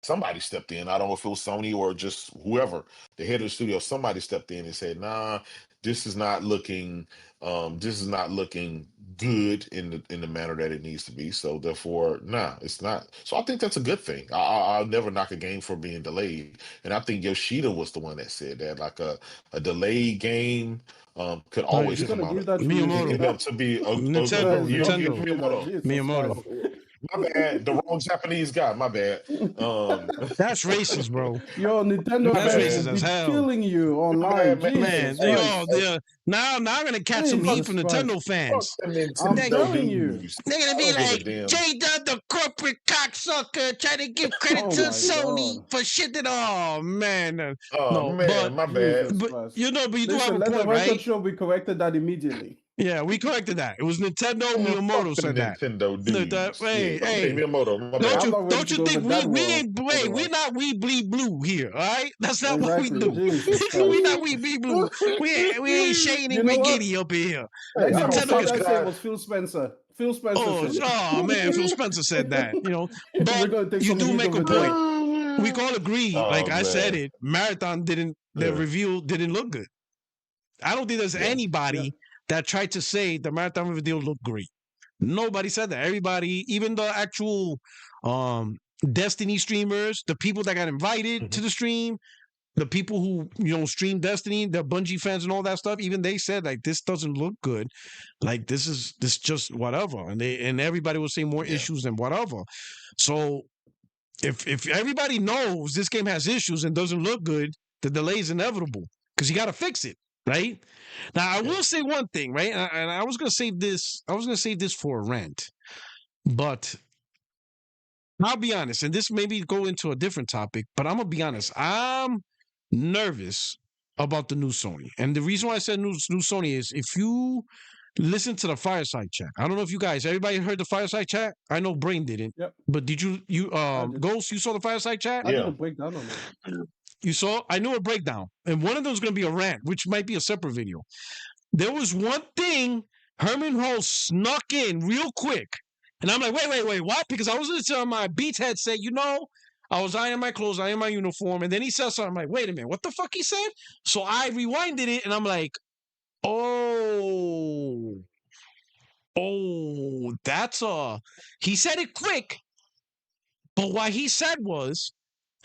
somebody stepped in. I don't know if it was Sony or just whoever, the head of the studio, somebody stepped in and said, nah, this is not looking good in the manner that it needs to be. So therefore, nah, it's not. So I think that's a good thing. I'll never knock a game for being delayed. And I think Yoshida was the one that said that, like a delayed game could always You're come gonna out. give that to Miyamoto. End up to be a Nintendo. you don't give Nintendo. Miyamoto. Jesus Miyamoto. Christ. My bad. The wrong Japanese guy. My bad. That's racist, bro. Yo, Nintendo My That's fans racist will bad. as be hell. killing you My online. bad, man. Man, Jesus Hey, Christ. now I'm gonna catch some heat Jesus from Christ. Nintendo fuck fans. the I'm Nintendo telling you. dudes. They're gonna I be don't give a like, damn. J-Dub, the corporate cocksucker, trying to give credit Oh to my Sony God. for shit that. Oh man, Oh no, but man, my bad. Jesus but Christ. you know, but you do have Listen, a let the point, record right? show we corrected that immediately. Yeah, we corrected that. It was Nintendo. Man, Miyamoto fuck the said that. Nintendo dudes. Hey, Yeah, okay, hey, Miyamoto, my don't bad. I'm you not ready don't to you go think over that we well. ain't wait, we're not we bleed blue here, all right? That's not what we Exactly. do. Jesus we Christ. not we bleed blue. We ain't Shane You and know what? McGiddy up in here. Hey, Next I don't person Nintendo is that fucking said got. was Phil Spencer. Phil Spencer oh said it. man, Phil Spencer said that, you know. We're But gonna take you some do heat make a over there. point. We can all agree, like Oh I said man. it, Marathon the Yeah. review didn't look good. I don't think there's Yeah. anybody that tried to say the Marathon reveal looked great. Nobody said that. Everybody, even the actual Destiny streamers, the people that got invited to the stream, the people who stream Destiny, the Bungie fans and all that stuff, even they said like this doesn't look good. Like this just whatever. And everybody will say more Yeah. issues than whatever. So if everybody knows this game has issues and doesn't look good, the delay is inevitable because you got to fix it, right? Now I will say one thing, right? And I was gonna save this. I was gonna save this for a rant, but I'll be honest. And this maybe go into a different topic, but I'm gonna be honest. I'm nervous about the new Sony, and the reason why I said new Sony is if you listen to the fireside chat. I don't know if you guys, everybody heard the fireside chat. I know Brain didn't. Yep. But did you did. Ghost? You saw the fireside chat? I did Yeah. a breakdown on it. You saw? I knew a breakdown, and one of them was going to be a rant, which might be a separate video. There was one thing Herman Hall snuck in real quick, and I'm like, wait, what? Because I was listening to my Beats headset, I was ironing my clothes, ironing my uniform, and then he said something. I'm like, wait a minute, what the fuck he said? So I rewinded it, and I'm like, oh, that's he said it quick, but what he said was,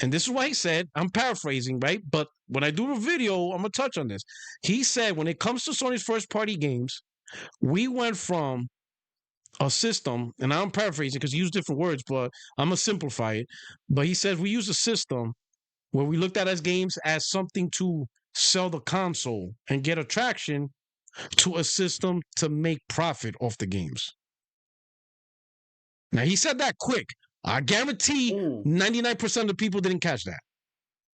and this is what he said, I'm paraphrasing, right? But when I do the video, I'm going to touch on this. He said, when it comes to Sony's first party games, we went from a system, and I'm paraphrasing because he used different words, but I'm going to simplify it. But he says we use a system where we looked at as games as something to sell the console and get attraction to a system to make profit off the games. Now, he said that quick. I guarantee 99% of the people didn't catch that.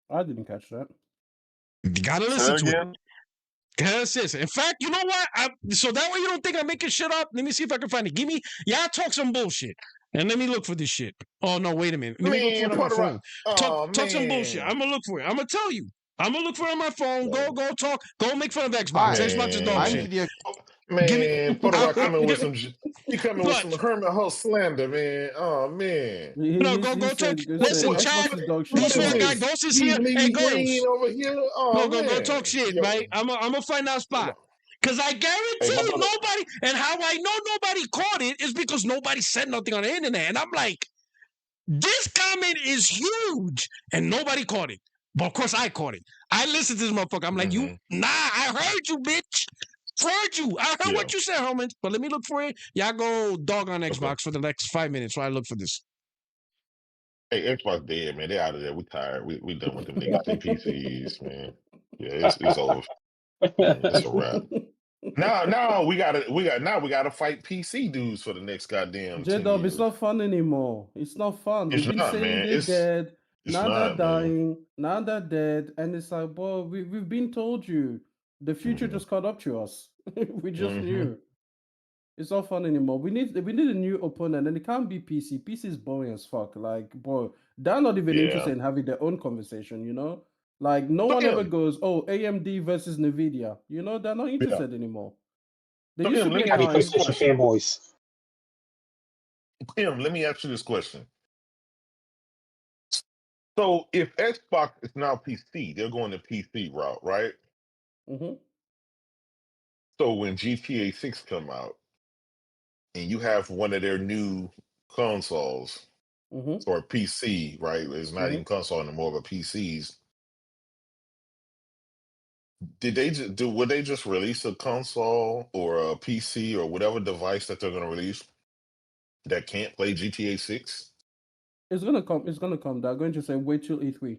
I didn't catch that. You gotta listen to it. In fact, you know what? So that way you don't think I'm making shit up. Let me see if I can find it. Y'all talk some bullshit. And let me look for this shit. Oh, no, wait a minute. Let me look for it on my phone. Talk some bullshit. I'm gonna look for it. I'm gonna tell you. I'm gonna look for it on my phone. Go talk. Go make fun of Xbox. Xbox is dog shit. Man, Puerto Rock coming with some. He coming with What? some Herman Hull slander, man. Oh man. No, go talk. Listen, chat. This one guy, Ghost is here. Hey, Ghost. Over here. Oh, go talk shit, right? I'm gonna find that spot. Because I guarantee nobody, and how I know nobody caught it is because nobody said nothing on the internet. And I'm like, this comment is huge, and nobody caught it. But of course, I caught it. I listened to this motherfucker. I'm like, I heard you, bitch. Heard you. I heard what you said, Herman. But let me look for it. Y'all go dog on Xbox for the next 5 minutes while I look for this. Hey, Xbox dead, man. They out of there. We tired. We done with them niggas. They PCs, man. Yeah, it's over. It's a wrap. Now we gotta fight PC dudes for the next goddamn. J-Dub, it's not fun anymore. It's not fun. It's We've been not, saying man. they're It's dead. Now they're not, man. dying. Now they're dead. And it's like, boy, we've been told you. The future just caught up to us. We just knew. It's not fun anymore. We need a new opponent, and it can't be PC. PC is boring as fuck. Like, boy, they're not even interested in having their own conversation, you know? Like, no one ever goes, oh, AMD versus NVIDIA. You know, they're not interested anymore. They used to be Happy PlayStation fanboys. Tim, let me ask you this question. So if Xbox is now PC, they're going the PC route, right? Mm-hmm. So when GTA 6 come out, and you have one of their new consoles Mm-hmm. or PC, right? It's not Mm-hmm. even console anymore, but PCs. Did they just do? Would they just release a console or a PC or whatever device that they're going to release that can't play GTA 6? It's gonna come. It's gonna come. They're going to say wait till E3.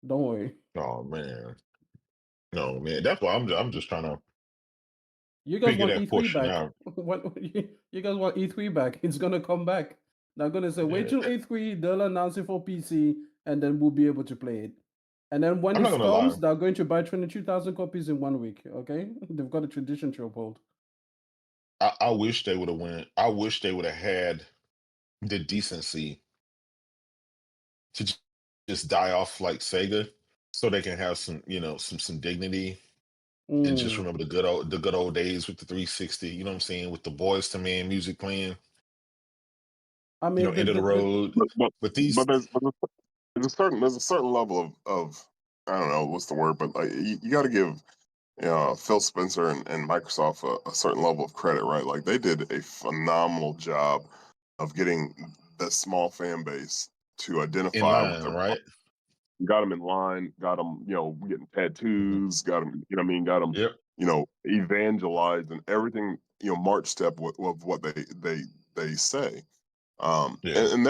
Don't worry. Oh man, no man. That's why I'm just trying to You guys figure want that E3 portion back? out. What you guys want E3 back? It's gonna come back. They're gonna say wait Yeah, till E3. They'll announce it for PC, and then we'll be able to play it. And then when I'm not it gonna lie. comes, they're going to buy 22,000 copies in 1 week. Okay, they've got a tradition to uphold. I wish they would have went. I wish they would have had the decency to just die off like Sega, so they can have some, some dignity, and just Mm. remember the good old days with the 360. You know what I'm saying? With the Boys to Men music playing. I mean, End of the road. But these, but there's a certain level of I don't know what's the word, but like you got to give Phil Spencer and Microsoft a certain level of credit, right? Like they did a phenomenal job of getting that small fan base to in identify with line, their right? got them in line, got them, getting Mhm. tattoos, got them, what I mean, got them, Yep. evangelized and everything, march step with what they say. Yeah. And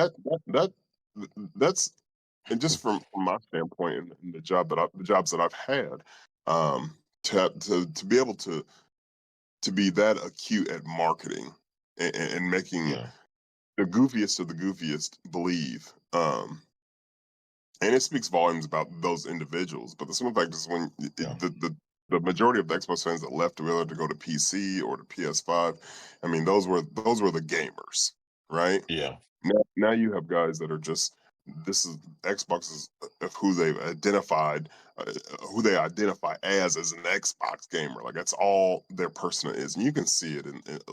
that's and just from my standpoint and the jobs that I've had, to be able to be that acute at marketing and making Yeah. the goofiest of the goofiest believe. And it speaks volumes about those individuals. But the simple fact is, when Yeah. the majority of the Xbox fans that left, whether to go to PC or to PS5, I mean, those were the gamers, right? Yeah. Now you have guys that are just this is Xbox's of who they've identified, who they identify as an Xbox gamer. Like that's all their persona is, and you can see it,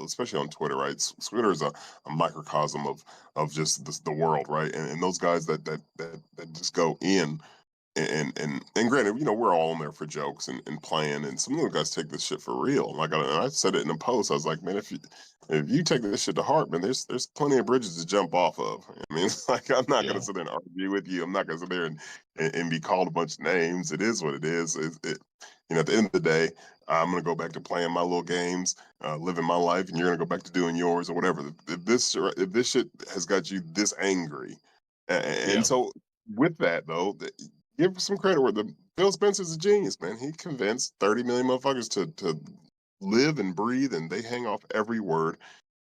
especially on Twitter, right? Twitter is a microcosm of just the world, right? And those guys that just go in and granted, we're all in there for jokes and playing, and some of the guys take this shit for real. Like I said it in a post, I was like, man, if you take this shit to heart, man, there's plenty of bridges to jump off of. I mean, it's like I'm not gonna Yeah. sit there and argue with you. I'm not gonna sit there and be called a bunch of names. It is what it is. At the end of the day, I'm gonna go back to playing my little games, living my life, and you're gonna go back to doing yours or whatever. If this shit has got you this angry, Yeah. and so with that though, give some credit where the Phil Spencer's a genius, man. He convinced 30 million motherfuckers to live and breathe, and they hang off every word.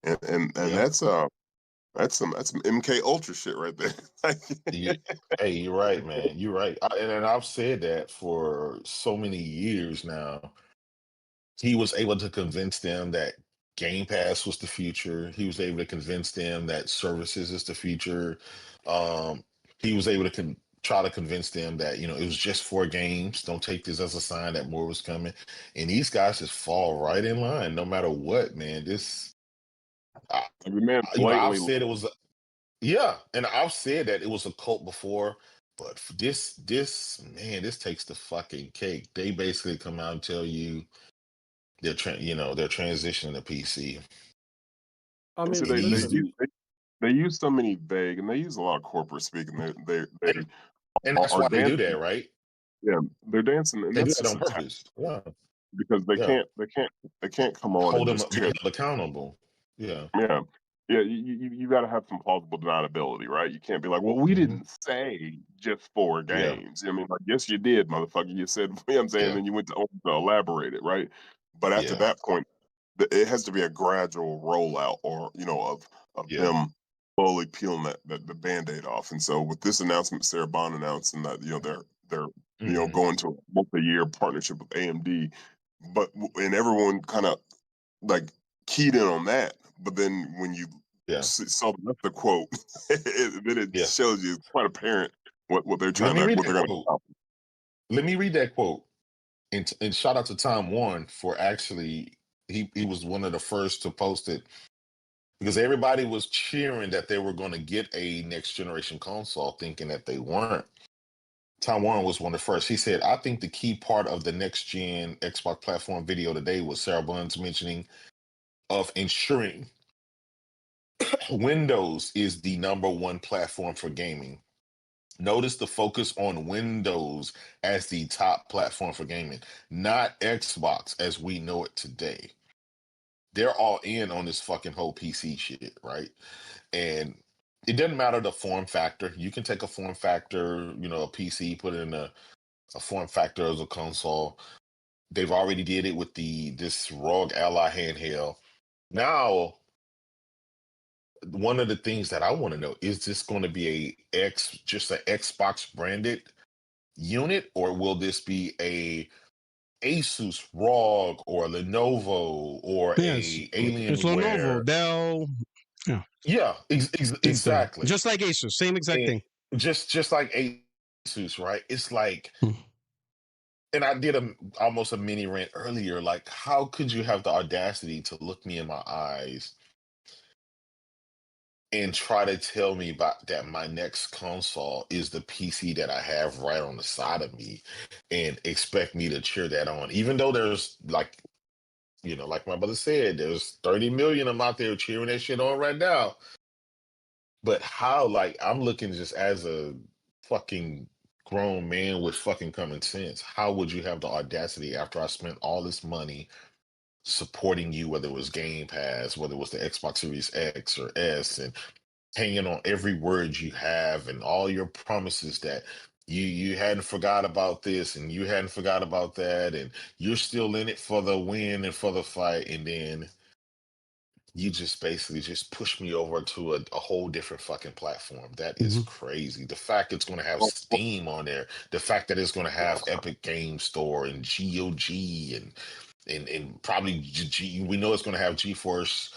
And Yeah. that's some MK Ultra shit right there. You, hey, you're right, man. You're right. And I've said that for so many years now. He was able to convince them that Game Pass was the future. He was able to convince them that services is the future. Um, he was able to try to convince them that it was just for games. Don't take this as a sign that more was coming. And these guys just fall right in line, no matter what, man. I, Every man I've blatantly. said it was, yeah, and I've said that it was a cult before, but for this man, this takes the fucking cake. They basically come out and tell you they're transitioning to PC. I See, mean, And these listen. they use so many vague, and they use a lot of corporate speak, and they and, and that's are why they do dancing. that, right? Yeah, they're dancing, and They do that's that just on a tactic purpose. Yeah, because yeah. they can't come on Hold and them, just be tell. held accountable. Yeah. Yeah. Yeah, you got to have some plausible deniability, right? You can't be like, well, we Hmm. didn't say just four Yeah. games. I mean, like, yes, you did, motherfucker. You said, you know what I'm saying? Yeah. Then you went to elaborate it, right? But after Yeah. that point, it has to be a gradual rollout or, of Yeah. them slowly peeling the Band-Aid off. And so with this announcement, Sarah Bond announcing that, they're Hmm. going to a multi-year partnership with AMD, and everyone kind of like keyed in on that. But then when you Yeah. saw the quote, then it Yeah. shows you it's quite apparent what they're Let trying me to read what that they're going to quote. accomplish. Let me read that quote. And shout out to Tom Warren for actually he was one of the first to post it because everybody was cheering that they were going to get a next generation console, thinking that they weren't. Tom Warren was one of the first. He said, I think the key part of the next gen Xbox platform video today was Sarah Bond's mentioning of ensuring Windows is the number one platform for gaming. Notice the focus on Windows as the top platform for gaming, not Xbox as we know it today. They're all in on this fucking whole PC shit, right? And it doesn't matter the form factor. You can take a form factor, a PC, put it in a form factor as a console. They've already did it with this ROG Ally handheld. Now, one of the things that I want to know, is this going to be just an Xbox branded unit, or will this be a Asus ROG or Lenovo or Yes, a it's Lenovo, Alienware? Dell. Yeah, Yeah, it's Dell. exactly. Just like Asus, same exact And thing. just like Asus, right? It's like, Hmm. and I did almost a mini rant earlier. Like, how could you have the audacity to look me in my eyes and try to tell me about that my next console is the PC that I have right on the side of me, and expect me to cheer that on, even though there's like, like my brother said, there's 30 million of them out there cheering that shit on right now. But how, like, I'm looking just as a fucking grown man with fucking common sense. How would you have the audacity after I spent all this money supporting you, whether it was Game Pass, whether it was the Xbox Series X or S, and hanging on every word you have and all your promises that you hadn't forgot about this and you hadn't forgot about that, and you're still in it for the win and for the fight, and then you just basically just push me over to a whole different fucking platform. That is Hmm. crazy. The fact it's going to have Steam on there, the fact that it's going to have Epic Game Store and GOG and probably we know it's going to have GeForce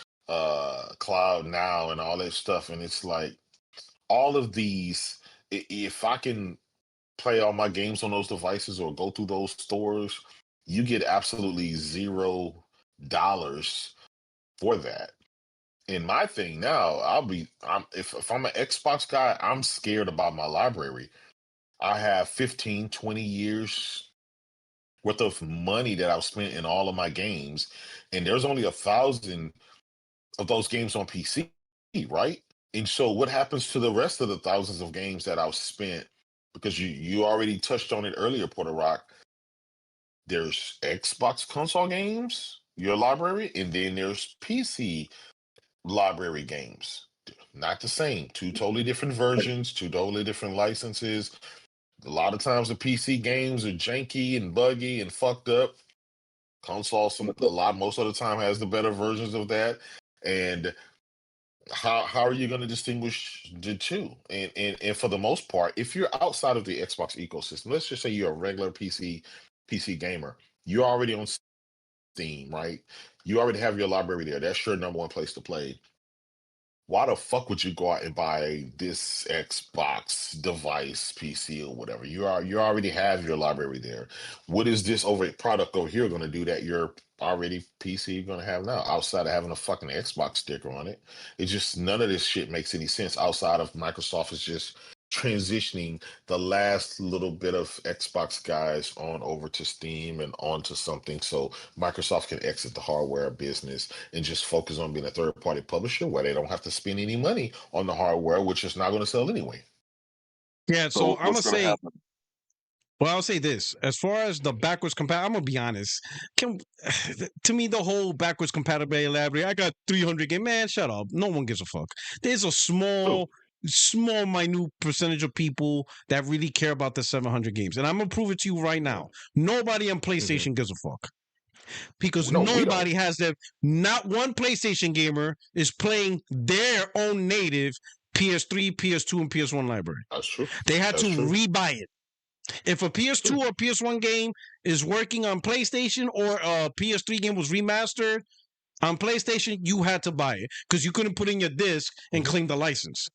Cloud now and all that stuff. And it's like, all of these, if I can play all my games on those devices or go through those stores, you get absolutely $0 for that. And my thing now, if I'm an Xbox guy, I'm scared about my library. I have 15, 20 years worth of money that I've spent in all of my games, and there's only 1,000 of those games on PC, right? And so what happens to the rest of the thousands of games that I've spent? Because you already touched on it earlier, Porter Rock. There's Xbox console games, your library, and then there's PC library games. Not the same. Two totally different versions, two totally different licenses. A lot of times the PC games are janky and buggy and fucked up. Console most of the time has the better versions of that. And how are you going to distinguish the two? And for the most part, if you're outside of the Xbox ecosystem, let's just say you're a regular PC gamer, you're already on Steam, right? You already have your library there. That's your number one place to play. Why the fuck would you go out and buy this Xbox device, PC, or whatever? You already have your library there. What is this product over here going to do that your already PC going to have now, outside of having a fucking Xbox sticker on it? It's just, none of this shit makes any sense outside of Microsoft is just transitioning the last little bit of Xbox guys on over to Steam and onto something, so Microsoft can exit the hardware business and just focus on being a third party publisher where they don't have to spend any money on the hardware, which is not going to sell anyway. Yeah, so I'm gonna what's going to say. happen? Well, I'll say this: as far as the backwards compatibility, I'm gonna be honest. To me, the whole backwards compatibility library, I got 300 games. Man, shut up. No one gives a fuck. There's a small, minute percentage of people that really care about the 700 games, and I'm gonna prove it to you right now. Nobody on PlayStation gives a fuck because No, we don't. nobody has them. Not one PlayStation gamer is playing their own native PS3, PS2, and PS1 library. That's true. They had That's to true. rebuy it. If a PS2 or PS1 game is working on PlayStation, or a PS3 game was remastered on PlayStation, you had to buy it because you couldn't put in your disc and claim the license.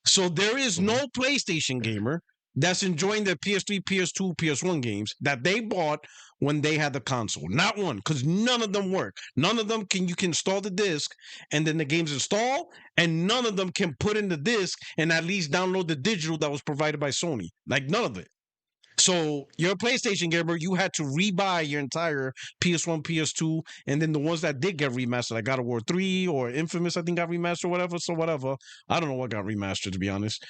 So there is no PlayStation gamer that's enjoying their PS3, PS2, PS1 games that they bought when they had the console. Not one, because none of them work. None of them you can install the disc and then the game's install, and none of them can put in the disc and at least download the digital that was provided by Sony. Like, none of it. So you're a PlayStation gamer. You had to rebuy your entire PS1, PS2, and then the ones that did get remastered, like God of War 3 or Infamous, I think got remastered, whatever. So whatever. I don't know what got remastered, to be honest.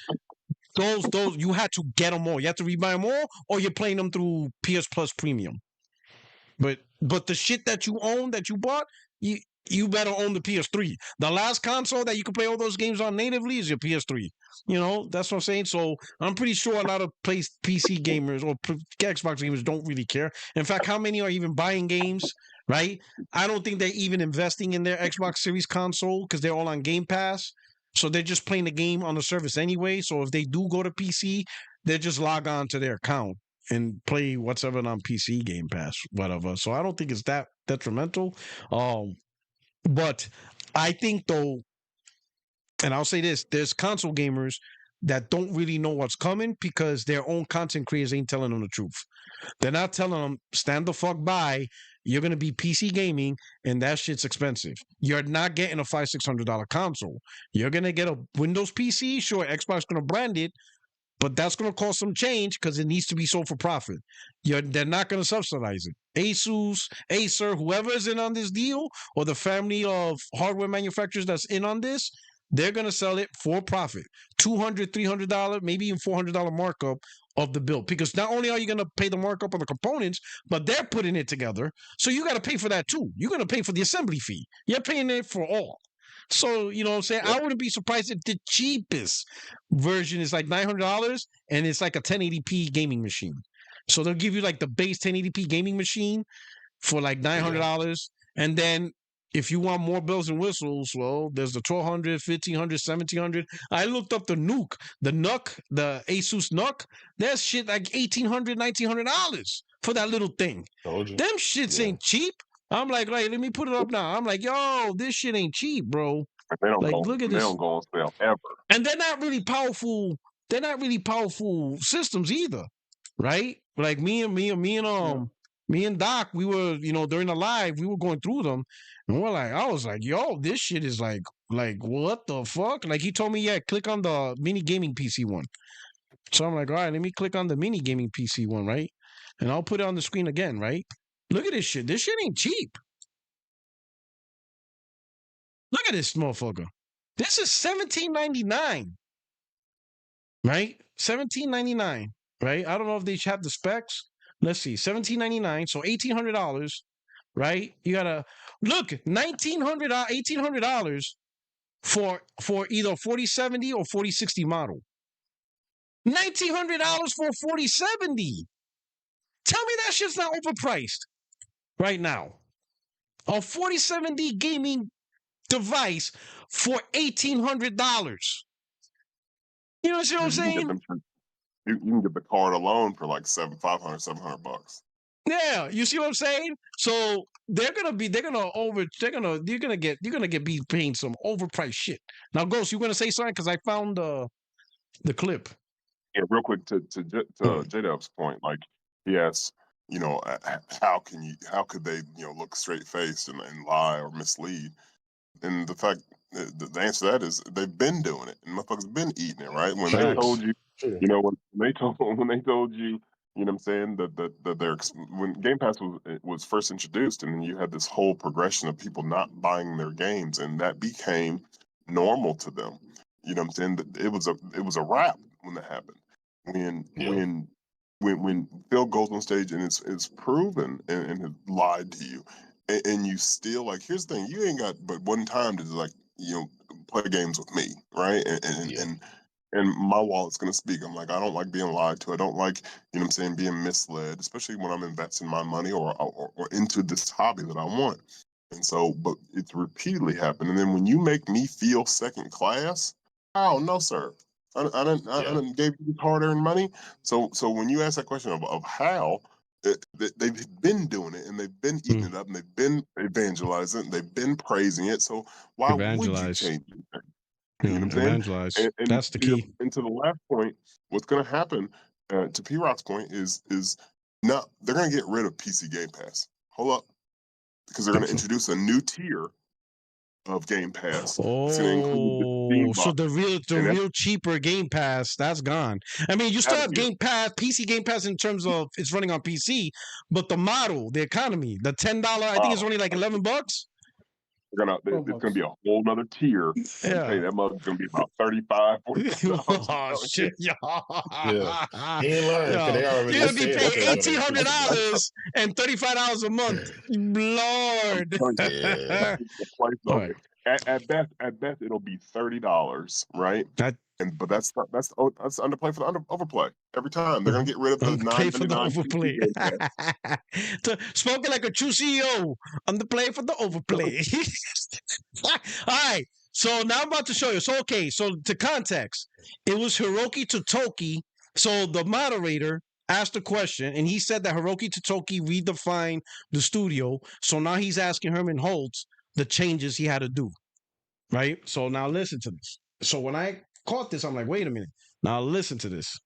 Those you had to get them all. You had to rebuy them all, or you're playing them through PS Plus Premium. But the shit that you own, that you bought, you better own the PS3. The last console that you can play all those games on natively is your PS3. You know, that's what I'm saying. So I'm pretty sure a lot of PC gamers or Xbox gamers don't really care. In fact, how many are even buying games, right? I don't think they're even investing in their Xbox Series console because they're all on Game Pass. So they're just playing the game on the service anyway. So if they do go to PC, they just log on to their account and play whatever on PC Game Pass, whatever. So I don't think it's that detrimental. But I think though, and I'll say this, there's console gamers that don't really know what's coming because their own content creators ain't telling them the truth. They're not telling them, stand the fuck by, you're going to be PC gaming and that shit's expensive. You're not getting a $500-$600 console. You're going to get a Windows PC. Sure, Xbox going to brand it, but that's going to cost some change because it needs to be sold for profit. They're not going to subsidize it. Asus, Acer, whoever is in on this deal, or the family of hardware manufacturers that's in on this, they're going to sell it for profit. $200, $300, maybe even $400 markup of the build. Because not only are you going to pay the markup on the components, but they're putting it together. So you got to pay for that too. You're going to pay for the assembly fee. You're paying it for all. So, you know what I'm saying? I wouldn't be surprised if the cheapest version is like $900 and it's like a 1080p gaming machine. So they'll give you like the base 1080p gaming machine for like $900. And then if you want more bells and whistles, well, there's the $1,200, $1,500, $1,700. I looked up the Nuke, the Asus Nook. There's shit like $1,800, $1,900 for that little thing. Them shits ain't cheap. I'm like, let me put it up now. I'm like, yo, this shit ain't cheap, bro. They don't Like, go, look at they this. don't go on sale ever. And they're not really powerful. They're not really powerful systems either, right? Like me and Doc, we were, during the live, we were going through them, and I was like, yo, this shit is like what the fuck? Like he told me, yeah, click on the mini gaming PC one. So I'm like, all right, let me click on the mini gaming PC one, right? And I'll put it on the screen again, right? Look at this shit. This shit ain't cheap. Look at this motherfucker. This is $17.99, right? $17.99, right? I don't know if they have the specs. Let's see, $17.99, so $1,800, right? You gotta look $1,800 for either 4070 or 4060 model. $1,900 for a 4070. Tell me that shit's not overpriced right now. A 4070 gaming device for $1,800. You know what I'm saying? You can get the card alone for like $700 Yeah, you see what I'm saying? So you're gonna be paying some overpriced shit. Now, Ghost, you gonna say something? Because I found the clip. Yeah, real quick to J-Dub's point, like he asks, how could they, look straight faced and lie or mislead? And the fact, the answer to that is they've been doing it, and motherfuckers been eating it, right? When they told you, when they told you, you know what I'm saying, that when Game Pass was first introduced, and then you had this whole progression of people not buying their games, and that became normal to them. You know what I'm saying? It was a wrap when that happened. When Phil goes on stage and it's proven and has lied to you, and you still, like, here's the thing, you ain't got but one time to play games with me, right? And my wallet's gonna speak. I'm like, I don't like being lied to. I don't like, you know what I'm saying, being misled, especially when I'm investing my money or into this hobby that I want. And so, but it's repeatedly happened. And then when you make me feel second class, oh no, sir. I didn't gave you hard-earned money. So when you ask that question of how, they've been doing it, and they've been eating it up, and they've been evangelizing it, and they've been praising it. So why would you change it? You know what I'm saying? Evangelize. And That's the key. And to the last point, what's going to happen, to P-Rock's point, is no, they're going to get rid of PC Game Pass. Hold up. Because they're going to introduce a new tier of Game Pass. It's going to include the Steam Oh, so box, the and that's real cheaper Game Pass, that's gone. I mean, you still out of have here. Game Pass, PC Game Pass in terms of it's running on PC, but the model, the economy, the $10, I think it's only like $11. It's gonna be a whole nother tier. I'm telling you, Yeah. that mug's gonna be about $35, $45. Oh shit, Yeah, yeah. he ain't lying because they already You're gonna be said paying that they're going to increase the $1,800 and $35 a month. Lord. Yeah. The price All on right. it. At best, it'll be $30, right? But that's underplay for the overplay every time. They're gonna get rid of the Underplay for the $9.99 overplay. Game Pass. Spoken like a true CEO. Underplay for the overplay. All right. So now I'm about to show you. So okay. So to context, it was Hiroki Totoki. So the moderator asked a question, and he said that Hiroki Totoki redefined the studio. So now he's asking Herman Holtz the changes he had to do. Right. So now listen to this. So when I caught this, I'm like, wait a minute. Now listen to this.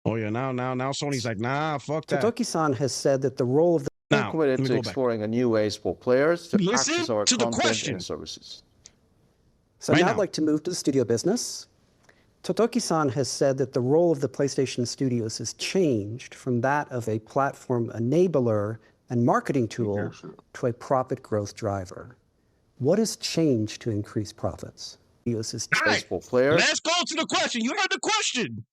Oh yeah, now Sony's like, nah, fuck that. Totoki-san has said that the role of the Now, committed let me to go back. exploring a new ways for players to Listen access our to the content question. and services. So Right now now. I'd like to move to the studio business. Totoki-san has said that the role of the PlayStation Studios has changed from that of a platform enabler and marketing tool to a profit growth driver. What has changed to increase profits? Studios is All right, For players. let's go to the question. You heard the question.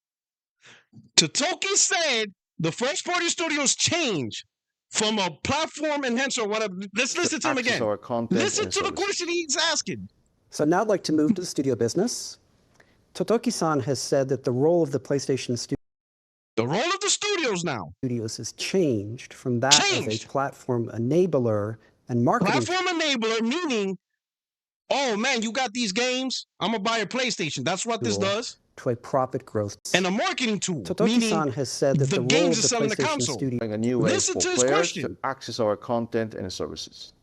Totoki said the first party studios change from a platform enhancer or whatever. Let's listen to him access again. our content Listen and to the services. question he's asking. So now I'd like to move to the studio business. Totoki-san has said that the role of the PlayStation The role of the studios now. Studios has changed from that of a Changed. platform enabler and marketing Platform enabler, meaning, oh man, you got these games. I'm gonna buy a PlayStation. That's what this tool does. to a profit growth. And a marketing tool, Totoki-san meaning has said that the the role games of are the selling the PlayStation console. Studio. A new ways Listen for to his players question. to access our content and services.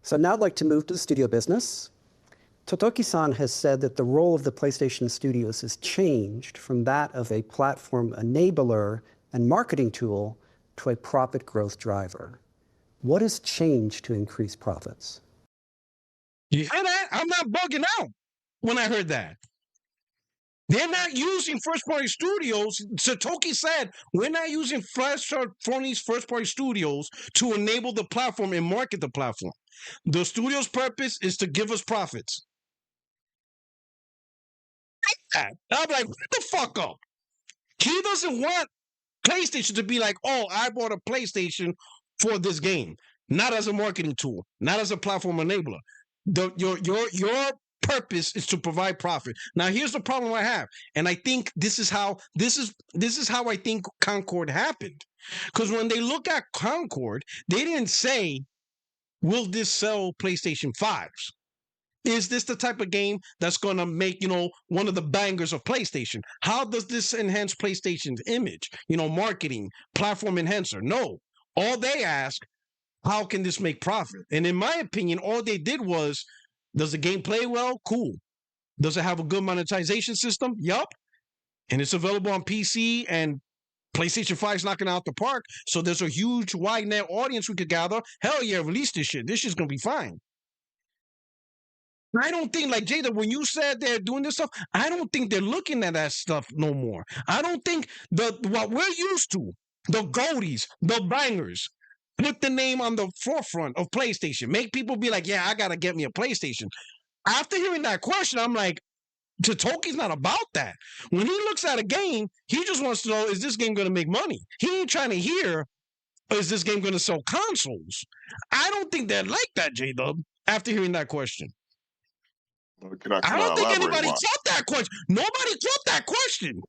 So now I'd like to move to the studio business. Totoki-san has said that the role of the PlayStation Studios has changed from that of a platform enabler and marketing tool to a profit growth driver. What has changed to increase profits? You hear that? I'm not bugging out when I heard that. They're not using first-party studios. Totoki said, we're not using Sony's first-party studios to enable the platform and market the platform. The studio's purpose is to give us profits. I'm like, what the fuck up? He doesn't want PlayStation to be like, oh, I bought a PlayStation for this game, not as a marketing tool, not as a platform enabler. Your purpose is to provide profit. Now, here's the problem I have, and I think this is how I think Concord happened. Because when they look at Concord, they didn't say, "Will this sell PlayStation 5s?" Is this the type of game that's going to make, one of the bangers of PlayStation? How does this enhance PlayStation's image? Marketing, platform enhancer. No. All they ask, how can this make profit? And in my opinion, all they did was, does the game play well? Cool. Does it have a good monetization system? Yup. And it's available on PC, and PlayStation 5 is knocking out the park. So there's a huge wide net audience we could gather. Hell yeah, release this shit. This shit's going to be fine. I don't think, like Jada, when you said they're doing this stuff, I don't think they're looking at that stuff no more. I don't think what we're used to, the goldies, the bangers, put the name on the forefront of PlayStation. Make people be like, yeah, I got to get me a PlayStation. After hearing that question, I'm like, Totoki's not about that. When he looks at a game, he just wants to know, is this game going to make money? He ain't trying to hear, is this game going to sell consoles? I don't think they're like that, J-Dub, after hearing that question. I don't think anybody caught that question. Nobody caught that question.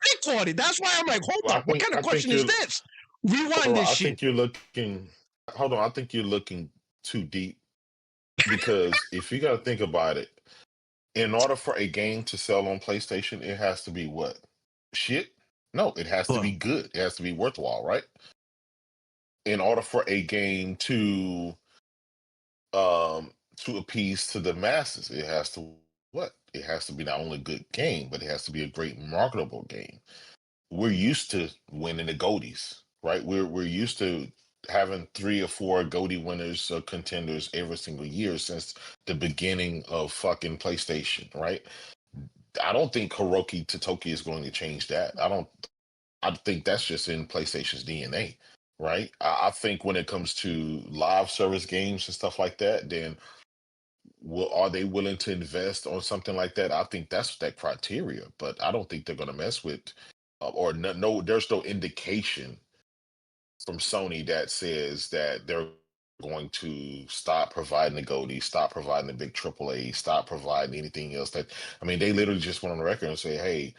I caught it. That's why I'm like, hold up. What kind of question is this? Rewind this shit. I think you're looking too deep, because if you got to think about it, in order for a game to sell on PlayStation, it has to be what? Shit? No, it has to be good. It has to be worthwhile, right? In order for a game to appease to the masses, it has to what? It has to be not only a good game, but it has to be a great marketable game. We're used to winning the goldies, right? We're used to having 3 or 4 GOTY winners or contenders every single year since the beginning of fucking PlayStation, right? I don't think Hiroki Totoki is going to change that. I think that's just in PlayStation's DNA, right? I think when it comes to live service games and stuff like that, then are they willing to invest on something like that? I think that's that criteria, but I don't think they're going to mess with, or no, there's no indication from Sony that says that they're going to stop providing the GOTY, stop providing the big AAA, stop providing anything else. That, I mean, they literally just went on the record and say, "Hey,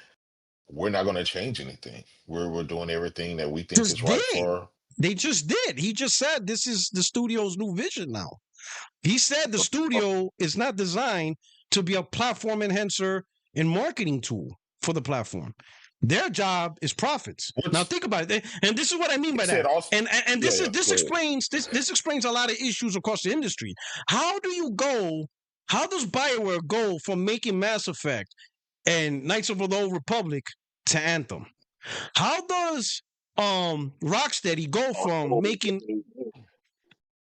we're not going to change anything. We're doing everything that we think is right for." They just did. He just said this is the studio's new vision now. He said the studio is not designed to be a platform enhancer and marketing tool for the platform. Their job is profits. Now think about it, and this is what I mean by that. And this explains a lot of issues across the industry. How does BioWare go from making Mass Effect and Knights of the Old Republic to Anthem? How does Rocksteady go from making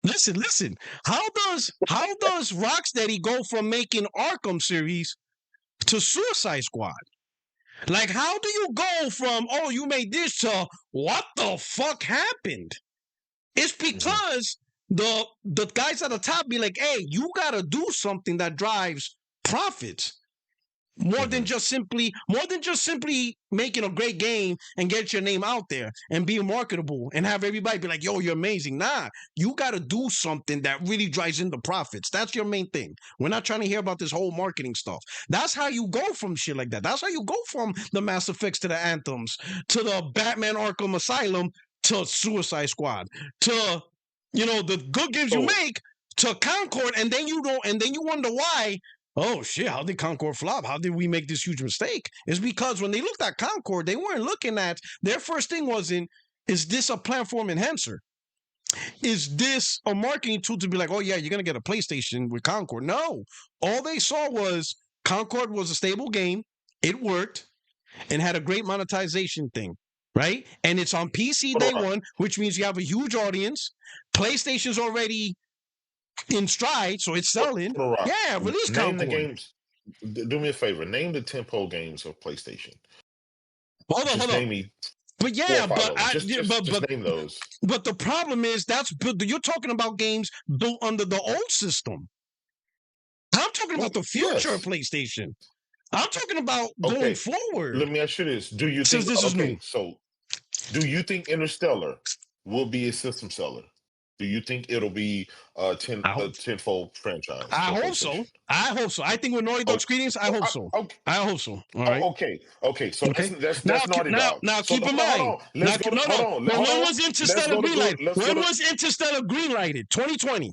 Listen. How does Rocksteady go from making Arkham series to Suicide Squad? Like, how do you go from, oh, you made this to what the fuck happened? It's because the guys at the top be like, hey, you gotta do something that drives profits. More than just simply making a great game and get your name out there and be marketable and have everybody be like, yo, you're amazing. Nah, you got to do something that really drives into profits. That's your main thing. We're not trying to hear about this whole marketing stuff. That's how you go from shit like that. That's how you go from the Mass Effects to the Anthems to the Batman Arkham Asylum to Suicide Squad to, the good games you make to Concord, and then you wonder why. Oh shit, how did Concord flop? How did we make this huge mistake? It's because when they looked at Concord, they weren't looking at, their first thing wasn't, is this a platform enhancer? Is this a marketing tool to be like, oh yeah, you're going to get a PlayStation with Concord? No. All they saw was Concord was a stable game. It worked and had a great monetization thing, right? And it's on PC day one, which means you have a huge audience. PlayStation's already in stride, so it's selling. Yeah, release Name Concord. the games. Do me a favor. Name the tentpole games of PlayStation. Hold on. Name me. But yeah, just name those. But the problem is you're talking about games built under the old system. I'm talking about the future of PlayStation. I'm talking about going forward. Let me ask you this: do you think this is new? So, do you think Interstellar will be a system seller? Do you think it'll be a tenfold franchise? I hope so. I think with Naughty Dog's greetings, I hope so. I hope so. All right. Okay. So that's Naughty Dog. Now keep in mind. When was Interstellar greenlighted? When was Interstellar greenlighted? 2020.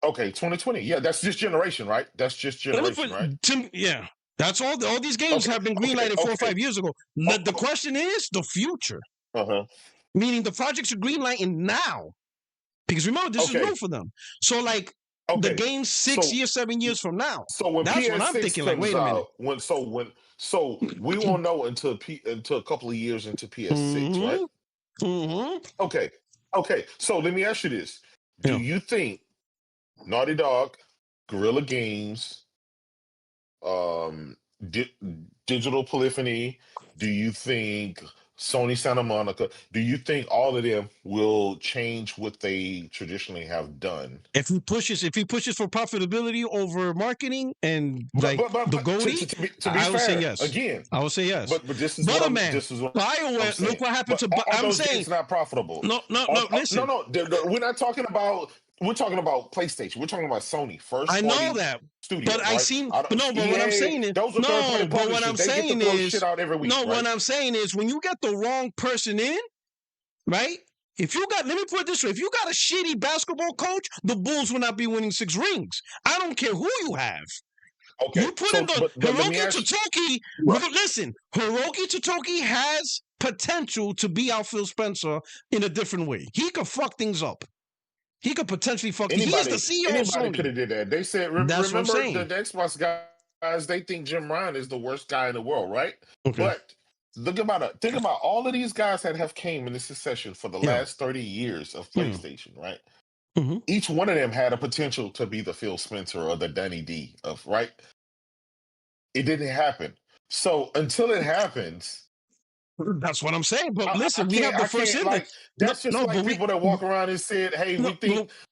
Okay, 2020. Yeah, that's this generation, right? That's just generation, right? Yeah. That's all. All these games have been greenlighted 4 or 5 years ago. The question is the future. Meaning the projects are greenlighting now. Because remember, this is new for them. So, the game's 6 years, 7 years from now. So when that's PS6 what I'm thinking. Like, wait a minute. So we won't know until a couple of years into PS6, right? Mm-hmm. Okay. So let me ask you this: do you think Naughty Dog, Guerrilla Games, Digital Polyphony? Do you think Sony Santa Monica, do you think all of them will change what they traditionally have done? If he pushes for profitability over marketing and the GOTY, I would say yes. Again, I would say yes. But this is what BioWare, look what happened to. I'm saying it's not profitable. No. Listen, no. We're not talking about. We're talking about PlayStation. We're talking about Sony first. I know that, studio, but right? what I'm saying is those are third-party but what I'm saying is shit out every week, what I'm saying is when you get the wrong person in, right? If you got, let me put it this way: if you got a shitty basketball coach, the Bulls will not be winning 6 rings. I don't care who you have. Okay, you put in the Hiroki Totoki. Listen, Hiroki Totoki has potential to be our Phil Spencer in a different way. He could fuck things up. He could potentially fuck. He is the CEO of Sony. Anybody could have did that. They said, remember the Xbox guys, they think Jim Ryan is the worst guy in the world, right? Okay. But Think about all of these guys that have came in this succession for the Yeah. last 30 years of Yeah. PlayStation, right? Mhm. Each one of them had a potential to be the Phil Spencer or the Danny D of, right? It didn't happen. So until it happens, That's what I'm saying. But I listen, we have can't, the I first can't hit. like that's just like but people that walk around and said, "Hey, no,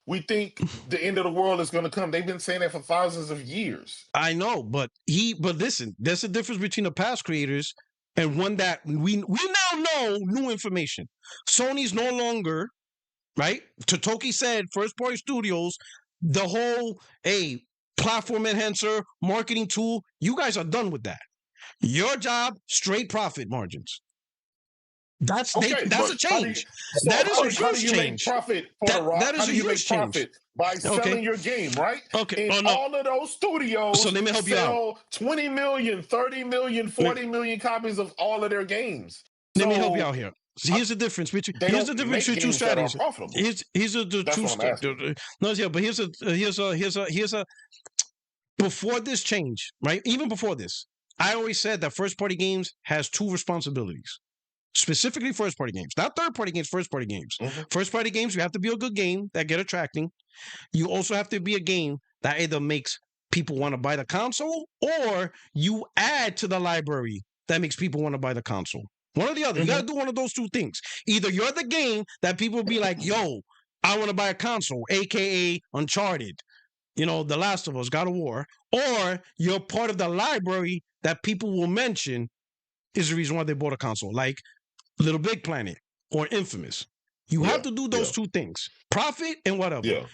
we think the end of the world is going to come." They've been saying that for thousands of years. I know, but listen, there's a difference between the past creators and one that we now know new information. Sony's no longer, right? Totoki said first party studios, the whole platform enhancer, marketing tool, you guys are done with that. Your job, straight profit margins. That's Okay, a but change. so That is how a do huge you make change. profit for the Rock? That How is do a you make huge change. profit? By selling your game, right? Okay. And all of those studios So let me help you out. sell 20 million, 30 million, 40 million copies of all of their games. Let me help you So out here. So here's the difference between they here's the don't difference make between two games that are strategies. profitable. Here's the That's two what I'm asking. no, yeah, but here's a before this change, right? Even before this, I always said that first party games has two responsibilities. Specifically first party games, not third party games, first party games. Mhm. First party games, you have to be a good game that get attracting. You also have to be a game that either makes people want to buy the console or you add to the library that makes people want to buy the console. One or the other. You got to do one of those two things. Either you're the game that people be like, yo, I want to buy a console, aka Uncharted, The Last of Us, God of War, or you're part of the library that people will mention is the reason why they bought a console, like Little Big Planet or Infamous. You have to do those two things, profit and whatever. Yeah.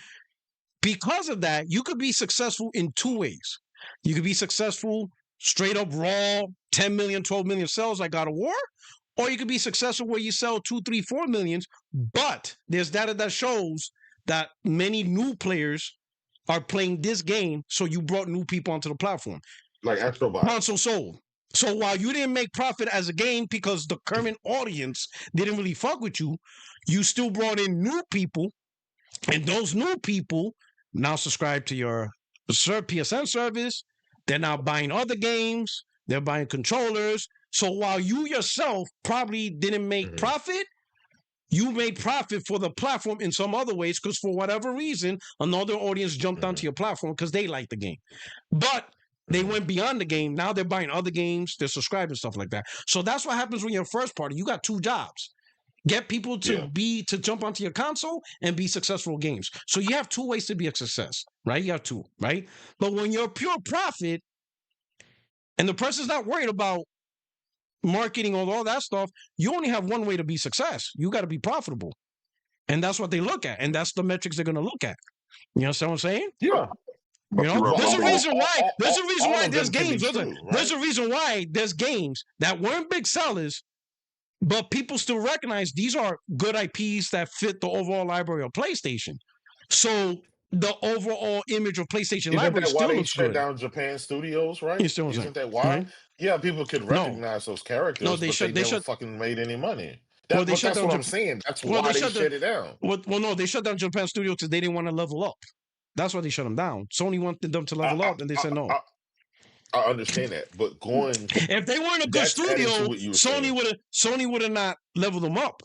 Because of that, you could be successful in two ways. You could be successful straight up raw 10 million, 12 million sales like God of War, or you could be successful where you sell 2, 3, 4 millions. But there's data that shows that many new players are playing this game, so you brought new people onto the platform. Like Astrobot. Console sold. So while you didn't make profit as a game because the current audience didn't really fuck with you, you still brought in new people, and those new people now subscribe to your PSN service. They're now buying other games. They're buying controllers. So while you yourself probably didn't make profit, you made profit for the platform in some other ways because for whatever reason, another audience jumped onto your platform because they like the game. But they went beyond the game. Now they're buying other games. They're subscribing, stuff like that. So that's what happens when you're first party. You got two jobs. Get people to jump onto your console and be successful in games. So you have two ways to be a success, right? You have two, right? But when you're pure profit and the person's not worried about marketing or all that stuff, you only have one way to be success. You got to be profitable. And that's what they look at. And that's the metrics they're going to look at. You understand what I'm saying? Yeah. There's a reason why. There's a reason why there's games. There's a reason why there's games that weren't big sellers, but people still recognize these are good IPs that fit the overall library of PlayStation. So the overall image of PlayStation library still looks good. Shut down Japan studios, right? Isn't that why? Right? Yeah, people could recognize those characters, but they never fucking made any money. That's what I'm saying. That's why they shut it down. Well, no, they shut down Japan studio because they didn't want to level up. That's why they shut them down. Sony wanted them to level up, and they said no. I understand that, but if they weren't a good studio, Sony would have not leveled them up.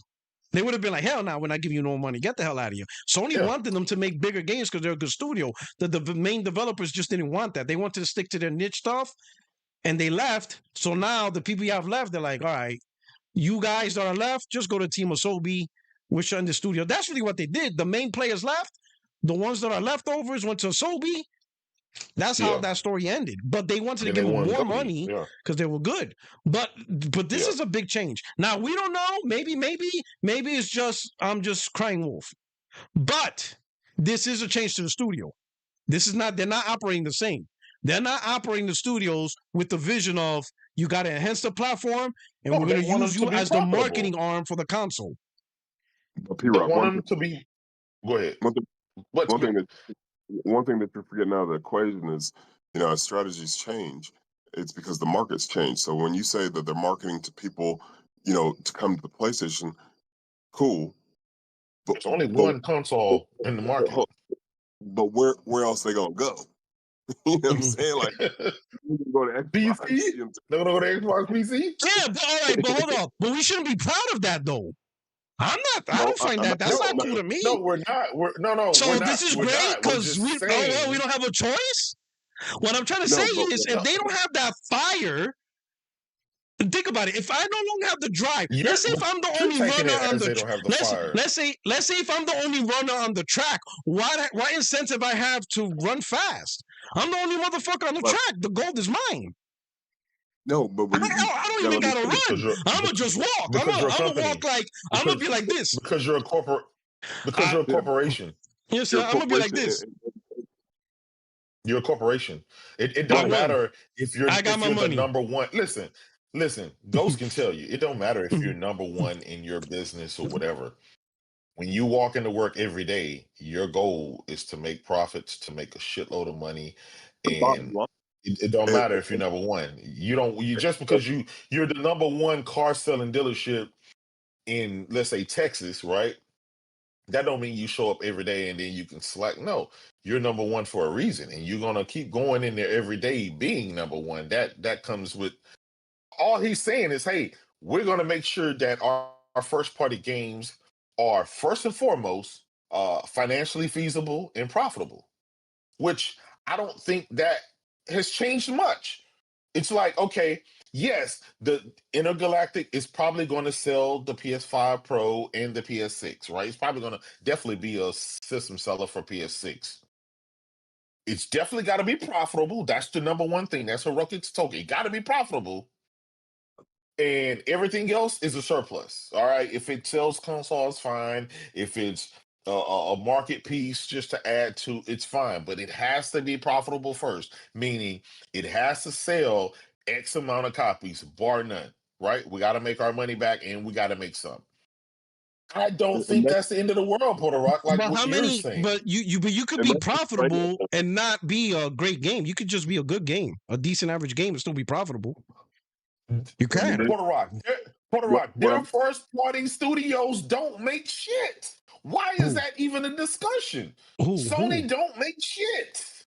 They would have been like, hell no, we're not giving you no money. Get the hell out of here. Sony wanted them to make bigger games because they're a good studio. The main developers just didn't want that. They wanted to stick to their niche stuff, and they left. So now the people you have left, they're like, all right, you guys that are left, just go to Team Asobi, which are in the studio. That's really what they did. The main players left. The ones that are leftovers went to Asobi. That's how that story ended. But they wanted to give them more money because they were good. But this is a big change. Now we don't know. Maybe it's just I'm just crying wolf. But this is a change to the studio. This is not. They're not operating the same. They're not operating the studios with the vision of you got to enhance the platform and we're going to use you as the marketing arm for the console. P-Rock, want them to be. Go ahead. One thing that you're forgetting out of the equation is, as strategies change, it's because the market's changed. So when you say that they're marketing to people, to come to the PlayStation, cool. But it's only one console in the market. But where else they gonna go? You know what I'm saying? Like, you can go to Xbox. PC? They're gonna go to Xbox PC? Yeah, but all right, but hold on. But we shouldn't be proud of that though. I don't find that. That's not cool to me. No, we're not. So we're this not. is We're great not. We're because just we saying. we don't have a choice. What I'm trying to say is, if they don't have that fire, think about it. If I no longer have the drive, let's say if I'm the only runner on the, let's say if I'm the only runner on the track, what incentive I have to run fast? I'm the only motherfucker on the track. The gold is mine. No, but I don't even gotta run. I'm gonna just walk. I'm gonna walk like I'm gonna be like this because you're a corporate. Because you're a corporation. You see, I'm gonna be like this. You're a corporation. It don't matter if you're the number one. Listen. Ghost can tell you. It don't matter if you're number one in your business or whatever. When you walk into work every day, your goal is to make profits, to make a shitload of money, and it don't matter if you're number one. You just because you're the number one car selling dealership in, let's say, Texas, right? That don't mean you show up every day and then you can slack. No, you're number one for a reason, and you're gonna keep going in there every day being number one. That comes with all he's saying is, hey, we're gonna make sure that our first party games are first and foremost financially feasible and profitable, which I don't think that has changed much. It's like, okay, yes, the Intergalactic is probably going to sell the PS5 Pro and the PS6, right? It's probably going to definitely be a system seller for PS6. It's definitely got to be profitable. That's the number one thing. That's Hirooki's token. It got to be profitable. And everything else is a surplus. All right. If it sells consoles, fine. If it's a market piece just to add to, it's fine. But it has to be profitable first, meaning it has to sell X amount of copies, bar none. Right? We got to make our money back, and we got to make some. I don't think that's the end of the world, Puerto Rock. Like what you're saying. But you could be profitable and not be a great game. You could just be a good game, a decent average game, and still be profitable. You can. Puerto Rock. Their first party studios don't make shit. Why is that even a discussion? Sony don't make shit.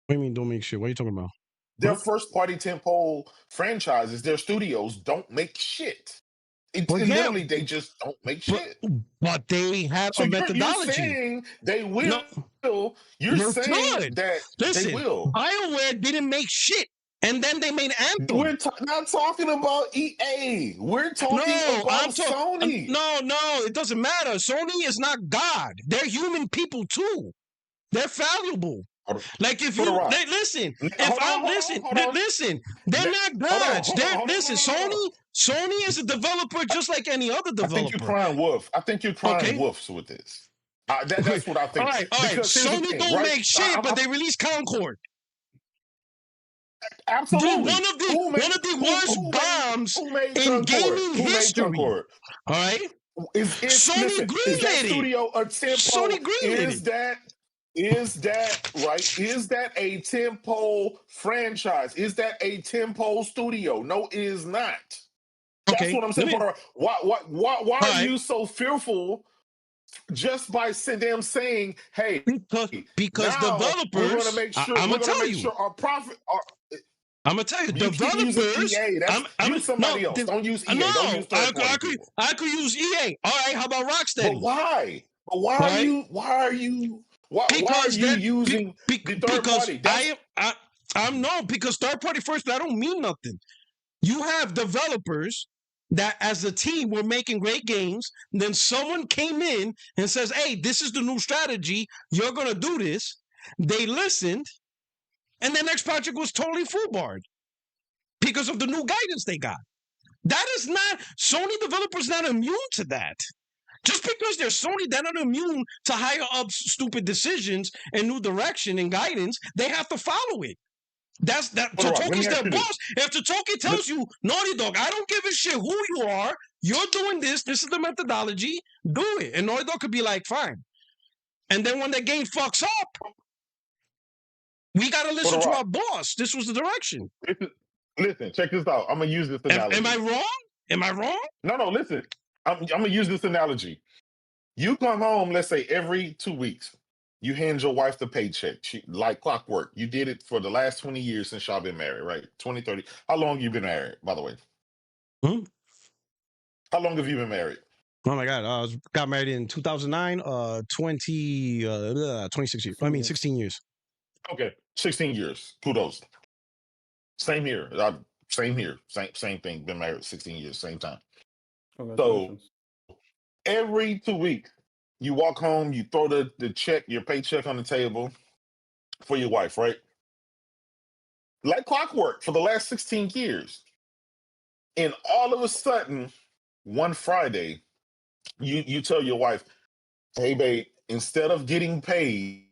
What do you mean don't make shit? What are you talking about? Their first party tentpole franchises, their studios don't make shit. Literally, they just don't make shit. But they have a methodology. You're saying they will. No, you're saying that they will. BioWare didn't make shit. And then they made Anthem. We're not talking about EA. We're talking about Sony. No, it doesn't matter. Sony is not God. They're human people too. They're valuable. Like if you listen, they're not gods. Sony is a developer just like any other developer. I think you're crying wolf. I think you're crying wolves with this. That's what I think. All right. Sony don't make shit, but they release Concord. Absolutely. Dude, one of the worst bombs in gaming history. All right. Sony greenlit studio a tempo? Sony greenlit Is that right? Is that a tempo franchise? Is that a tempo studio? No, it is not. That's what I'm saying. Why are you so fearful? Just by them saying, "Hey, because developers, we're going to make sure. I'm we're going to make sure our profit." I'm gonna tell you, developers. Use somebody else. Don't use EA. Don't use I could use EA. All right, how about Rocksteady? But why? Why are you using the third party? Because third party first. That don't mean nothing. You have developers that as a team were making great games. Then someone came in and says, "Hey, this is the new strategy. You're gonna do this." They listened, and the next project was totally foolbarred because of the new guidance they got. That is not Sony developers not immune to that. Just because they're Sony, they're not immune to higher up stupid decisions and new direction and guidance. They have to follow it. Totoki's their boss. If Totoki tells you, Naughty Dog, I don't give a shit who you are, you're doing this, this is the methodology, do it. And Naughty Dog could be like, fine. And then when the game fucks up, we got to listen to our boss. This was the direction. Listen, check this out. I'm going to use this analogy. Am I wrong? No, listen. I'm going to use this analogy. You come home, let's say, every 2 weeks. You hand your wife the paycheck. She like clockwork. You did it for the last 20 years since y'all been married, right? 20, 30. How long you been married, by the way? Hmm? How long have you been married? Oh my God! I got married in 2009. 26 years. I mean, 16 years. Okay, 16 years. Kudos. Same here. Same here. Same thing. Been married 16 years. Same time. So Congratulations. every 2 weeks, you walk home, you throw the check, your paycheck on the table for your wife, right? Like clockwork for the last 16 years. And all of a sudden, one Friday, you tell your wife, hey babe, instead of getting paid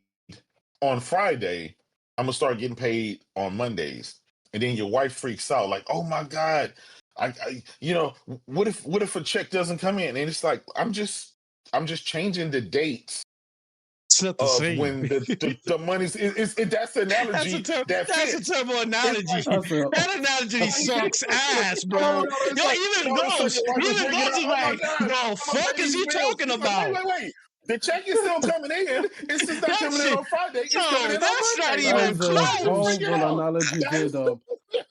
on Friday, I'm gonna start getting paid on Mondays. And then your wife freaks out, like, oh my God, what if a check doesn't come in? And it's like, I'm just changing the dates It's not the of same. when the money's that's the analogy that That's a fits. terrible analogy. That analogy sucks ass, bro. No, it's Yo, like, even all of a sudden Ghost, your wife is even bringing Ghost is up, oh my like, God, the I'm gonna fuck pay is he these bills. talking It's like, about? wait. The check is still coming in. It's just not That coming in shit, on Friday. It's yo, coming in on that's not Monday. even That is a How do you close. figure it horrible out? analogy, J-Dub.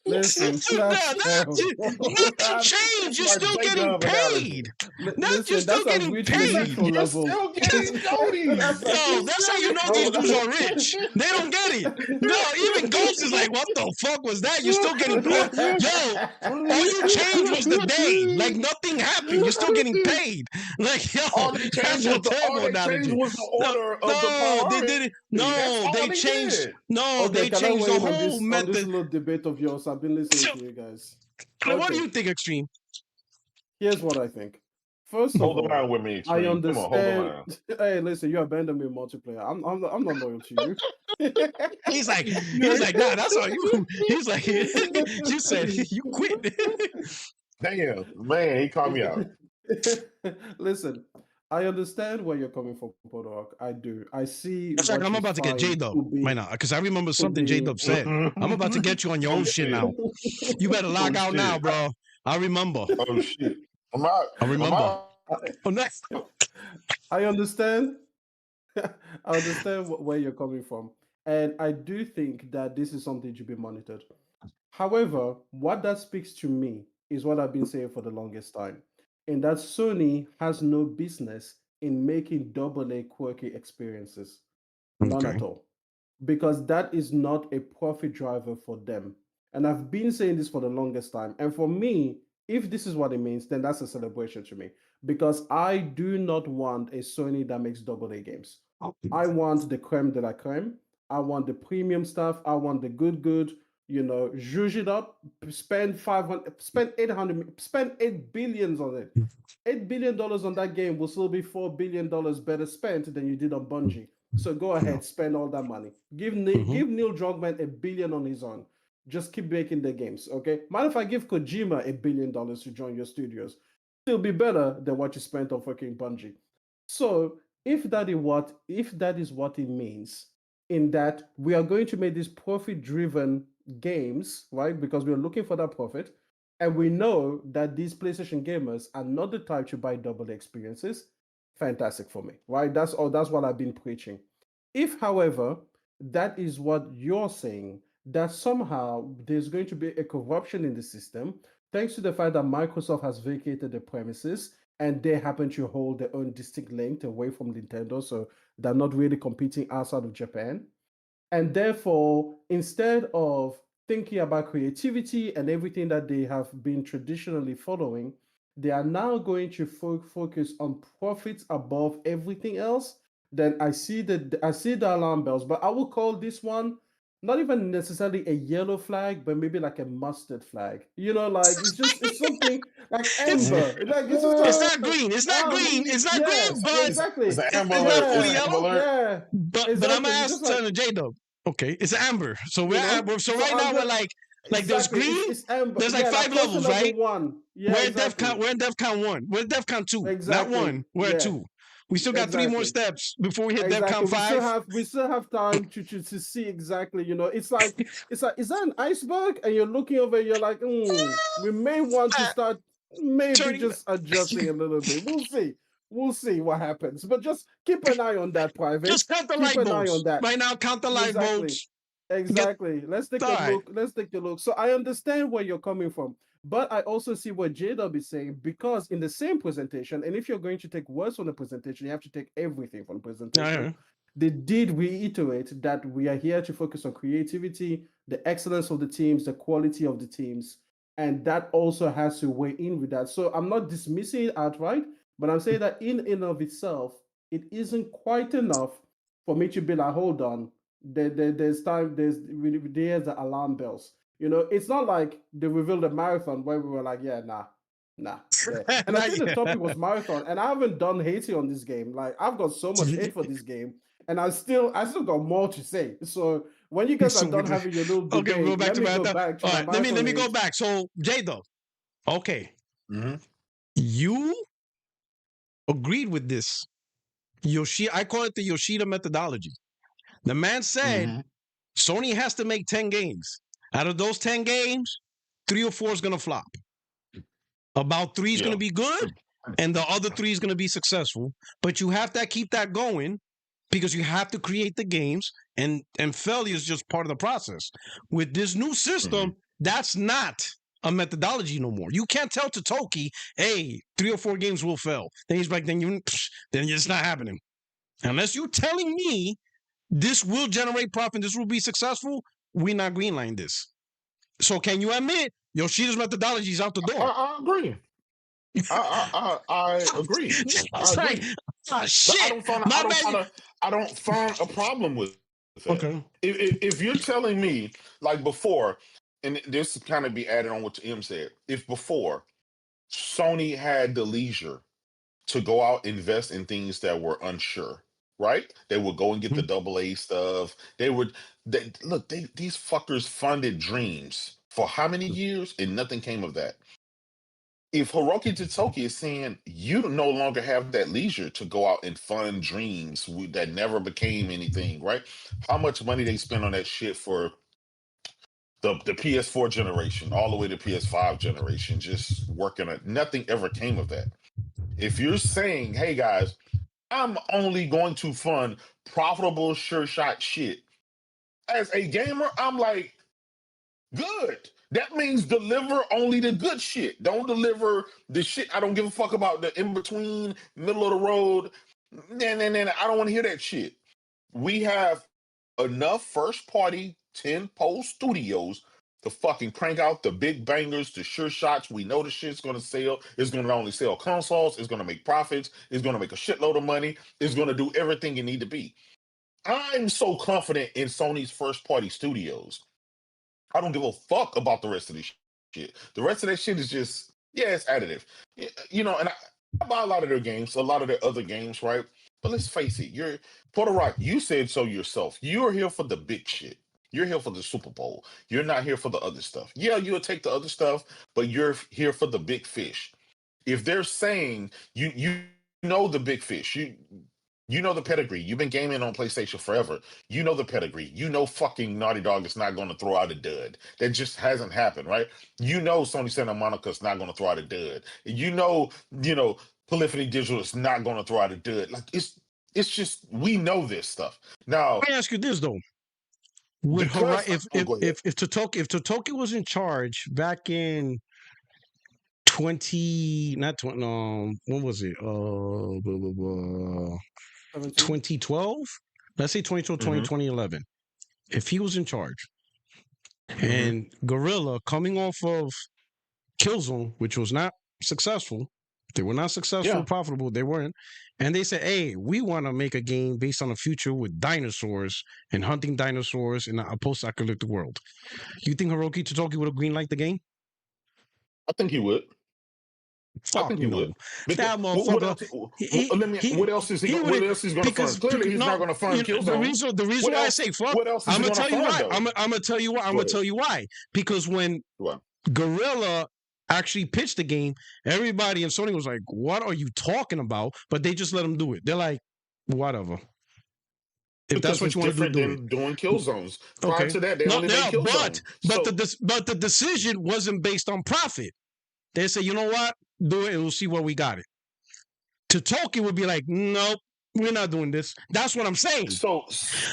Listen, that's terrible. Nothing changed. You're Like still getting J-Dub analogy. paid. You're Listen, still that's a getting reaching the paid. neutral You're level. still getting Cody. That's Yo, that's how you know these dudes are rich. They don't get it. No, even Ghost is like, what the fuck was that? You're still getting paid. Yo, all you changed was the day. Like nothing happened. You're still getting paid. Like, yo, All they that's changed a was terrible analogy. the order of the No, they priority. didn't. That's No, all they they changed. did. No, Okay, they can I changed weigh the in on whole this method. little debate of yours? I've been listening to you guys. What do Okay, you think, Extreme? here's what I think. First of Hold the all, line with me, I Extreme. Come on, hold the understand. line. Hey, listen, you abandoned me in multiplayer. I'm not loyal to you. He's like, nah, that's all you. He's like, you said you quit. Damn, man, he called me out. Listen, I understand where you're coming from, Podork. I do. I see. That's like, what I'm you about to get find J-Dub to be- right now because I remember to something be- J-Dub said. I'm about to get you on your own shit now. You better log out now, bro. I remember. Oh shit, I'm out. I remember. I- Oh, next. I understand. I understand where you're coming from. And I do think that this is something to be monitored. However, what that speaks to me is what I've been saying for the longest time, in that Sony has no business in making AA quirky experiences. None Okay. at all. Because that is not a profit driver for them. And I've been saying this for the longest time. And for me, if this is what it means, then that's a celebration to me. Because I do not want a Sony that makes AA games. I want the creme de la creme. I want the premium stuff. I want the good, zhuzh it up, spend 500, spend 800, spend $8 billion on it. $8 billion on that game will still be $4 billion better spent than you did on Bungie. So go ahead, spend all that money. Give Neil Druckmann $1 billion on his own. Just keep making the games, okay? Mind if I give Kojima $1 billion to join your studios? It'll be better than what you spent on fucking Bungie. So if that is what it means, in that we are going to make these profit-driven games, right? Because we're looking for that profit, and we know that these PlayStation gamers are not the type to buy double experiences. Fantastic for me, right? That's what I've been preaching. If, however, that is what you're saying, that somehow there's going to be a corruption in the system, thanks to the fact that Microsoft has vacated the premises and they happen to hold their own distinct lane away from Nintendo, so they're not really competing outside of Japan. And therefore, instead of thinking about creativity and everything that they have been traditionally following, they are now going to focus on profits above everything else. Then I see the alarm bells, but I will call this one not even necessarily a yellow flag, but maybe like a mustard flag. Like it's something like amber. It's just It's like not green. It's not green. It's not green, but exactly. It's an amber it's alert. not fully It's an amber yellow. alert. Yeah. But I'm Exactly. gonna It's ask just like, J-Dub. Okay, it's amber. So we're you know? so So right I'm now we're go- like there's exactly. green. It's amber. There's like Yeah, 5 that's levels, level right? 1. Yeah, We're exactly. in DEFCON 1. We're DEFCON 2. Exactly. Not 1. We're at Yeah. 2. We still got 3 more Exactly. steps before we hit Exactly. DEFCON 5. We still have time to see exactly. It's like is that an iceberg? And you're looking over, and you're like, we may want to start maybe Turning just adjusting a little bit. We'll see. We'll see what happens. But just keep an eye on that, Private. Just count the Keep light an eye bulbs. on that. Right now, count the light Exactly. bulbs. Exactly. Let's take a Alright. look. Let's take a look. So I understand where you're coming from, but I also see what J-Dub is saying, because in the same presentation, and if you're going to take words from the presentation, you have to take everything from the presentation. Yeah. They did reiterate that we are here to focus on creativity, the excellence of the teams, the quality of the teams, and that also has to weigh in with that. So I'm not dismissing it outright, but I'm saying that in and of itself, it isn't quite enough for me to be like, hold on, there's the alarm bells. You know, it's not like they revealed a marathon where we were like, yeah, nah. Yeah. And I think the topic was marathon, and I haven't done hating on this game. Like, I've got so much hate for this game, and I still got more to say. So when you guys are done having your little debate, Okay, we'll go back to let me marathon. go back to All my right, let me marathon go hate. back. So J-Dub, okay, Mm-hmm. you agreed with this. I call it the Yoshida methodology. The man said Mm-hmm. Sony has to make 10 games. Out of those 10 games, 3 or 4 is going to flop. About 3 is going to be good, and the other 3 is going to be successful. But you have to keep that going because you have to create the games, and failure is just part of the process. With this new system, that's not a methodology no more. You can't tell Totoki, hey, 3 or 4 games will fail. Then he's like, then it's not happening. Unless you're telling me this will generate profit, this will be successful, we're not greenlining this. So can you admit Yoshida's methodology is out the door? I agree. I agree. It's I like, agree. oh, shit. I don't find a problem with that. Okay. If you're telling me, like before, and this kind of be added on what M said, if before Sony had the leisure to go out and invest in things that were unsure, right? They would go and get the AA stuff. Look, these fuckers funded Dreams for how many years, and nothing came of that. If Hiroki Totoki is saying you no longer have that leisure to go out and fund Dreams that never became anything, right? How much money they spent on that shit for the PS4 generation, all the way to PS5 generation, just working on it. Nothing ever came of that. If you're saying, hey guys, I'm only going to fund profitable sure shot shit, as a gamer, I'm like, good. That means deliver only the good shit. Don't deliver the shit I don't give a fuck about, the in-between, middle of the road. Nah, I don't want to hear that shit. We have enough first-party 10-pole studios to fucking crank out the big bangers, the sure shots. We know the shit's going to sell. It's going to not only sell consoles, it's going to make profits. It's going to make a shitload of money. It's going to do everything it need to be. I'm so confident in Sony's first-party studios. I don't give a fuck about the rest of this shit. The rest of that shit is just, it's additive. You know, and I buy a lot of their games, a lot of their other games, right? But let's face it, you're Puerto Rock, you said so yourself. You're here for the big shit. You're here for the Super Bowl. You're not here for the other stuff. Yeah, you'll take the other stuff, but you're here for the big fish. If they're saying you know the big fish, you know the pedigree. You've been gaming on PlayStation forever. You know the pedigree. You know fucking Naughty Dog is not going to throw out a dud. That just hasn't happened, right? You know Sony Santa Monica is not going to throw out a dud. You know, Polyphony Digital is not going to throw out a dud. Like it's just, we know this stuff. Now, let me ask you this though: if Totoki was in charge back in 2012, let's say 2012, 2011, if he was in charge and Guerrilla coming off of Killzone, which was not successful, they were not successful, profitable, they weren't, and they said, hey, we want to make a game based on a future with dinosaurs and hunting dinosaurs in a post-apocalyptic world. You think Hiroki Totoki would have greenlighted the game? I think he would. Fuck, I think he would. That What else is he going to fund? Clearly, he's not going to fund Killzone. The reason why I say fuck, I'm going to tell you why. I'm going to tell you why. I'm going to tell you why. Because when Guerrilla actually pitched the game, everybody in Sony was like, what are you talking about? But they just let him do it. They're like, whatever. If that's what you want to do, doing Killzones. Prior to that, they only made Killzone. But the decision wasn't based on profit. They say, you know what? Do it and we'll see where we got it. Totoki would be like, nope, we're not doing this. That's what I'm saying. So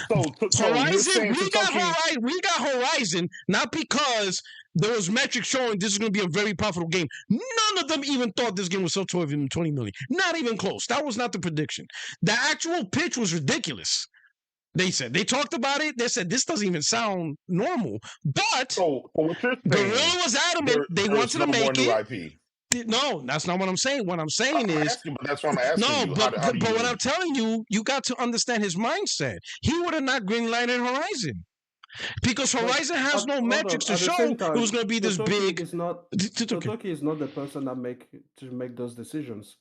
you're Horizon, saying Totoki? we got Horizon, not because there was metrics showing this is going to be a very profitable game. None of them even thought this game would sell 20 million. Not even close. That was not the prediction. The actual pitch was ridiculous. They said they talked about it. They said this doesn't even sound normal. But So what you're saying? Gorilla was adamant they wanted to make new it. IP. No, that's not what I'm saying. What I'm saying is asking, but that's why I'm asking no, you. but How do you what mean? I'm telling you, you got to understand his mindset. He would have not greenlighted Horizon because Horizon has no metrics to show it was going to be this big. Totoki is not the person that make those decisions.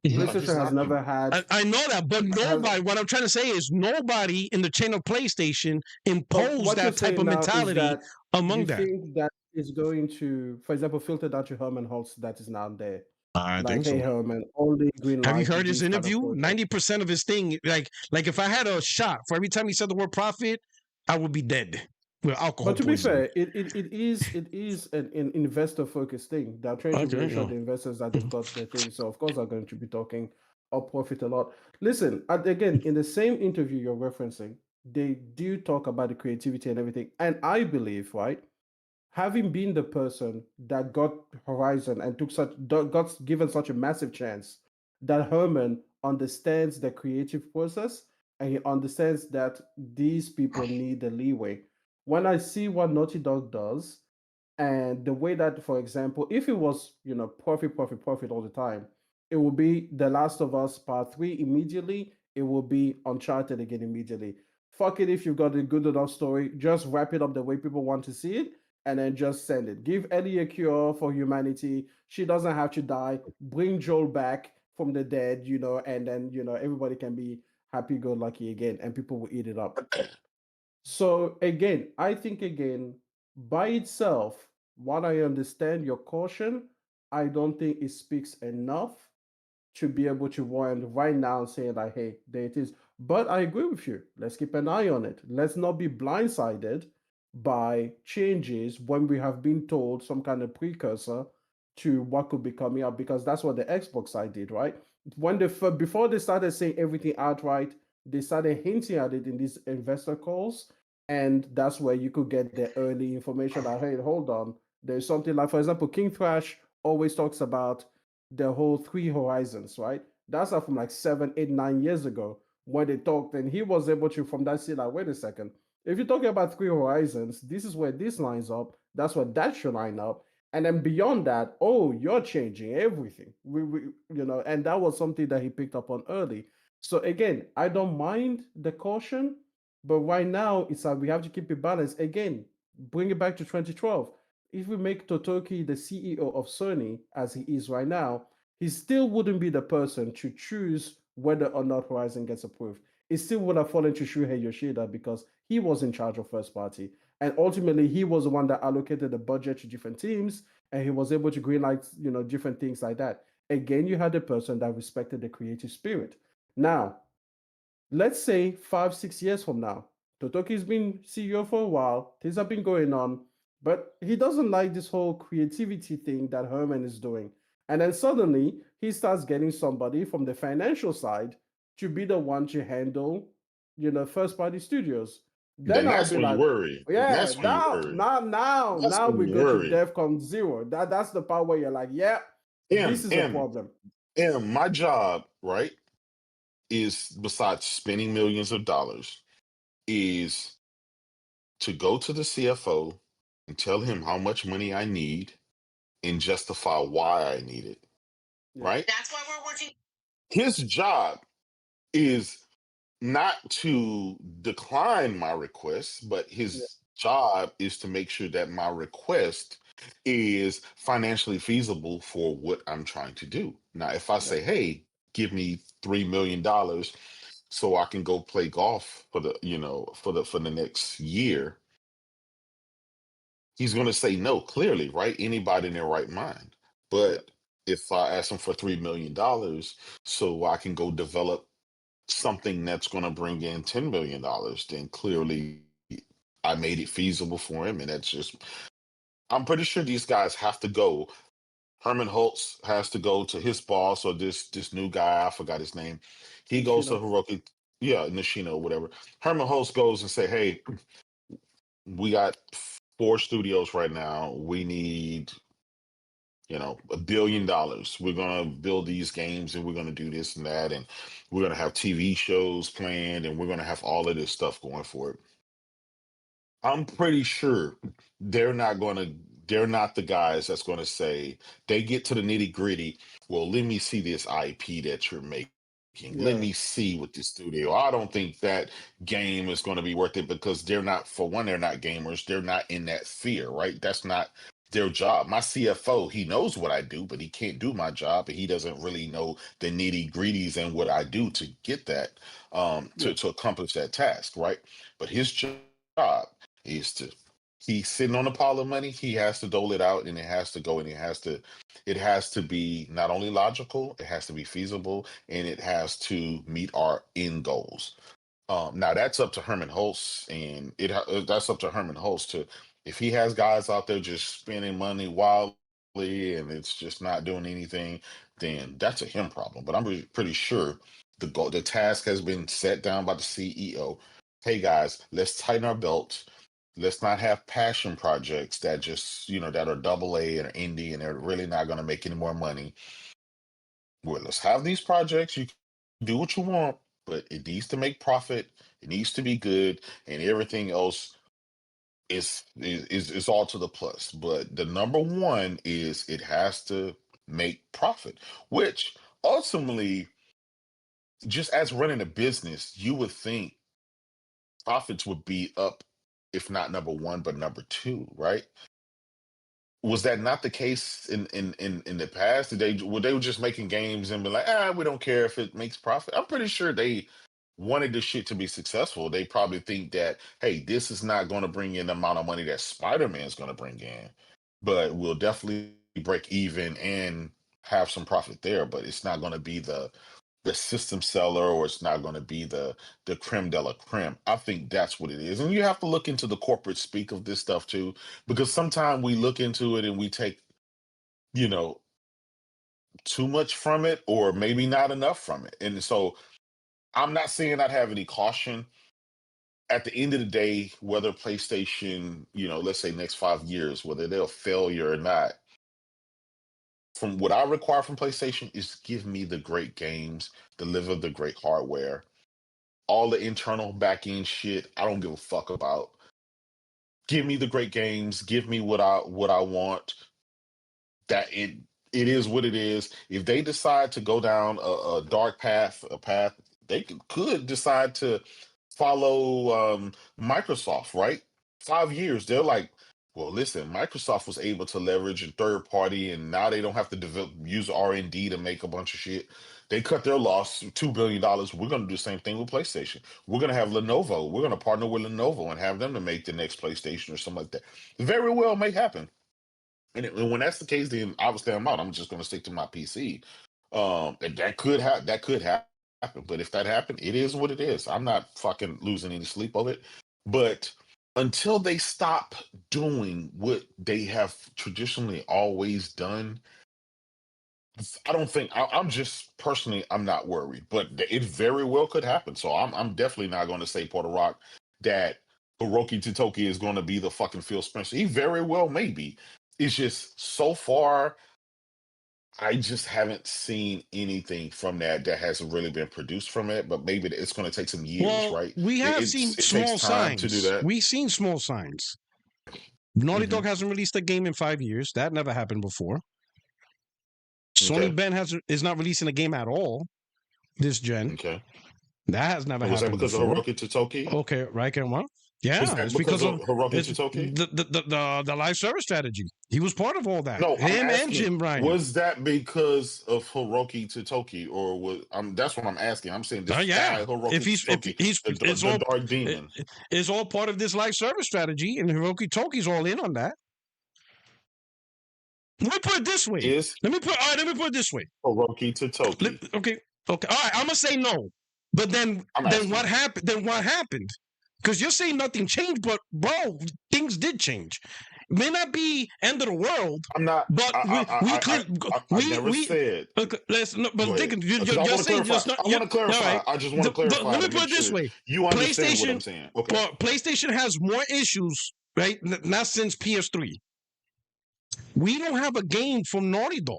Yeah. PlayStation has never had. I know that, but nobody. What I'm trying to say is nobody in the chain of PlayStation imposed that type of mentality among that. You think that is going to, for example, filter down to Herman Holtz that is now there? I think so. Hey Herman, only green light. Have you heard his interview? 90% of his thing, like if I had a shot for every time he said the word profit, I would be dead with alcohol. But to poisoning. be fair, it is an investor focused thing. They're trying to make sure the investors that they've got their thing. So of course are going to be talking up profit a lot. Listen, again, in the same interview you're referencing, they do talk about the creativity and everything. And I believe, right, having been the person that got Horizon and got given such a massive chance, that Herman understands the creative process and he understands that these people need the leeway. When I see what Naughty Dog does and the way that, for example, if it was, profit all the time, it will be The Last of Us Part 3 immediately. It will be Uncharted again immediately. Fuck it, if you've got a good enough story, just wrap it up the way people want to see it and then just send it. Give Ellie a cure for humanity. She doesn't have to die. Bring Joel back from the dead, and then, everybody can be happy-go-lucky again and people will eat it up. So again, I think by itself, while I understand your caution, I don't think it speaks enough to be able to warrant right now saying like, hey, there it is. But I agree with you. Let's keep an eye on it. Let's not be blindsided by changes when we have been told some kind of precursor to what could be coming up, because that's what the Xbox side did, right? When before they started saying everything outright, they started hinting at it in these investor calls, and that's where you could get the early information that, hey, hold on, there's something like, for example, King Thrash always talks about the whole 3 horizons, right? That's from like 7, 8, 9 years ago when they talked, and he was able to, from that, say like, wait a second, if you're talking about 3 horizons, this is where this lines up, that's where that should line up. And then beyond that, oh, you're changing everything. And that was something that he picked up on early. So again, I don't mind the caution, but right now it's like we have to keep it balanced. Again, bring it back to 2012. If we make Totoki the CEO of Sony, as he is right now, he still wouldn't be the person to choose whether or not Horizon gets approved. It still would have fallen to Shuhei Yoshida because he was in charge of first party. And ultimately, he was the one that allocated the budget to different teams, and he was able to greenlight, different things like that. Again, you had a person that respected the creative spirit. Now, let's say 5, 6 years from now, Totoki's been CEO for a while, things have been going on, but he doesn't like this whole creativity thing that Herman is doing. And then suddenly, he starts getting somebody from the financial side to be the one to handle, first-party studios. Then that's when you worry. Yeah, now we go to DEFCON 0. That's the part where you're like, yeah, this is a problem. And my job, right, is, besides spending millions of dollars, is to go to the CFO and tell him how much money I need and justify why I need it. Right? That's why we're working. His job is not to decline my request, but his job is to make sure that my request is financially feasible for what I'm trying to do. Now, if I say, hey, give me $3 million so I can go play golf for the next year, he's going to say no, clearly, right? Anybody in their right mind. But if I ask him for $3 million so I can go develop something that's going to bring in $10 million, then clearly I made it feasible for him. And that's just, I'm pretty sure these guys have to go Herman Holtz has to go to his boss or this new guy. I forgot his name. He goes to Nishino. Hiroki, yeah, Nishino or whatever. Herman Holtz goes and say, "Hey, we got 4 studios right now. We need, $1 billion. We're gonna build these games, and we're gonna do this and that, and we're gonna have TV shows planned, and we're gonna have all of this stuff going for it." I'm pretty sure they're not going to, they're not the guys that's going to say, they get to the nitty gritty. Well, let me see this IP that you're making. Let Yeah. me see what this studio. I don't think that game is going to be worth it because they're not, for one, they're not gamers. They're not in that sphere, right? That's not their job. My CFO, he knows what I do, but he can't do my job, and he doesn't really know the nitty gritties and what I do to get that, Yeah. to accomplish that task, right? But his job is to, he's sitting on a pile of money. He has to dole it out, and it has to go, and it has to be not only logical, it has to be feasible, and it has to meet our end goals. Now that's up to Herman Holtz, and that's up to Herman Holtz to, if he has guys out there just spending money wildly and it's just not doing anything, then that's a him problem. But I'm pretty sure the task has been set down by the CEO. Hey guys, let's tighten our belts. Let's not have passion projects that just, that are AA or indie and they're really not going to make any more money. Well, let's have these projects. You can do what you want, but it needs to make profit. It needs to be good, and everything else is all to the plus. But the number one is it has to make profit, which ultimately, just as running a business, you would think profits would be up, if not number one, but number two, right? Was that not the case in the past? They were just making games and be like, we don't care if it makes profit? I'm pretty sure they wanted the shit to be successful. They probably think that, hey, this is not going to bring in the amount of money that Spider-Man is going to bring in, but we'll definitely break even and have some profit there. But it's not going to be the system seller, or it's not going to be the creme de la creme. I think that's what it is. And you have to look into the corporate speak of this stuff too, because sometimes we look into it and we take, you know, too much from it, or maybe not enough from it. And so I'm not saying I'd have any caution. At the end of the day, whether PlayStation, let's say next 5 years, whether they're a failure or not, from what I require from PlayStation is give me the great games, deliver the great hardware. All the internal back end shit, I don't give a fuck about. Give me the great games, give me what I want. That it is what it is. If they decide to go down a dark path, a path they could decide to follow Microsoft, right? 5 years, they're like, well, listen, Microsoft was able to leverage a third party, and now they don't have to use R&D to make a bunch of shit. They cut their loss, $2 billion. We're going to do the same thing with PlayStation. We're going to have Lenovo. We're going to partner with Lenovo and have them to make the next PlayStation or something like that. Very well may happen. And when that's the case, then obviously I'm out. I'm just going to stick to my PC. And that could happen. But if that happened, it is what it is. I'm not fucking losing any sleep over it. But until they stop doing what they have traditionally always done, I don't think I'm just personally, I'm not worried. But it very well could happen. So I'm definitely not going to say, Porter Rock, that Hiroki Totoki is going to be the fucking Phil Spencer. He very well may be. It's just so far, I just haven't seen anything from that hasn't really been produced from it. But maybe it's going to take some years, Well, right? we have seen It small takes time to do signs. that. We've seen small signs. Naughty Mhm. Dog hasn't released a game in 5 years. That never happened before. Sony Okay. Ben is not releasing a game at all this gen. Okay. That has never And was that happened because of before. Hiroki Totoki? Okay, right, Kenwa? Was Yeah, that it's because because of of Hiroki it's Totoki? the live service strategy. He was part of all that. No, I'm Him and asking, Jim Ryan. was that because of Hiroki Totoki, or was that's what I'm asking. I'm saying this Yeah. guy, Hiroki If he's Totoki, it's the all Dark Demon. it's all part of this live service strategy, and Hiroki Toki's all in on that. Let me put it this way. Is Let me put it this way. Hiroki Totoki. Okay. All right. I'm gonna say no. But then what happened? Then what happened? Because you're saying nothing changed, but bro, things did change. may not be end of the world, I'm not. but I never said. Let's no, but Go think ahead. you're 'Cause I want to saying clarify. just not. I want to clarify. All right. I just want to clarify. Let me to put make it this sure way: you understand what I'm PlayStation, saying. Okay. well, PlayStation has more issues, right? Not since PS3. We don't have a game from Naughty Dog,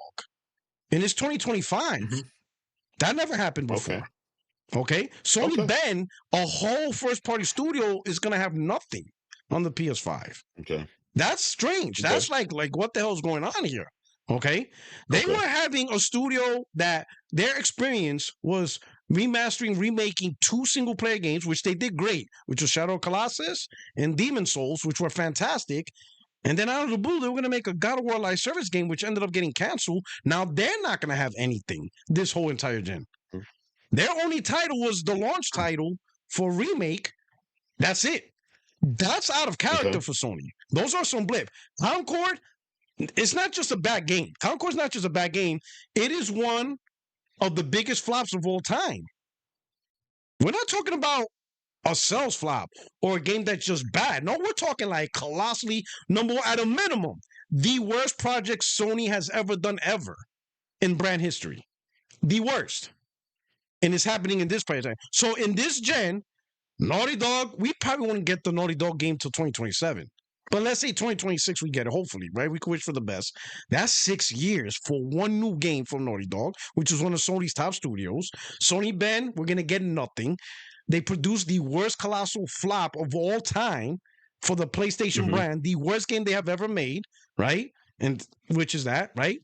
and it's 2025. Mhm. That never happened before. Okay, Sony Okay. Ben, a whole first-party studio is gonna have nothing on the PS5. Okay. That's strange. Okay. That's like what the hell's going on here? Okay, they Okay. were having a studio that their experience was remaking 2 single-player games, which they did great, which was Shadow of Colossus and Demon Souls, which were fantastic. And then out of the blue, they were going to make a God of War live service game, which ended up getting canceled. Now they're not going to have anything this whole entire gen. Their only title was the launch title for remake. That's it. That's out of character for Sony. Those are some blip. Concord, it's not just a bad game. Concord's not just a bad game. It is one of the biggest flops of all time. We're not talking about a sales flop or a game that's just bad. No, we're talking like colossally, number one, at a minimum, the worst project Sony has ever done ever in brand history. The worst. And it's happening in this price time. So in this gen, Naughty Dog, we probably won't get the Naughty Dog game till 2027. But let's say 2026 we get it, hopefully, right? We can wish for the best. That's 6 years for one new game from Naughty Dog, which is one of Sony's top studios. Sony Ben, we're going to get nothing. They produced the worst colossal flop of all time for the PlayStation brand, the worst game they have ever made, right? And which is that, right?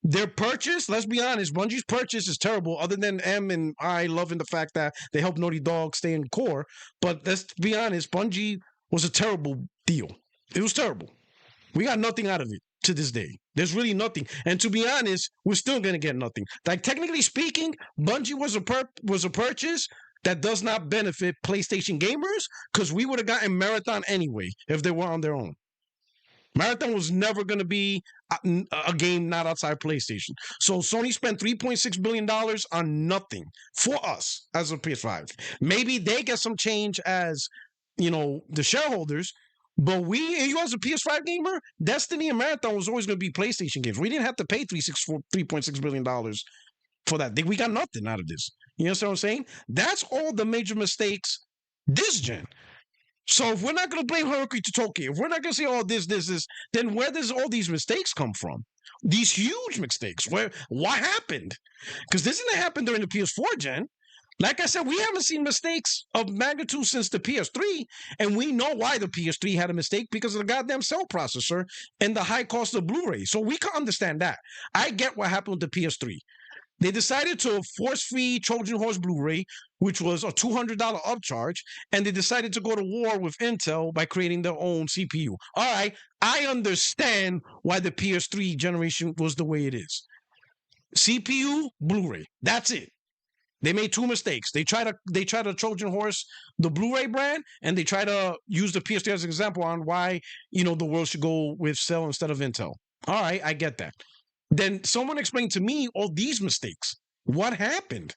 Their purchase, let's be honest, Bungie's purchase is terrible, other than M and I loving the fact that they helped Naughty Dog stay in core. But let's be honest, Bungie was a terrible deal. It was terrible. We got nothing out of it to this day. There's really nothing. And to be honest, we're still going to get nothing. Like, technically speaking, Bungie was a purchase that does not benefit PlayStation gamers, because we would have gotten Marathon anyway if they were on their own. Marathon was never going to be a game not outside PlayStation. So Sony spent $3.6 billion on nothing for us as a PS5. Maybe they get some change as, the shareholders, but you as a PS5 gamer, Destiny and Marathon was always going to be PlayStation games. We didn't have to pay $3.6 billion for that. We got nothing out of this. You know what I'm saying? That's all the major mistakes this gen. So if we're not going to blame Haruki Totoki, if we're not going to say, oh, this, then where does all these mistakes come from? These huge mistakes. What happened? Because this didn't happen during the PS4 gen. Like I said, we haven't seen mistakes of magnitude since the PS3, and we know why the PS3 had a mistake, because of the goddamn cell processor and the high cost of Blu-ray. So we can understand that. I get what happened with the PS3. They decided to force-feed Trojan Horse Blu-ray, which was a $200 upcharge, and they decided to go to war with Intel by creating their own CPU. All right, I understand why the PS3 generation was the way it is. CPU, Blu-ray, that's it. They made 2 mistakes. They try to Trojan Horse the Blu-ray brand, and they try to use the PS3 as an example on why the world should go with Cell instead of Intel. All right, I get that. Then someone explained to me all these mistakes. What happened?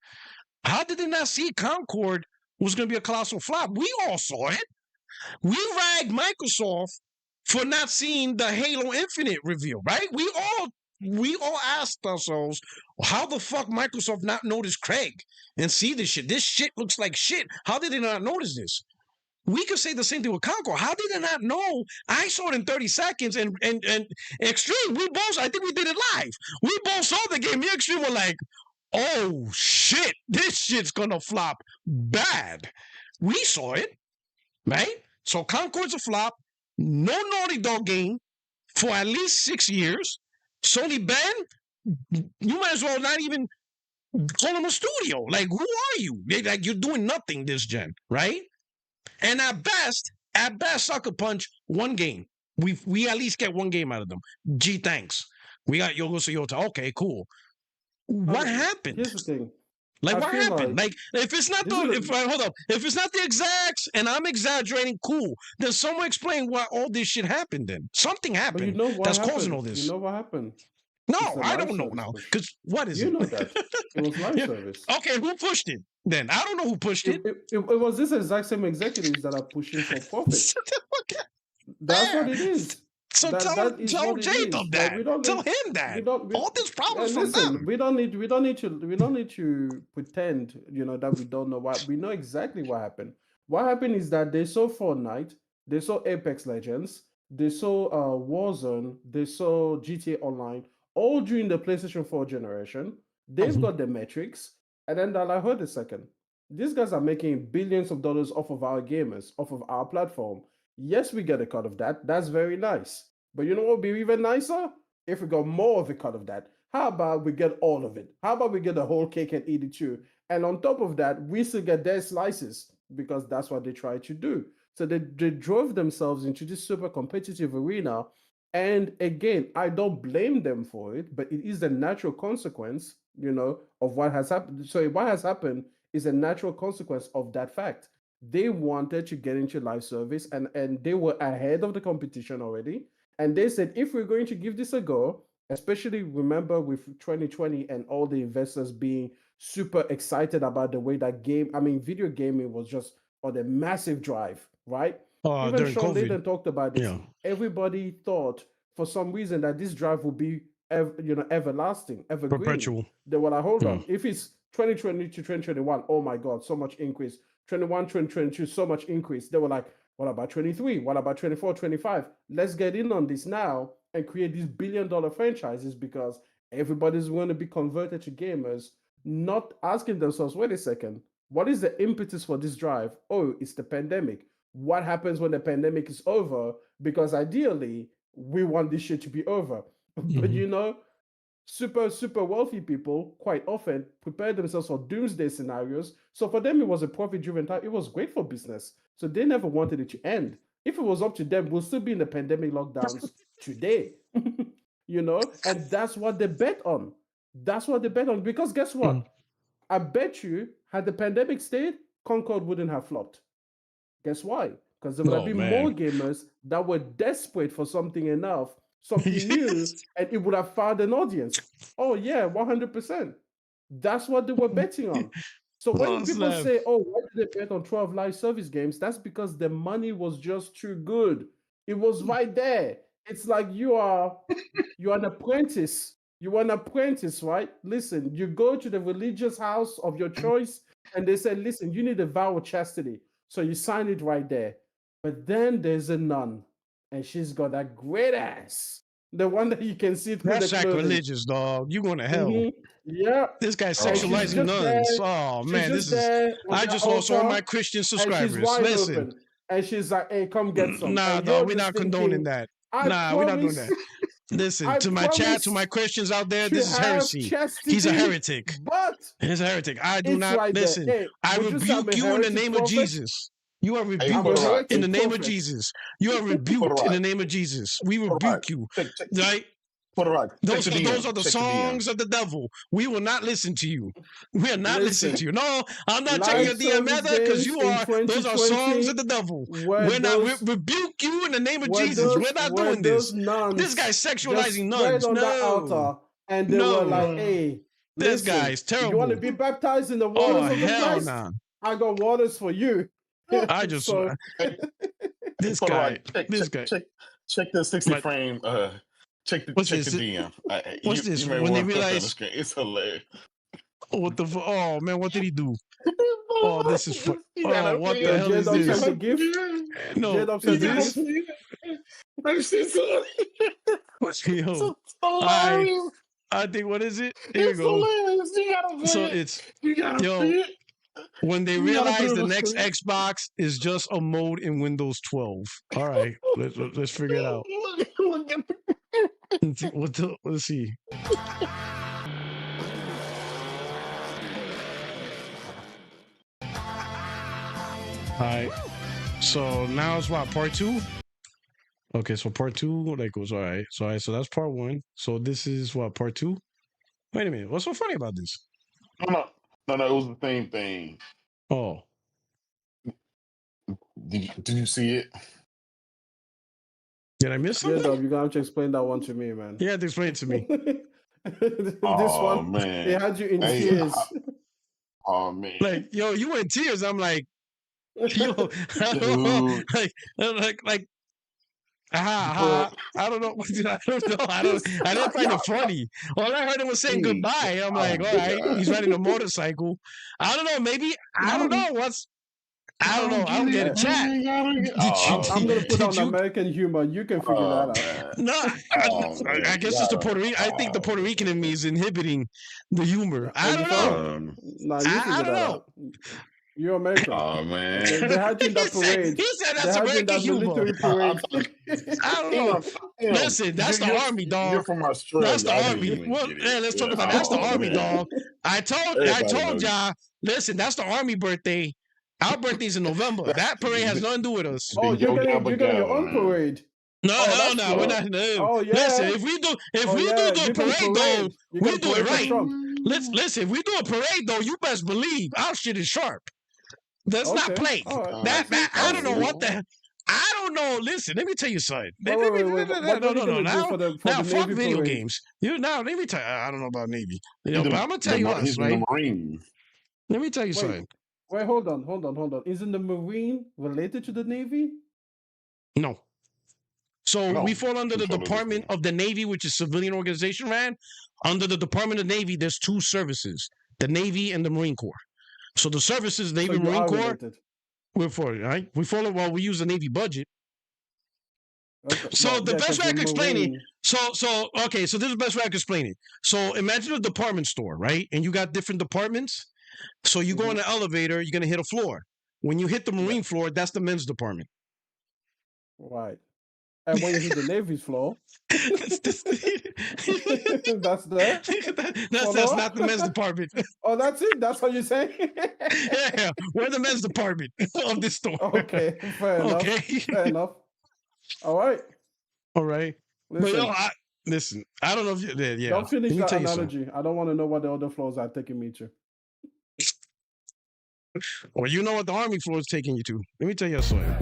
How did they not see Concord was going to be a colossal flop? We all saw it. We ragged Microsoft for not seeing the Halo Infinite reveal, right? We all asked ourselves, how the fuck Microsoft not notice Craig and see this shit? This shit looks like shit. How did they not notice this? We could say the same thing with Concord. How did they not know? I saw it in 30 seconds, and Extreme, we both, I think we did it live. We both saw the game. Me and Extreme were like, oh shit, this shit's gonna flop bad. We saw it, right? So Concord's a flop. No Naughty Dog game for at least 6 years. Sony Ben, you might as well not even call him a studio. Like, who are you? Like, you're doing nothing this gen, right? And at best, Sucker Punch, 1 game. We at least get 1 game out of them. Gee, thanks. We got Yogo Sayota. Okay, cool. What happened? Here's the thing. Like, I what feel happened? Like, if it's not if it's not the exacts, and I'm exaggerating, cool. Then someone explain why all this shit happened. Then something happened that's causing all this. You know what happened? No, I don't know now. Because what is it? You know that. It was live service. Okay, who pushed it then? I don't know who pushed it. It was this exact same executives that are pushing for profit. That's what it is. So That is tell what it is. Jacob Like that. we don't Tell need, him that. we don't. All these problems from Listen, them. we don't need to pretend, that we don't know what. We know exactly what happened. What happened is that they saw Fortnite, they saw Apex Legends, they saw Warzone, they saw GTA Online, all during the PlayStation 4 generation. They've got the metrics, and then they're like, hold a second. These guys are making billions of dollars off of our gamers, off of our platform. Yes, we get a cut of that. That's very nice. But you know what would be even nicer? If we got more of a cut of that. How about we get all of it? How about we get the whole cake and eat it too? And on top of that, we still get their slices because that's what they try to do. So they drove themselves into this super competitive arena. And again, I don't blame them for it, but it is a natural consequence, of what has happened. So what has happened is a natural consequence of that fact. They wanted to get into live service and they were ahead of the competition already. And they said, if we're going to give this a go, especially remember with 2020 and all the investors being super excited about the way that video gaming was just on a massive drive, right? Even During Sean COVID. Layden talked about this. Yeah. Everybody thought for some reason that this drive would be everlasting, evergreen. Perpetual. They were like, hold on, if it's 2020 to 2021, oh my God, so much increase. 21, 2022, so much increase. They were like, what about 23? What about 24, 25? Let's get in on this now and create these billion-dollar franchises because everybody's going to be converted to gamers, not asking themselves, wait a second, what is the impetus for this drive? Oh, it's the pandemic. What happens when the pandemic is over? Because ideally, we want this shit to be over. But super, super wealthy people quite often prepare themselves for doomsday scenarios. So for them, it was a profit-driven time. It was great for business. So they never wanted it to end. If it was up to them, we'll still be in the pandemic lockdowns today. And that's what they bet on. That's what they bet on. Because guess what? I bet you, had the pandemic stayed, Concord wouldn't have flopped. Guess why? Because there would have been more gamers that were desperate for something new, and it would have found an audience. Oh yeah, 100%. That's what they were betting on. So when people say, "Oh, why did they bet on 12 live service games?" That's because the money was just too good. It was right there. It's like you're an apprentice. You are an apprentice, right? Listen, you go to the religious house of your choice, and they say, "Listen, you need a vow of chastity." So you sign it right there. But then there's a nun, and she's got that great ass. The one that you can see through That's the clothing. sacrilegious, dog. You going to hell. Yeah. This guy's And she's sexualizing just nuns. there- Oh she's man, just this is there on I the just lost all altar, my Christian and she's subscribers. wide Listen. open. And she's like, hey, come get some. Nah, And dog, you're we're just not condoning thinking, that. I Nah, we're not doing promise- that. Listen, I to my chat, to promise my Christians out there, to this is have heresy. chastity, He's a heretic. But He's a heretic. I do it's not right there. listen. Hey, I would you say I'm rebuke a you in the heretic name of prophet? Jesus. You are Hey, rebuked I'm a heretic in the name of prophet. Jesus. You are rebuked in the name of Jesus. We rebuke you. Right? Those are the songs of the devil. We will not listen to you. We are not listening to you. No, I'm not checking your Live DM service either because games you in are. Those are 2020 songs of the devil. were We're not. We those- rebuke you in the name of were Jesus. those- We're not were doing this. those nuns This guy's just sexualizing spread nuns. on that altar, No. and they were like, "Hey, This listen, guy's terrible. You want to be baptized in the waters Oh of the hell Christ? nah. I got waters for you." I just So- this Hold guy. on, check, This check, guy. check the 60 But- frame. Check the What's this? DM. What's this? You may When they want to put that on the realize- screen. It's hilarious. What the? Oh man, what did he do? Oh, this is fun. You gotta Oh, what play the it. hell is J-Dub this? sent a gift. No, J-Dub is sent a this? gift. That shit's so- Yo, so hilarious. I think what is it? Here we It's go. hilarious. You gotta play So it. it's You gotta yo, see it. when they You gotta put realize it the on the next screen. Xbox is just a mode in Windows 12. All right, let's figure it out. Look at Let's see. All right. So now it's what, part 2? Okay, so part 2 like goes all right. So that's part 1. So this is what, part 2? Wait a minute. What's so funny about this? No, it was the same thing. Oh, Did you see it? did I miss something? J-Dub, you're gonna have to explain that one to me, man. You have to explain it to me. This Oh, one, man. it had you in Hey, tears. Oh man. Like, yo, you were in tears. I'm like, yo, Dude. like, I don't know. I don't know. I didn't find it funny. All I heard him was saying goodbye. I'm like, all right, he's riding a motorcycle. I don't know. Maybe I don't know what's. I don't know. I don't get a chat. I'm gonna put on American humor. You can figure that out. No, I guess it's the Puerto Rican. I think the Puerto Rican in me is inhibiting the humor. I don't know. No, you figure that out. You're American. Oh man, they had you in that parade. He said that's American humor. I don't know. Listen, that's the army, dog. You're from Australia. That's the army. Well, yeah, let's talk about that's the army, dog. I told y'all. Listen, that's the army birthday. Our birthday's in November. That parade has nothing to do with us. Oh, you're getting your own parade. No, we're not. No. Oh, yeah. Listen, if we do the parade though, we do it right. Listen, if we do a parade though, you best believe our shit is sharp. Let's not play. Right. That I don't know what the. I don't know. Listen, let me tell you something. No. Now, fuck video games. Let me tell you. I don't know about Navy. But I'm gonna tell you us, right? Let me tell you something. Wait, hold on. Isn't the Marine related to the Navy? No. So we fall under the Department of the Navy, which is civilian organization, man. Under the Department of Navy, there's two services: the Navy and the Marine Corps. So the services, Navy, Marine Corps, we're for it, right? We follow. Well, we use the Navy budget. Okay. So the best way I can explain it. So this is the best way I can explain it. So imagine a department store, right? And you got different departments. So you go in the elevator, you're gonna hit a floor. When you hit the Marine floor, that's the men's department. Right. And when you hit the Navy's floor, that's there. That's not the men's department. Oh, that's it. That's what you're saying. Yeah, we're the men's department of this store. Okay, fair enough. Fair enough. All right. Listen, but listen. I don't know if yeah. Don't finish that analogy. I don't want to know what the other floors are taking me to. Well, you know what the Army floor is taking you to. Let me tell you something.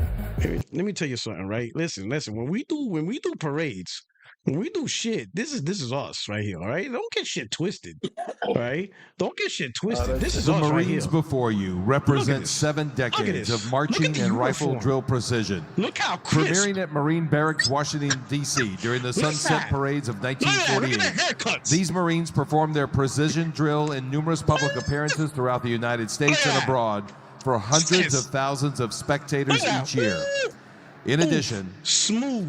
Let me tell you something, right? Listen. When we do parades, when we do shit, this is us right here, all right? Don't get shit twisted, all right? Don't get shit twisted. This is the us Marines right here. Before you represent 7 decades of marching and rifle drill precision. Look how crisp. Premiering at Marine Barracks, Washington, D.C. during the Sunset Parades of 1948. Look at the haircuts. These Marines performed their precision drill in numerous public appearances throughout the United States and abroad for hundreds of thousands of spectators each year. In addition,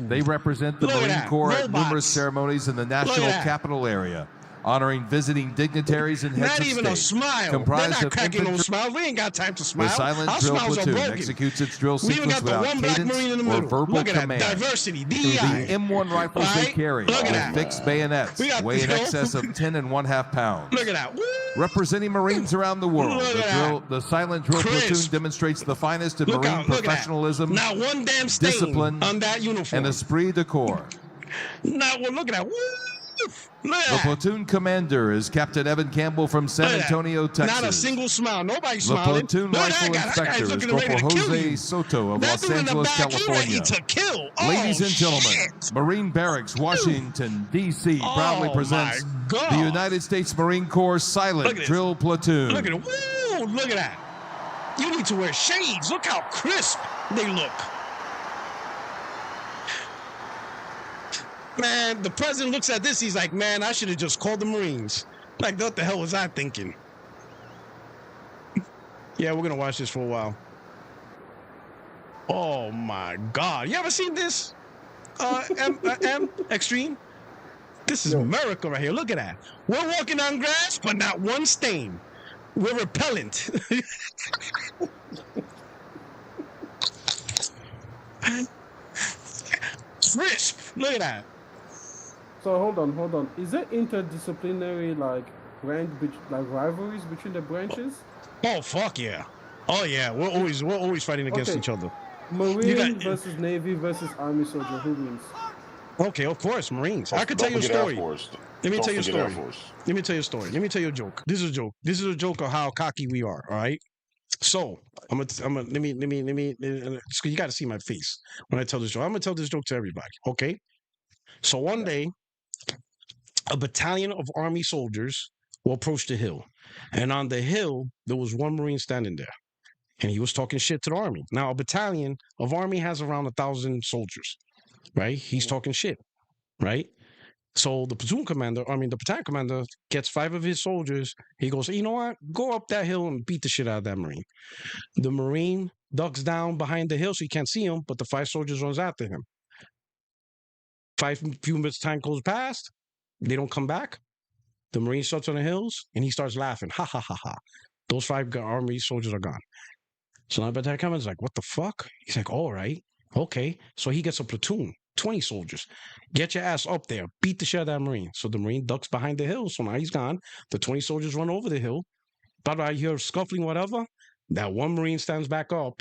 they represent the Marine Corps at numerous ceremonies in the national capital area, honoring visiting dignitaries and heads of state. Not even a smile. Comprised They're not of cracking no smiles. We ain't got time to smile. The silent Our drill smiles are platoon broken. executes its drill We even sequence got the without one black Marine in cadence the or middle. verbal Look at command. that diversity. The DEI. M1 rifles they carry Look at with that. fixed bayonets weigh in excess of 10 1/2 pounds. Look at that. Woo! Representing Marines around the world, the silent drill platoon demonstrates the finest in Marine professionalism, not one damn stain discipline, on that uniform, and esprit de corps. Now, well, look at that. Woo! The platoon commander is Captain Evan Campbell from San Antonio, Texas. Not a single smile. Nobody The smiling. platoon rifle inspector is Corporal Jose Soto of Los Angeles, California. Ladies and gentlemen, Marine Barracks, Washington, D.C. proudly presents the United States Marine Corps Silent Drill Platoon. Look at it. Woo! Look at that. You need to wear shades. Look how crisp they look. Man, the president looks at this. He's like, man, I should have just called the Marines. Like, what the hell was I thinking? Yeah, we're going to watch this for a while. Oh, my God. You ever seen this? M Extreme? This is America right here. Look at that. We're walking on grass, but not one stain. We're repellent. Crisp. Look at that. So hold on. Is there interdisciplinary rivalries between the branches? Oh fuck yeah! Oh yeah, we're always fighting against each other. Marine versus Navy versus Army soldier. Who wins? Okay, of course, Marines. I can tell you a story. Let me tell you a story. Let me tell you a story. Let me tell you a joke. This is a joke. This is a joke of how cocky we are. All right. So let me. You got to see my face when I tell this joke. I'm gonna tell this joke to everybody. Okay. So one day, a battalion of Army soldiers will approach the hill, and on the hill there was one Marine standing there, and he was talking shit to the Army. Now, a battalion of Army has around 1,000 soldiers. right? He's talking shit, right? So the battalion commander gets 5 of his soldiers. He goes, you know what? Go up that hill and beat the shit out of that Marine. The Marine ducks down behind the hill so you can't see him, but the 5 soldiers runs after him. Few minutes time goes past. They don't come back. The Marine starts on the hills and he starts laughing. Ha ha ha ha. Those 5 army soldiers are gone. So now battalion commander's like, what the fuck? He's like, all right, okay. So he gets a platoon, 20 soldiers. Get your ass up there. Beat the shit out of that Marine. So the Marine ducks behind the hill. So now he's gone. The 20 soldiers run over the hill. But I hear scuffling, whatever. That one Marine stands back up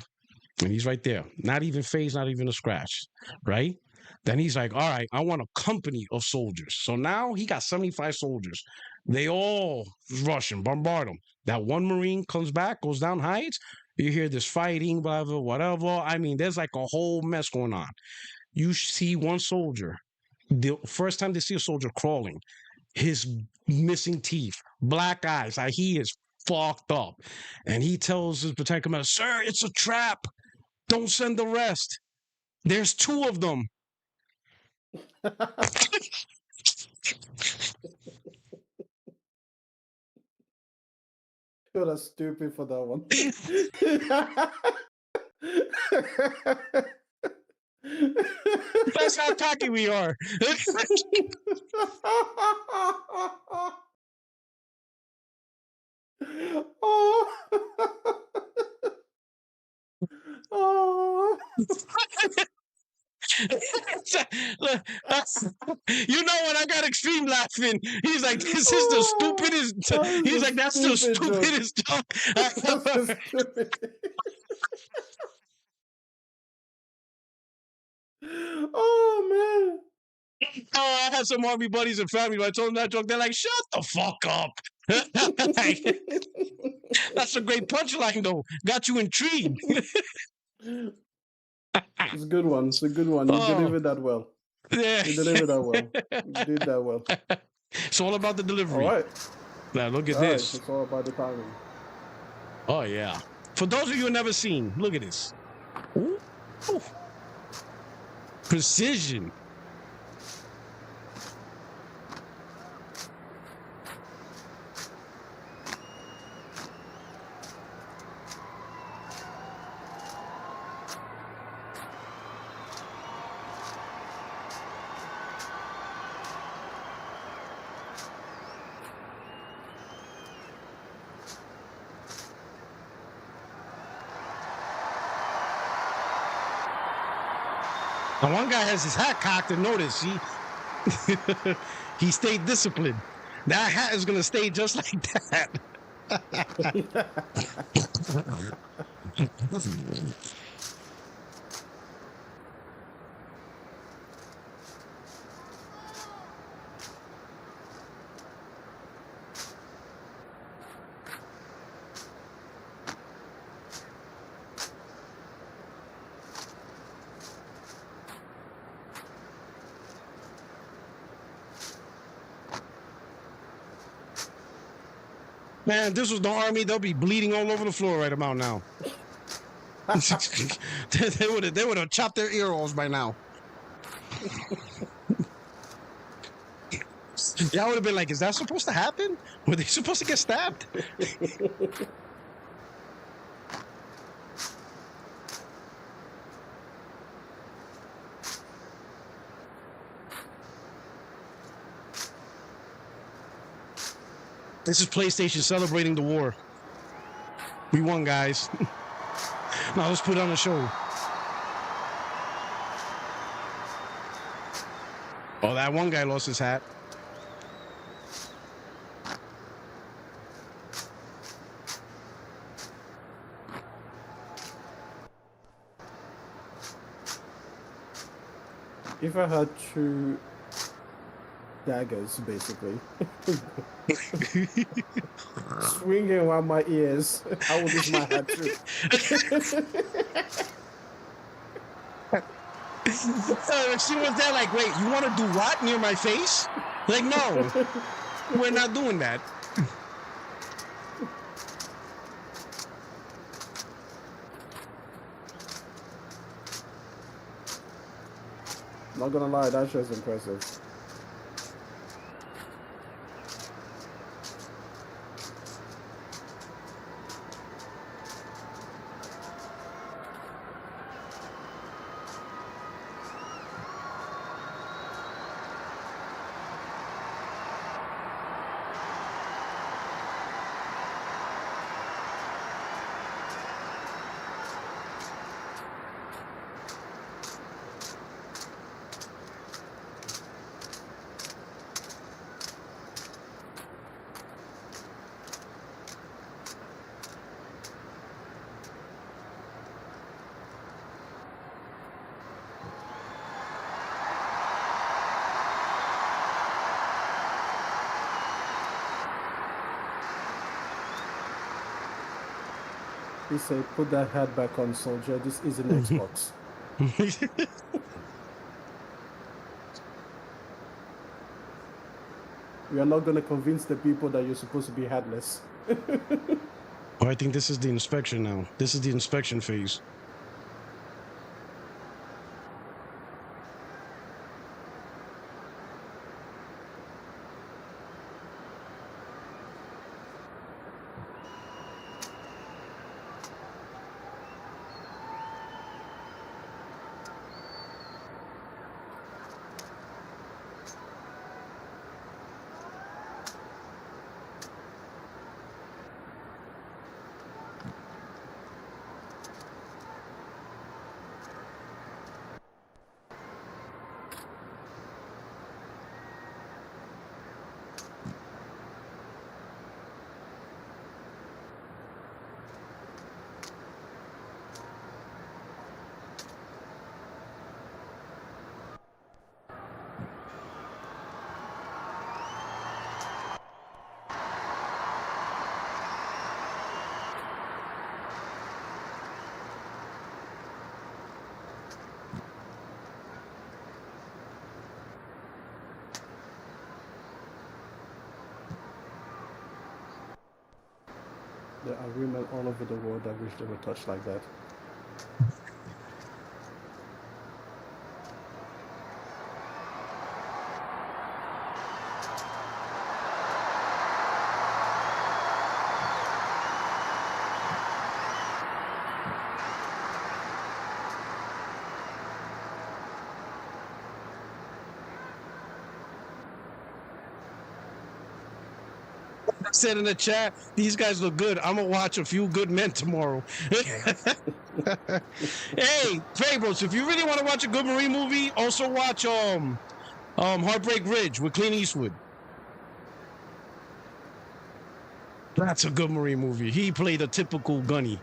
and he's right there. Not even phased, not even a scratch, right? Then he's like, all right, I want a company of soldiers. So now he got 75 soldiers. They all rush him, bombard him. That one Marine comes back, goes down, hides. You hear this fighting, blah, blah, whatever. I mean, there's like a whole mess going on. You see one soldier, the first time they see a soldier crawling, his missing teeth, black eyes, like he is fucked up. And he tells his battalion commander, sir, it's a trap. Don't send the rest. There's 2 of them. You're that's stupid for that one. That's how cocky we are. Oh. Oh. You know when I got extreme laughing, he's like, "This is the stupidest." He's like, "That's the stupidest joke." Oh man! Oh, I had some army buddies and family. When I told them that joke, they're like, "Shut the fuck up." That's a great punchline, though. Got you intrigued. It's a good one. It's a good one. You delivered that well. Yeah. You delivered that well. You did that well. It's all about the delivery. All right. Now look at All this. right. It's all about the timing. Oh yeah. For those of you who never seen, look at this. Ooh. Ooh. Precision. And one guy has his hat cocked and notice he stayed disciplined. That hat is gonna stay just like that. Man, this was the army. They'll be bleeding all over the floor right about now. they would have chopped their ear offs by now. Y'all would have been like, "Is that supposed to happen? Were they supposed to get stabbed?" This is PlayStation celebrating the war. We won, guys. Now let's put on a show. Oh, that one guy lost his hat. If I had 2 daggers, basically, swinging around my ears, I would use my hat too. She was there like, "Wait, you want to do what near my face?" Like, no, we're not doing that. Not gonna lie, that's just impressive. He said, put that hat back on, soldier. This is an Xbox. We are not going to convince the people that you're supposed to be hatless. Oh, I think this is the inspection now. This is the inspection phase. There are women all over the world that wish they were touched like that. I said in the chat, these guys look good. I'm gonna watch A Few Good Men tomorrow. Hey, Fabros, if you really want to watch a good Marine movie, also watch Heartbreak Ridge with Clint Eastwood. That's a good Marine movie. He played a typical gunny.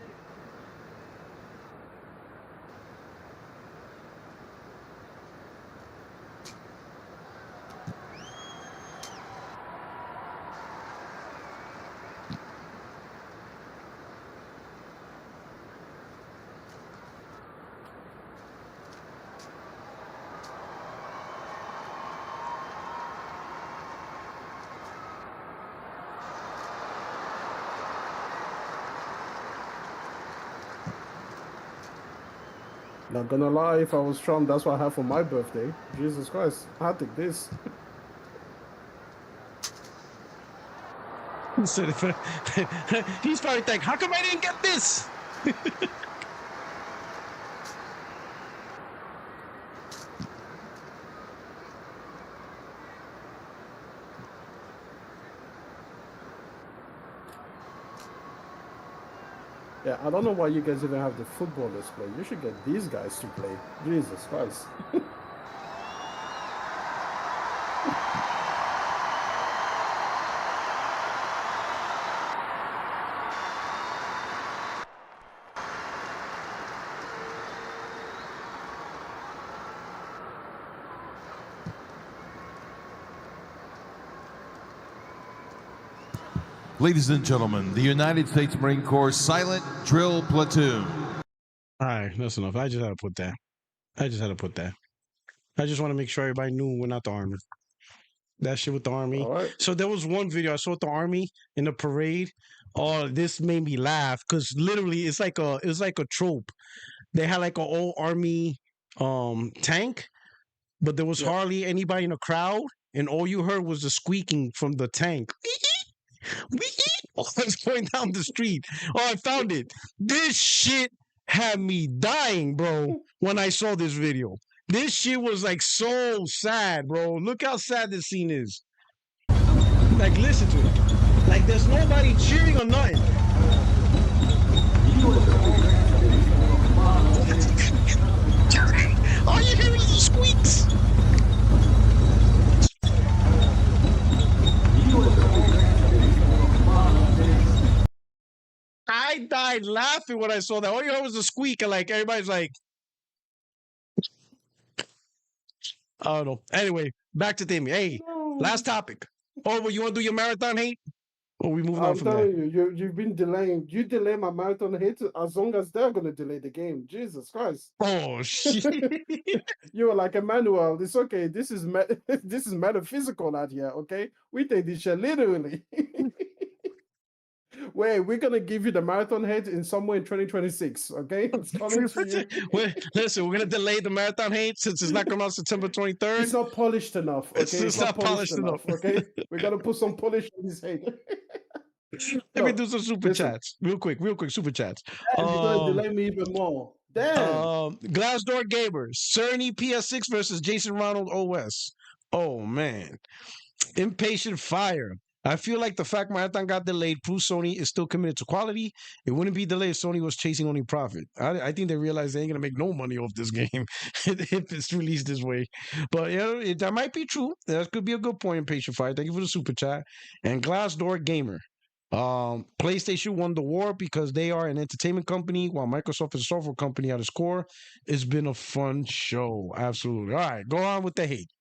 Not gonna lie, if I was Trump, that's what I have for my birthday. Jesus Christ, I'll take this. He's probably thinking, how come I didn't get this? Yeah, I don't know why you guys even have the footballers play. You should get these guys to play. Jesus Christ. Ladies and gentlemen, the United States Marine Corps Silent Drill Platoon. All right, that's enough. I just had to put that. I just want to make sure everybody knew we're not the Army. That shit with the Army. All right. So there was one video I saw with the Army in the parade. Oh, this made me laugh because literally it's like a trope. They had like an old Army tank but there was Yeah. hardly anybody in the crowd, and all you heard was the squeaking from the tank. It's going down the street. Oh, I found it. This shit had me dying, bro, when I saw this video. This shit was like so sad, bro. Look how sad this scene is. Like, listen to it. Like, there's nobody cheering or nothing. All you hear is the squeaks. I died laughing when I saw that. All you heard was the squeak, and like everybody's like, I don't know. Anyway, back to Timmy. Hey, last topic. Oh, well, you want to do your marathon hate? Or we moving on I'm from that? telling you, you've been delaying. You delay my marathon hit as long as they're gonna delay the game. Jesus Christ! Oh shit! You were like, Emmanuel, it's okay. This is this is metaphysical out here. Okay, we take this shit literally. Wait, we're gonna give you the marathon hit in somewhere in 2026. Okay, it's coming to you. Listen, we're gonna delay the marathon hate since it's not coming out September 23rd. It's not polished enough. Okay, It's not polished enough. Okay, we gotta put some polish on this hate. Let me do some super chats real quick. Super chats. You're gonna delay me even more. Damn. Glassdoor Gamers, Cerny PS6 versus Jason Ronald OS. Oh man, Impatient Fire. I feel like the fact Marathon got delayed proves Sony is still committed to quality. It wouldn't be delayed if Sony was chasing only profit. I think they realize they ain't gonna make no money off this game if it's released this way. But yeah, that might be true. That could be a good point, Impatient Fire. Thank you for the super chat. And Glassdoor Gamer. PlayStation won the war because they are an entertainment company while Microsoft is a software company at its core. It's been a fun show. Absolutely. All right, go on with the hate.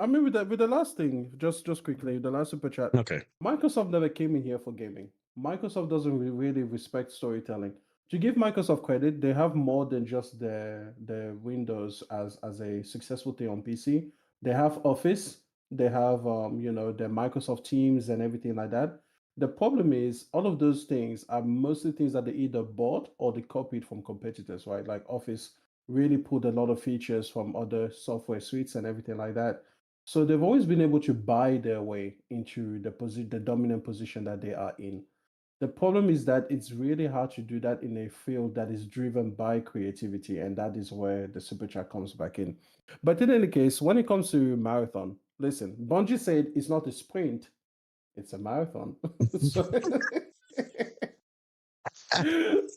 I mean, with the last thing, just quickly, the last super chat. Okay. Microsoft never came in here for gaming. Microsoft doesn't really respect storytelling. To give Microsoft credit, they have more than just the Windows as a successful thing on PC. They have Office. They have the Microsoft Teams and everything like that. The problem is all of those things are mostly things that they either bought or they copied from competitors, right? Like Office really pulled a lot of features from other software suites and everything like that. So they've always been able to buy their way into the dominant position that they are in. The problem is that it's really hard to do that in a field that is driven by creativity, and that is where the super chat comes back in. But in any case, when it comes to marathon, listen, Bungie said it's not a sprint, it's a marathon.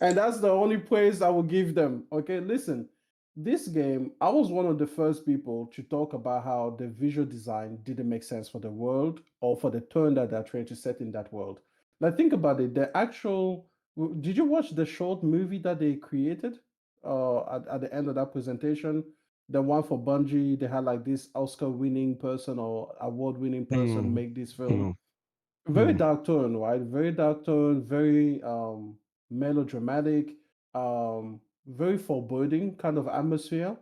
And that's the only praise I will give them. Okay, listen, this game, I was one of the first people to talk about how the visual design didn't make sense for the world or for the tone that they're trying to set in that world. Like, think about it. Did you watch the short movie that they created at the end of that presentation? The one for Bungie, they had like this Oscar-winning person or award-winning person make this film. Very dark tone, right? Very dark tone, very melodramatic, very foreboding kind of atmosphere.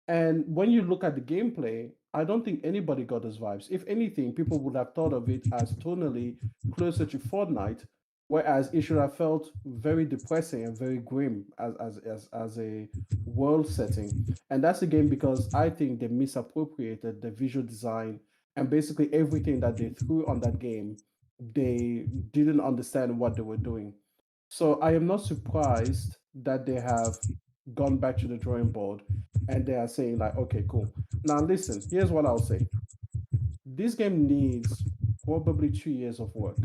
And when you look at the gameplay, I don't think anybody got those vibes. If anything, people would have thought of it as tonally closer to Fortnite, whereas it should have felt very depressing and very grim as a world setting. And that's again because I think they misappropriated the visual design and basically everything that they threw on that game. They didn't understand what they were doing. So I am not surprised that they have gone back to the drawing board and they are saying like, okay, cool. Now listen, here's what I'll say. This game needs probably 2 years of work.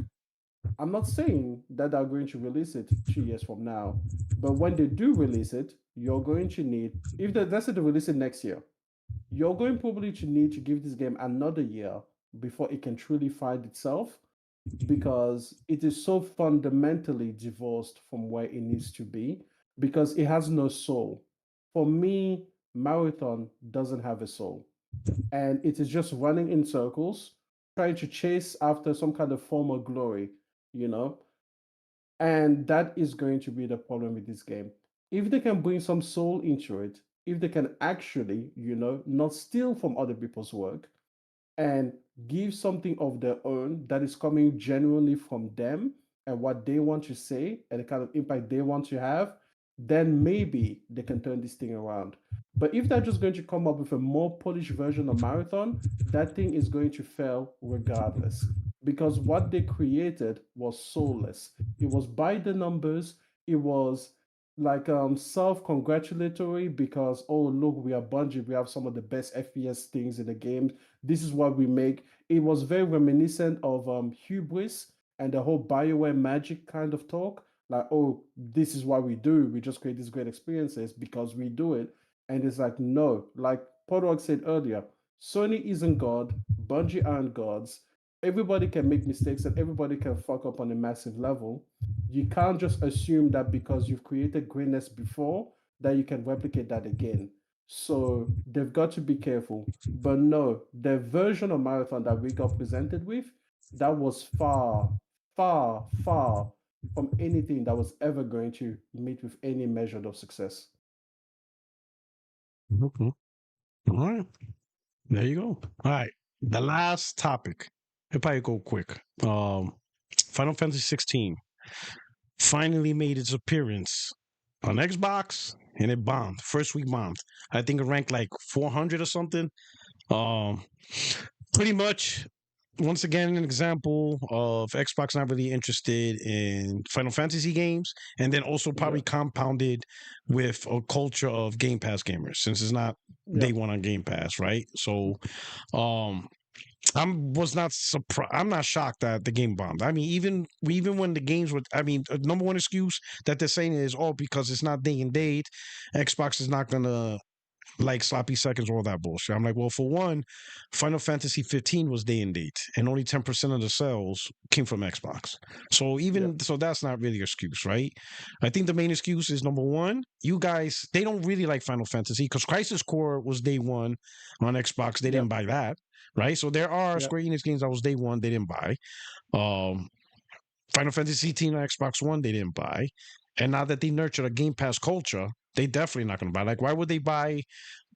I'm not saying that they're going to release it 2 years from now, but when they do release it, you're going to need, let's say they release it next year, you're going probably to need to give this game another year before it can truly find itself, because it is so fundamentally divorced from where it needs to be, because it has no soul. For me, Marathon doesn't have a soul, and it is just running in circles, trying to chase after some kind of form of glory, you know? And that is going to be the problem with this game. If they can bring some soul into it, if they can actually, not steal from other people's work and give something of their own that is coming genuinely from them and what they want to say and the kind of impact they want to have, then maybe they can turn this thing around. But if they're just going to come up with a more polished version of Marathon, that thing is going to fail regardless. Because what they created was soulless. It was by the numbers. It was like self-congratulatory because, oh look, we are Bungie, we have some of the best FPS things in the game. This is what we make. It was very reminiscent of hubris and the whole BioWare magic kind of talk. Like, oh, this is what we do. We just create these great experiences because we do it. And it's like, no, like Podwalk said earlier, Sony isn't God, Bungie aren't gods. Everybody can make mistakes and everybody can fuck up on a massive level. You can't just assume that because you've created greatness before that you can replicate that again. So they've got to be careful. But no, the version of Marathon that we got presented with, that was far, far, far from anything that was ever going to meet with any measure of success. Okay. All right. There you go. All right. The last topic. It'll probably go quick. Final Fantasy 16 finally made its appearance on Xbox and it bombed. First week bombed. I think it ranked like 400 or something. Pretty much, once again, an example of Xbox not really interested in Final Fantasy games, and then also probably compounded with a culture of Game Pass gamers, since it's not day one on Game Pass, right? So, was not surprised. I'm not shocked that the game bombed. I mean, even when the games were, I mean, number one excuse that they're saying is, oh, because it's not day and date, Xbox is not gonna like sloppy seconds, all that bullshit. I'm like, well, for one, Final Fantasy 15 was day and date, and only 10% of the sales came from Xbox. So so that's not really an excuse, right? I think the main excuse is number one, you guys, they don't really like Final Fantasy because Crisis Core was day one on Xbox. They didn't buy that, right? So there are Square Enix games that was day one, they didn't buy. Final Fantasy 16 on Xbox One, they didn't buy. And now that they nurtured a Game Pass culture, they definitely not going to buy. Like, why would they buy?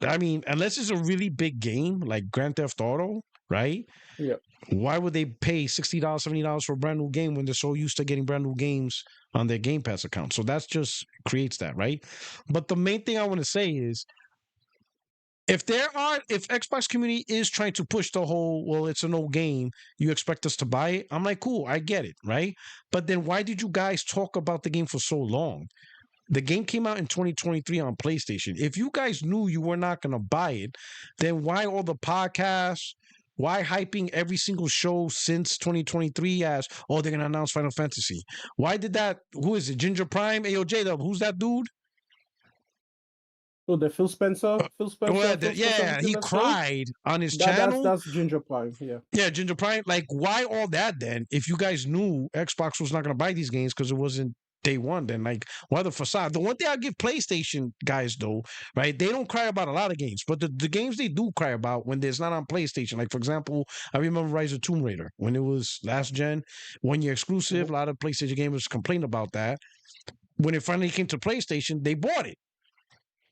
I mean, unless it's a really big game like Grand Theft Auto, right? Yeah. Why would they pay $60, $70 for a brand new game when they're so used to getting brand new games on their Game Pass account? So that's just creates that, right? But the main thing I want to say is, if Xbox community is trying to push the whole, well, it's an old game, you expect us to buy it? I'm like, cool, I get it, right? But then why did you guys talk about the game for so long? The game came out in 2023 on PlayStation. If you guys knew you were not going to buy it, then why all the podcasts? Why hyping every single show since 2023 as, oh, they're going to announce Final Fantasy? Why did that? Who is it? Ginger Prime? AOJ, who's that dude? Oh, the Phil Spencer? Phil Spencer? Well, he cried on his channel. That's Ginger Prime, Yeah, Ginger Prime. Like, why all that then? If you guys knew Xbox was not going to buy these games because it wasn't day one, then like, why the facade? The one thing I give PlayStation guys though, right? They don't cry about a lot of games, but the games they do cry about when it's not on PlayStation. Like, for example, I remember Rise of Tomb Raider when it was last gen, 1 year exclusive. A lot of PlayStation gamers complained about that. When it finally came to PlayStation, they bought it.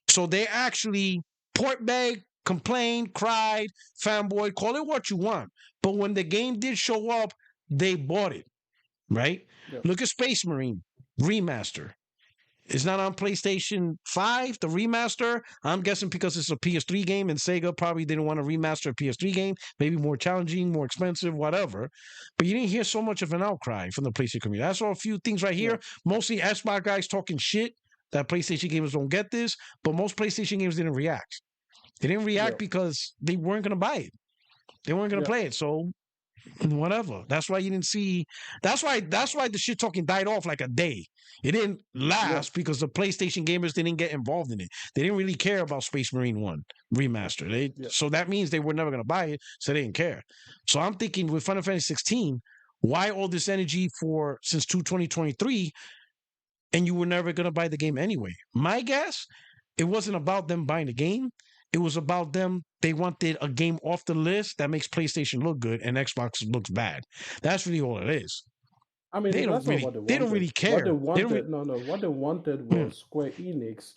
So they actually port begged, complained, cried, fanboy, call it what you want. But when the game did show up, they bought it, right? Look at Space Marine Remaster. It's not on PlayStation 5, the remaster. I'm guessing because it's a PS3 game and Sega probably didn't want to remaster a PS3 game. Maybe more challenging, more expensive, whatever. But you didn't hear so much of an outcry from the PlayStation community. I saw a few things right here. Mostly Xbox guys talking shit that PlayStation gamers don't get this, but most PlayStation gamers didn't react. They didn't react because they weren't going to buy it. They weren't going to play it. So whatever. That's why you didn't see. That's why the shit talking died off like a day. It didn't last because the PlayStation gamers didn't get involved in it. They didn't really care about Space Marine 1 remaster. So that means they were never going to buy it, so they didn't care. So I'm thinking with Final Fantasy 16, why all this energy since 2023, and you were never going to buy the game anyway? My guess, it wasn't about them buying the game. It was about them. They wanted a game off the list that makes PlayStation look good and Xbox looks bad. That's really all it is. I mean, they don't really care. What they wanted, what they wanted was Square Enix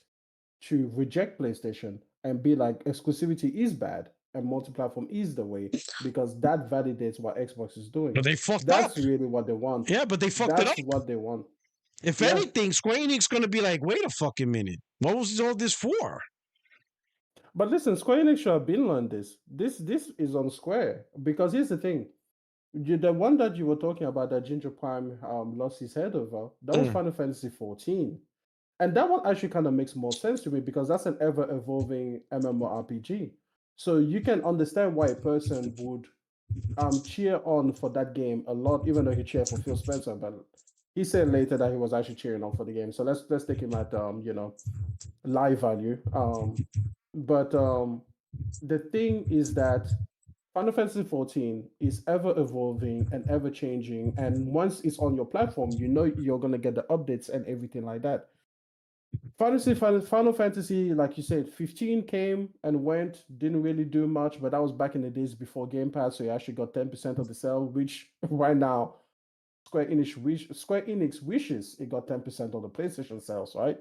to reject PlayStation and be like, exclusivity is bad and multi-platform is the way, because that validates what Xbox is doing. But they fucked up. That's really what they want. Yeah, but they fucked it up. That's what they want. If Yeah. anything, Square Enix gonna be like, wait a fucking minute, what was all this for? But listen, Square Enix should have been on this. This is on Square because here's the thing: the one that you were talking about that Ginger Prime lost his head over, that was Final Fantasy 14, and that one actually kind of makes more sense to me because that's an ever evolving MMORPG. So you can understand why a person would cheer on for that game a lot, even though he cheered for Phil Spencer. But he said later that he was actually cheering on for the game. So let's take him at live value. But the thing is that Final Fantasy 14 is ever evolving and ever changing, and once it's on your platform, you know you're gonna get the updates and everything like that. Final Fantasy, like you said, 15 came and went, didn't really do much, but that was back in the days before Game Pass, so you actually got 10% of the sale, which right now Square Enix wishes it got 10% of the PlayStation sales, right?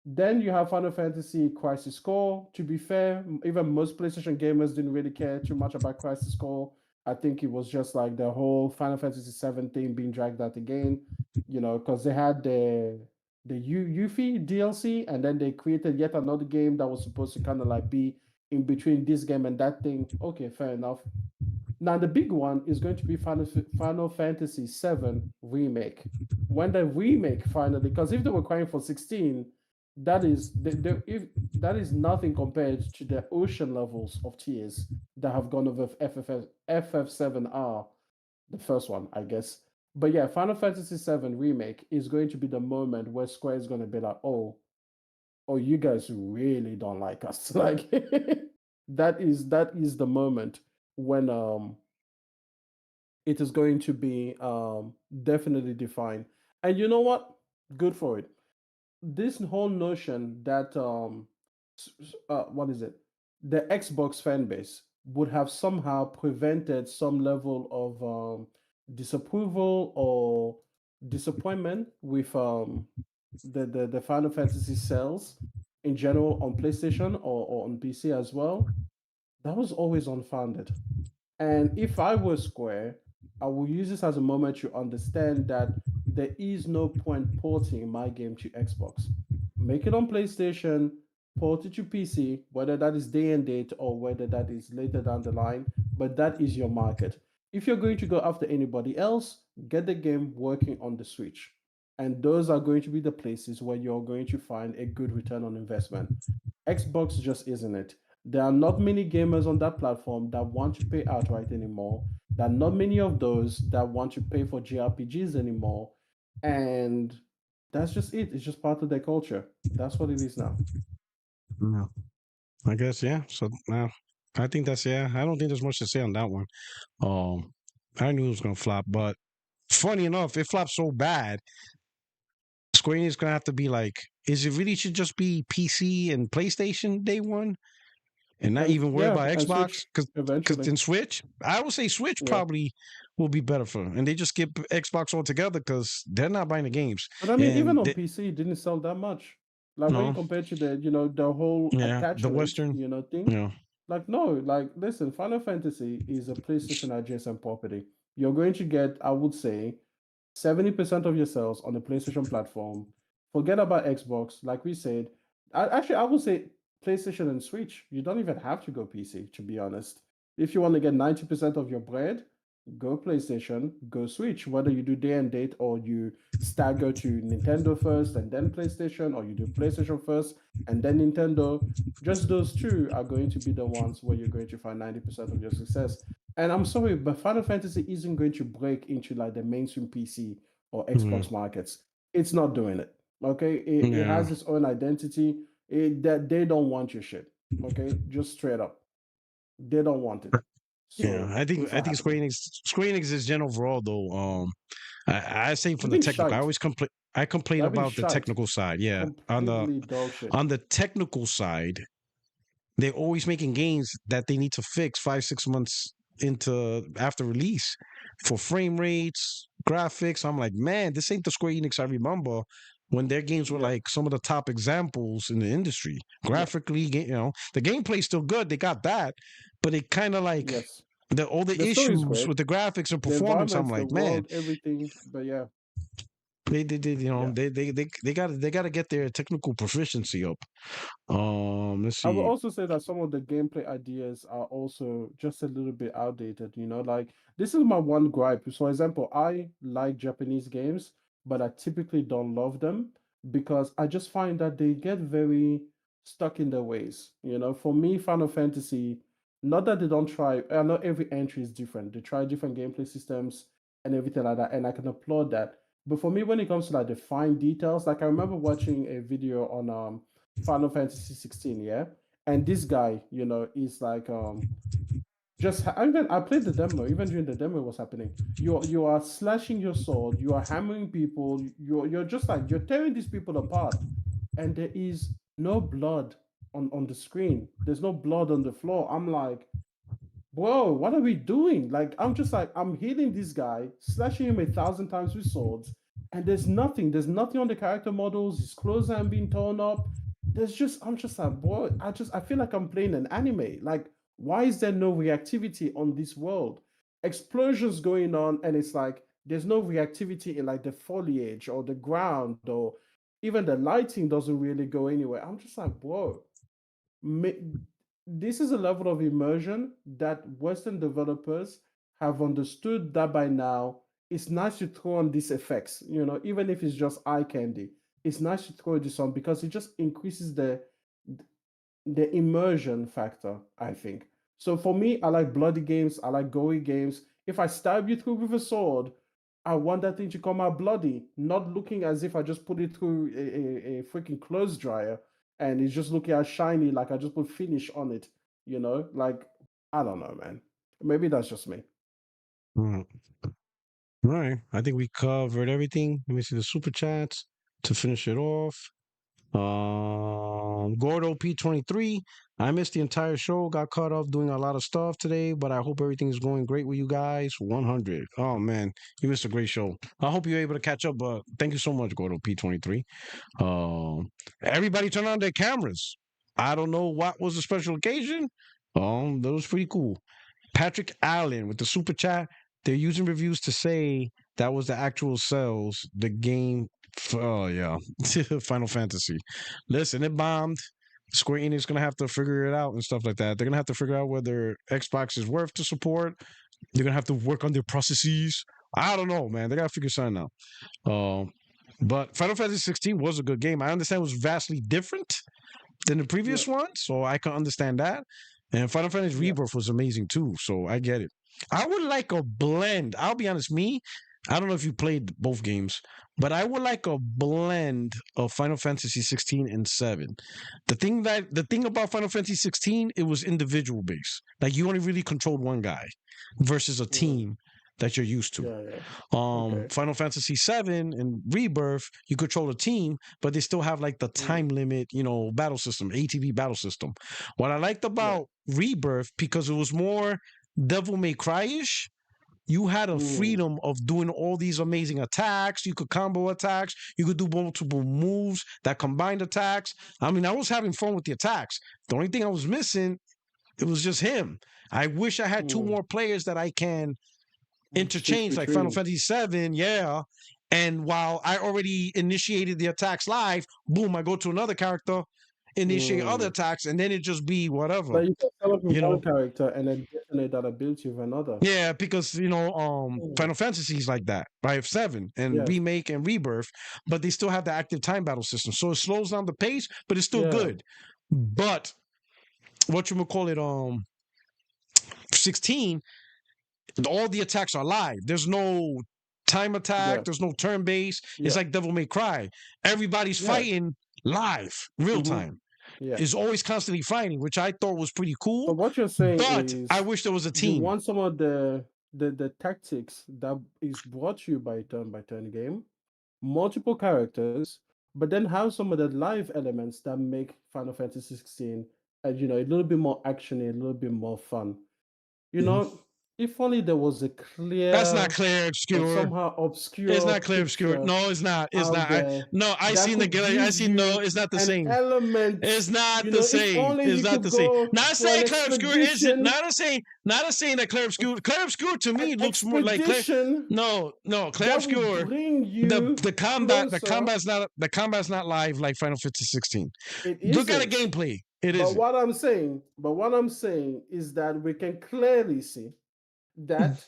Then you have Final Fantasy Crisis Core. To be fair, even most PlayStation gamers didn't really care too much about Crisis Core. I think it was just like the whole Final Fantasy 7 thing being dragged out again, because they had the Yuffie DLC, and then they created yet another game that was supposed to kind of like be in between this game and that thing. Okay, fair enough. Now the big one is going to be Final Fantasy 7 remake. When the remake finally, because if they were crying for 16, that is that is nothing compared to the ocean levels of tears that have gone over FF7R, the first one, I guess. But yeah, Final Fantasy 7 remake is going to be the moment where Square is going to be like, oh, you guys really don't like us. Like that is the moment when it is going to be definitely defined. And you know what? Good for it. This whole notion that what is it? The Xbox fan base would have somehow prevented some level of disapproval or disappointment with the Final Fantasy sales in general on PlayStation or on PC as well. That was always unfounded. And if I were Square, I will use this as a moment to understand that there is no point porting my game to Xbox. Make it on PlayStation, port it to PC, whether that is day and date or whether that is later down the line, but that is your market. If you're going to go after anybody else, get the game working on the Switch. And those are going to be the places where you're going to find a good return on investment. Xbox just isn't it. There are not many gamers on that platform that want to pay outright anymore. There are not many of those that want to pay for JRPGs anymore. And that's just it. It's just part of their culture. That's what it is now. Yeah. I guess, yeah. So now I think that's, yeah. I don't think there's much to say on that one. I knew it was gonna flop, but funny enough, it flopped so bad. Square Enix is gonna have to be like, is it really should just be PC and PlayStation day one, and not even worry about Xbox? Because in Switch, I would say Switch probably will be better for them, and they just skip Xbox altogether because they're not buying the games. But I mean, even on PC, it didn't sell that much. Like when you compare to the the whole attach the rate, Western thing. Yeah. Like no, like listen, Final Fantasy is a PlayStation adjacent property. You're going to get, I would say, 70% of your sales on the PlayStation platform. Forget about Xbox. Like we said, I would say PlayStation and Switch. You don't even have to go PC, to be honest. If you want to get 90% of your bread, go PlayStation, go Switch. Whether you do day and date or you stagger to Nintendo first and then PlayStation, or you do PlayStation first and then Nintendo, just those two are going to be the ones where you're going to find 90% of your success. And I'm sorry, but Final Fantasy isn't going to break into like the mainstream PC or Xbox markets. It's not doing it. Okay, it has its own identity. That they don't want your shit. Okay, just straight up, they don't want it. So yeah, I think Square Enix is gen overall though. I say from the technical, I always complain about the technical side. Yeah, on the technical side, they're always making games that they need to fix 5-6 months after release for frame rates, graphics. I'm like, man, this ain't the Square Enix I remember when their games were like some of the top examples in the industry. Graphically, the gameplay's still good. They got that, but it kind of like all the issues with the graphics and performance. I'm like, man, everything. But yeah. You know, Yeah. they got to get their technical proficiency up. Let's I will see. also say that some of the gameplay ideas are also just a little bit outdated. Like this is my one gripe. So, for example, I like Japanese games, but I typically don't love them because I just find that they get very stuck in their ways. For me, Final Fantasy, not that they don't try, I know every entry is different. They try different gameplay systems and everything like that, and I can applaud that. But for me, when it comes to like the fine details, like I remember watching a video on Final Fantasy 16, yeah. And this guy, is like I played the demo. Even during the demo, was happening. You are slashing your sword. You are hammering people. You're just like you're tearing these people apart, and there is no blood on the screen. There's no blood on the floor. I'm like, whoa, what are we doing? Like, I'm just like, I'm hitting this guy, slashing him 1,000 times with swords, and there's nothing. There's nothing on the character models. His clothes aren't being torn up. I'm just like, boy, I feel like I'm playing an anime. Like, why is there no reactivity on this world? Explosions going on, and it's like, there's no reactivity in like the foliage or the ground, or even the lighting doesn't really go anywhere. I'm just like, whoa, this is a level of immersion that Western developers have understood that by now. It's nice to throw on these effects, even if it's just eye candy. It's nice to throw this on because it just increases the immersion factor, I think. So for me, I like bloody games, I like gory games. If I stab you through with a sword, I want that thing to come out bloody, not looking as if I just put it through a freaking clothes dryer and it's just looking as shiny like I just put finish on it. Like I don't know, man. Maybe that's just me. Mm. All right. I think we covered everything. Let me see the super chats to finish it off. Gordo P23. I missed the entire show. Got caught up doing a lot of stuff today, but I hope everything's going great with you guys. 100. Oh man, you missed a great show. I hope you're able to catch up. But thank you so much, Gordo P23. Everybody turn on their cameras. I don't know what was the special occasion. That was pretty cool. Patrick Allen with the super chat. They're using reviews to say that was the actual sales. The game, oh yeah, Final Fantasy. Listen, it bombed. Square Enix gonna have to figure it out and stuff like that. They're gonna have to figure out whether Xbox is worth to support. They're gonna have to work on their processes. I don't know, man. They gotta figure something out. But Final Fantasy 16 was a good game. I understand it was vastly different than the previous one, so I can understand that. And Final Fantasy Rebirth was amazing too, so I get it. I would like a blend. I'll be honest, I don't know if you played both games, but I would like a blend of Final Fantasy 16 and 7. The thing about Final Fantasy 16, it was individual based. Like you only really controlled one guy versus a team that you're used to. Final Fantasy 7 and Rebirth, you control a team, but they still have like the time limit, battle system, ATV battle system. What I liked about Rebirth, because it was more Devil May Cry-ish, you had a freedom of doing all these amazing attacks. You could combo attacks. You could do multiple moves that combined attacks. I mean, I was having fun with the attacks. The only thing I was missing, it was just him. I wish I had two more players that I can interchange like Final Fantasy 7, yeah. And while I already initiated the attacks live, boom, I go to another character, initiate other attacks, and then it just be whatever. But you can start off with one character and then detonate that ability with another. Yeah, because Final Fantasy is like that, right? 7 and Remake and Rebirth, but they still have the active time battle system. So it slows down the pace, but it's still good. But what you would call it, 16, all the attacks are live. There's no time attack. There's no turn base. It's like Devil May Cry. Everybody's fighting live, real time. Is always constantly fighting, which I thought was pretty cool. So what you're saying but is, I wish there was a team. You want some of the tactics that is brought to you by turn game, multiple characters, but then have some of the live elements that make Final Fantasy 16 a little bit more actiony, a little bit more fun. If only there was a clear, That's not clear, or obscure. somehow It's obscure not clear, obscure. picture No, it's not. It's out not. there I that seen the. could I give seen. No, you it's not the an same. element. It's not You the know, if same. only It's you not could the same. go Not for an saying Claire Obscure isn't. expedition. Not saying that Claire Obscure. Claire Obscure to me An looks more like Claire. expedition No, Claire that will Obscure. bring you The closer. combat's not live like Final Fantasy 16. It Look at the isn't. gameplay. It But isn't. what I'm saying is that we can clearly see that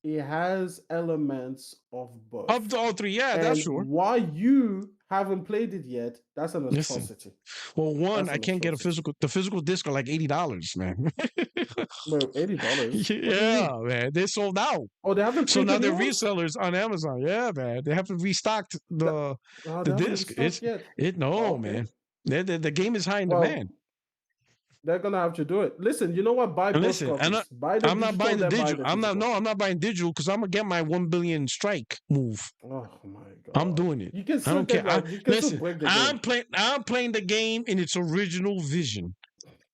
it has elements of both. Of all three, yeah, and that's sure. Why you haven't played it yet? That's an Listen. atrocity. Well, one, That's I an can't get a atrocity. physical. The physical disc are like $80, man. Well, $80. Yeah, man, they sold out. Oh, they haven't. So now printed they're new ones? resellers on Amazon. Yeah, man, they haven't restocked the Oh, the they haven't disc. restocked yet. No, Oh, okay. man. The game is high in Well, demand. they're gonna have to do it. Listen, you know what? Buy And both listen, copies. Buy the I'm not digital, buying the then buy digital. the physical. I'm not buying digital because I'm gonna get my 1 billion strike move. Oh my god! I'm doing it. You can I still don't care. get like, you can still Listen, break the game. I'm playing the game in its original vision.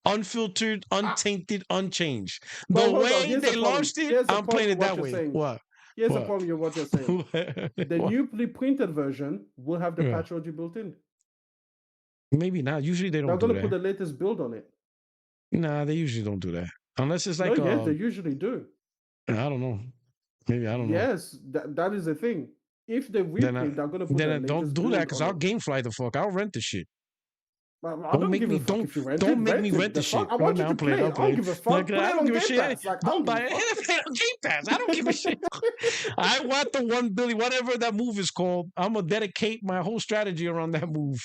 Unfiltered, untainted, unchanged. But The hold on, way here's they the problem. launched it, Here's the I'm playing it problem with what that you're way. saying. What? Here's the What? problem with what you're saying. The What? new printed version will have the Yeah. patch logic built in. Maybe not. Usually they They're don't do gonna that. put the latest build on it. Nah, they usually don't do that. Unless it's like No, yes, they usually do. I don't know. Maybe I don't know. Yes, that is the thing. If they Then reprint, they're gonna put the then latest don't do that build because on I'll it. game fly the fuck. I'll rent the shit. I don't give a fuck if you rent it. Don't make me Rent it. rent the The fuck? shit. I want you I'll to play it. play it. I'll I play don't give a it. fuck. Like, Play I it don't on give a Game shit. Pass. Like, I Don't don't buy give a fuck. it. Play it on Game Pass. I don't give a shit. I want the 1 billion, whatever that move is called. I'm gonna dedicate my whole strategy around that move.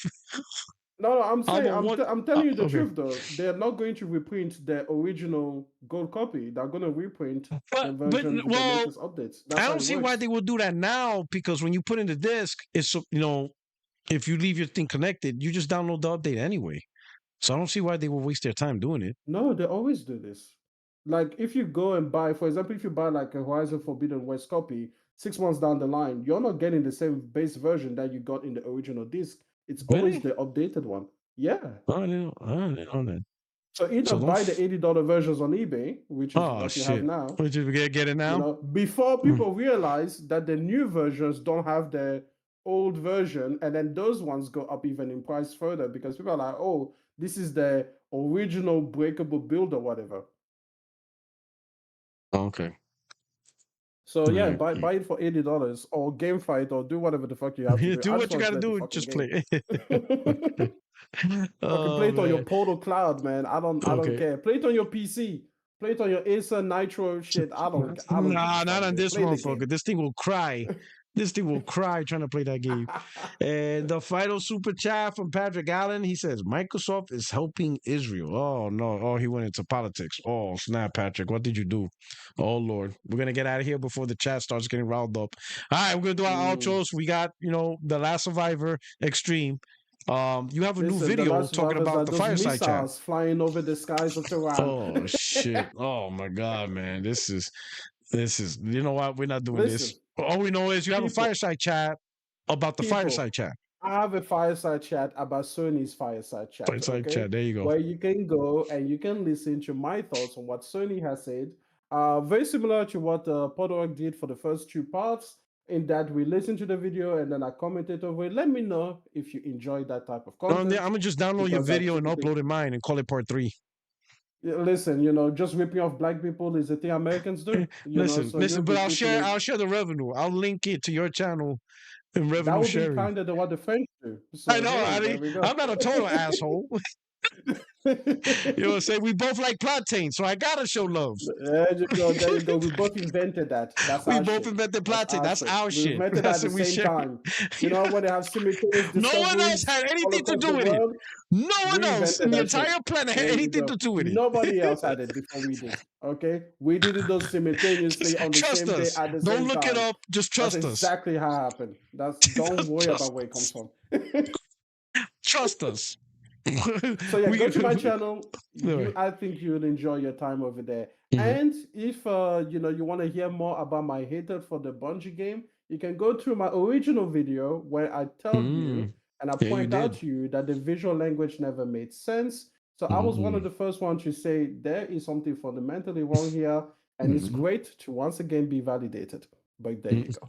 No, I'm saying, want- I'm telling you the okay. truth though. They're not going to reprint the original gold copy. They're going to reprint the version with the latest updates. That's I how don't it see works. why they would do that now because when you put in the disc, it's if you leave your thing connected, you just download the update anyway. So I don't see why they would waste their time doing it. No, they always do this. Like if you go and buy, for example, if you buy like a Horizon Forbidden West copy, 6 months down the line, you're not getting the same base version that you got in the original disc. It's always Really? the updated one. Yeah. I didn't know that. So either buy the $80 versions on eBay, which is what you have shit. now. Which is get it now? You know, before people realize that the new versions don't have the old version, and then those ones go up even in price further because people are like, oh, this is the original breakable build or whatever. Okay. So yeah, buy it for $80 or game fight or do whatever the fuck you have to do. Do I what just you want gotta to do. Just game. play. Fucking play it on your Portal Cloud, man. I don't care. Play it on your PC. Play it on your Acer Nitro shit. I don't Nah, not on this Play the motherfucker. This thing will cry. This thing will cry trying to play that game. And the final super chat from Patrick Allen, he says, Microsoft is helping Israel. Oh, no. Oh, he went into politics. Oh, snap, Patrick. What did you do? Oh, Lord. We're going to get out of here before the chat starts getting riled up. All right, we're going to do our outros. We got, The Last Survivor Extreme. You have a new video talking about the fireside chat. Flying over the skies of Tehran. Oh, shit. Oh, my God, man. This is, you know what? We're not doing this. All we know is you have a fireside chat about the fireside chat. I have a fireside chat about Sony's fireside chat. Fireside chat, there you go. Where you can go and you can listen to my thoughts on what Sony has said. Very similar to what Podork did for the first 2 parts, in that we listened to the video and then I commented over it. Let me know if you enjoy that type of content. I'm gonna just download your video and upload it mine and call it part 3. Listen, just ripping off black people is a thing Americans do. Listen, but I'll share the revenue. I'll link it to your channel in revenue sharing. That would be kind of what the French do. So, I know. I'm not a total asshole. You know what I'm saying? We both like plantain, so I gotta show love. There you go. We both invented that. We both invented plantain. That's our shit. We invented that at the same time. You know when they have simultaneous no one else had anything to do with it. No one else in the entire planet had anything to do with it. Nobody else had it before we did. Okay, we did it simultaneously on the same day at the same time. Don't look it up. Just trust us. Exactly how it happened. Don't worry about where it comes from. Trust us. So yeah, go to my channel. I think you'll enjoy your time over there. And if you want to hear more about my hatred for the Bungie game, you can go through my original video where I tell you and I point out to you that the visual language never made sense. So I was one of the first ones to say there is something fundamentally wrong here. And it's great to once again be validated. But there you go.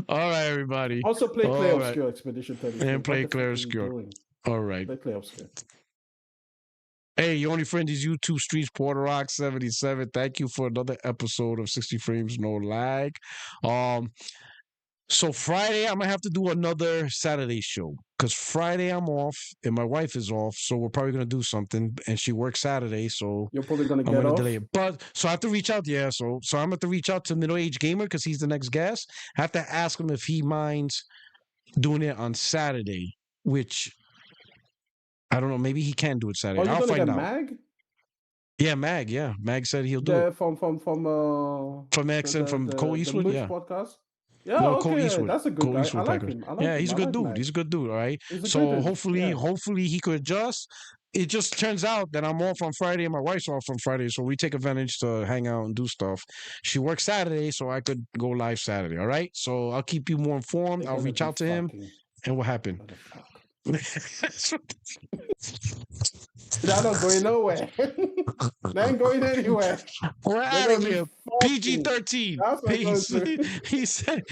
All right, everybody. Also play Clay All right. Obscure Expedition 33. And play What the Clay fuck are you Obscure. doing? All right. Play Clay Obscure. Hey, your only friend is YouTube Streets Porter Rock 77. Thank you for another episode of 60 Frames No Lag. So Friday I'm gonna have to do another Saturday show because Friday I'm off and my wife is off, so we're probably gonna do something. And she works Saturday, so You're probably gonna I'm get gonna off. delay it. But so I have to reach out. Yeah, so I'm gonna have to reach out to Middle Age Gamer because he's the next guest. I have to ask him if he minds doing it on Saturday, which I don't know. Maybe he can do it Saturday. Are you I'll gonna find get out. Mag? Yeah, Mag. Yeah, Mag said he'll do it. From X and from Cole Eastwood. Mooch yeah. podcast. Yeah, No, okay, Cole Eastwood. that's a good Cole guy. Eastwood I like Packers. him. I like Yeah, him. he's a I good like dude. Mag. He's a good dude. All right. He's a So good dude. hopefully, Yeah. hopefully he could adjust. It just turns out that I'm off on Friday and my wife's off on Friday, so we take advantage to hang out and do stuff. She works Saturday, so I could go live Saturday. All right. So I'll keep you more informed. They're I'll gonna reach be out to him, fucking- and what happened? They're not going nowhere. They ain't going anywhere. We're They're out gonna of be here. fucking. PG-13. That's what I'm Peace. going to. He said.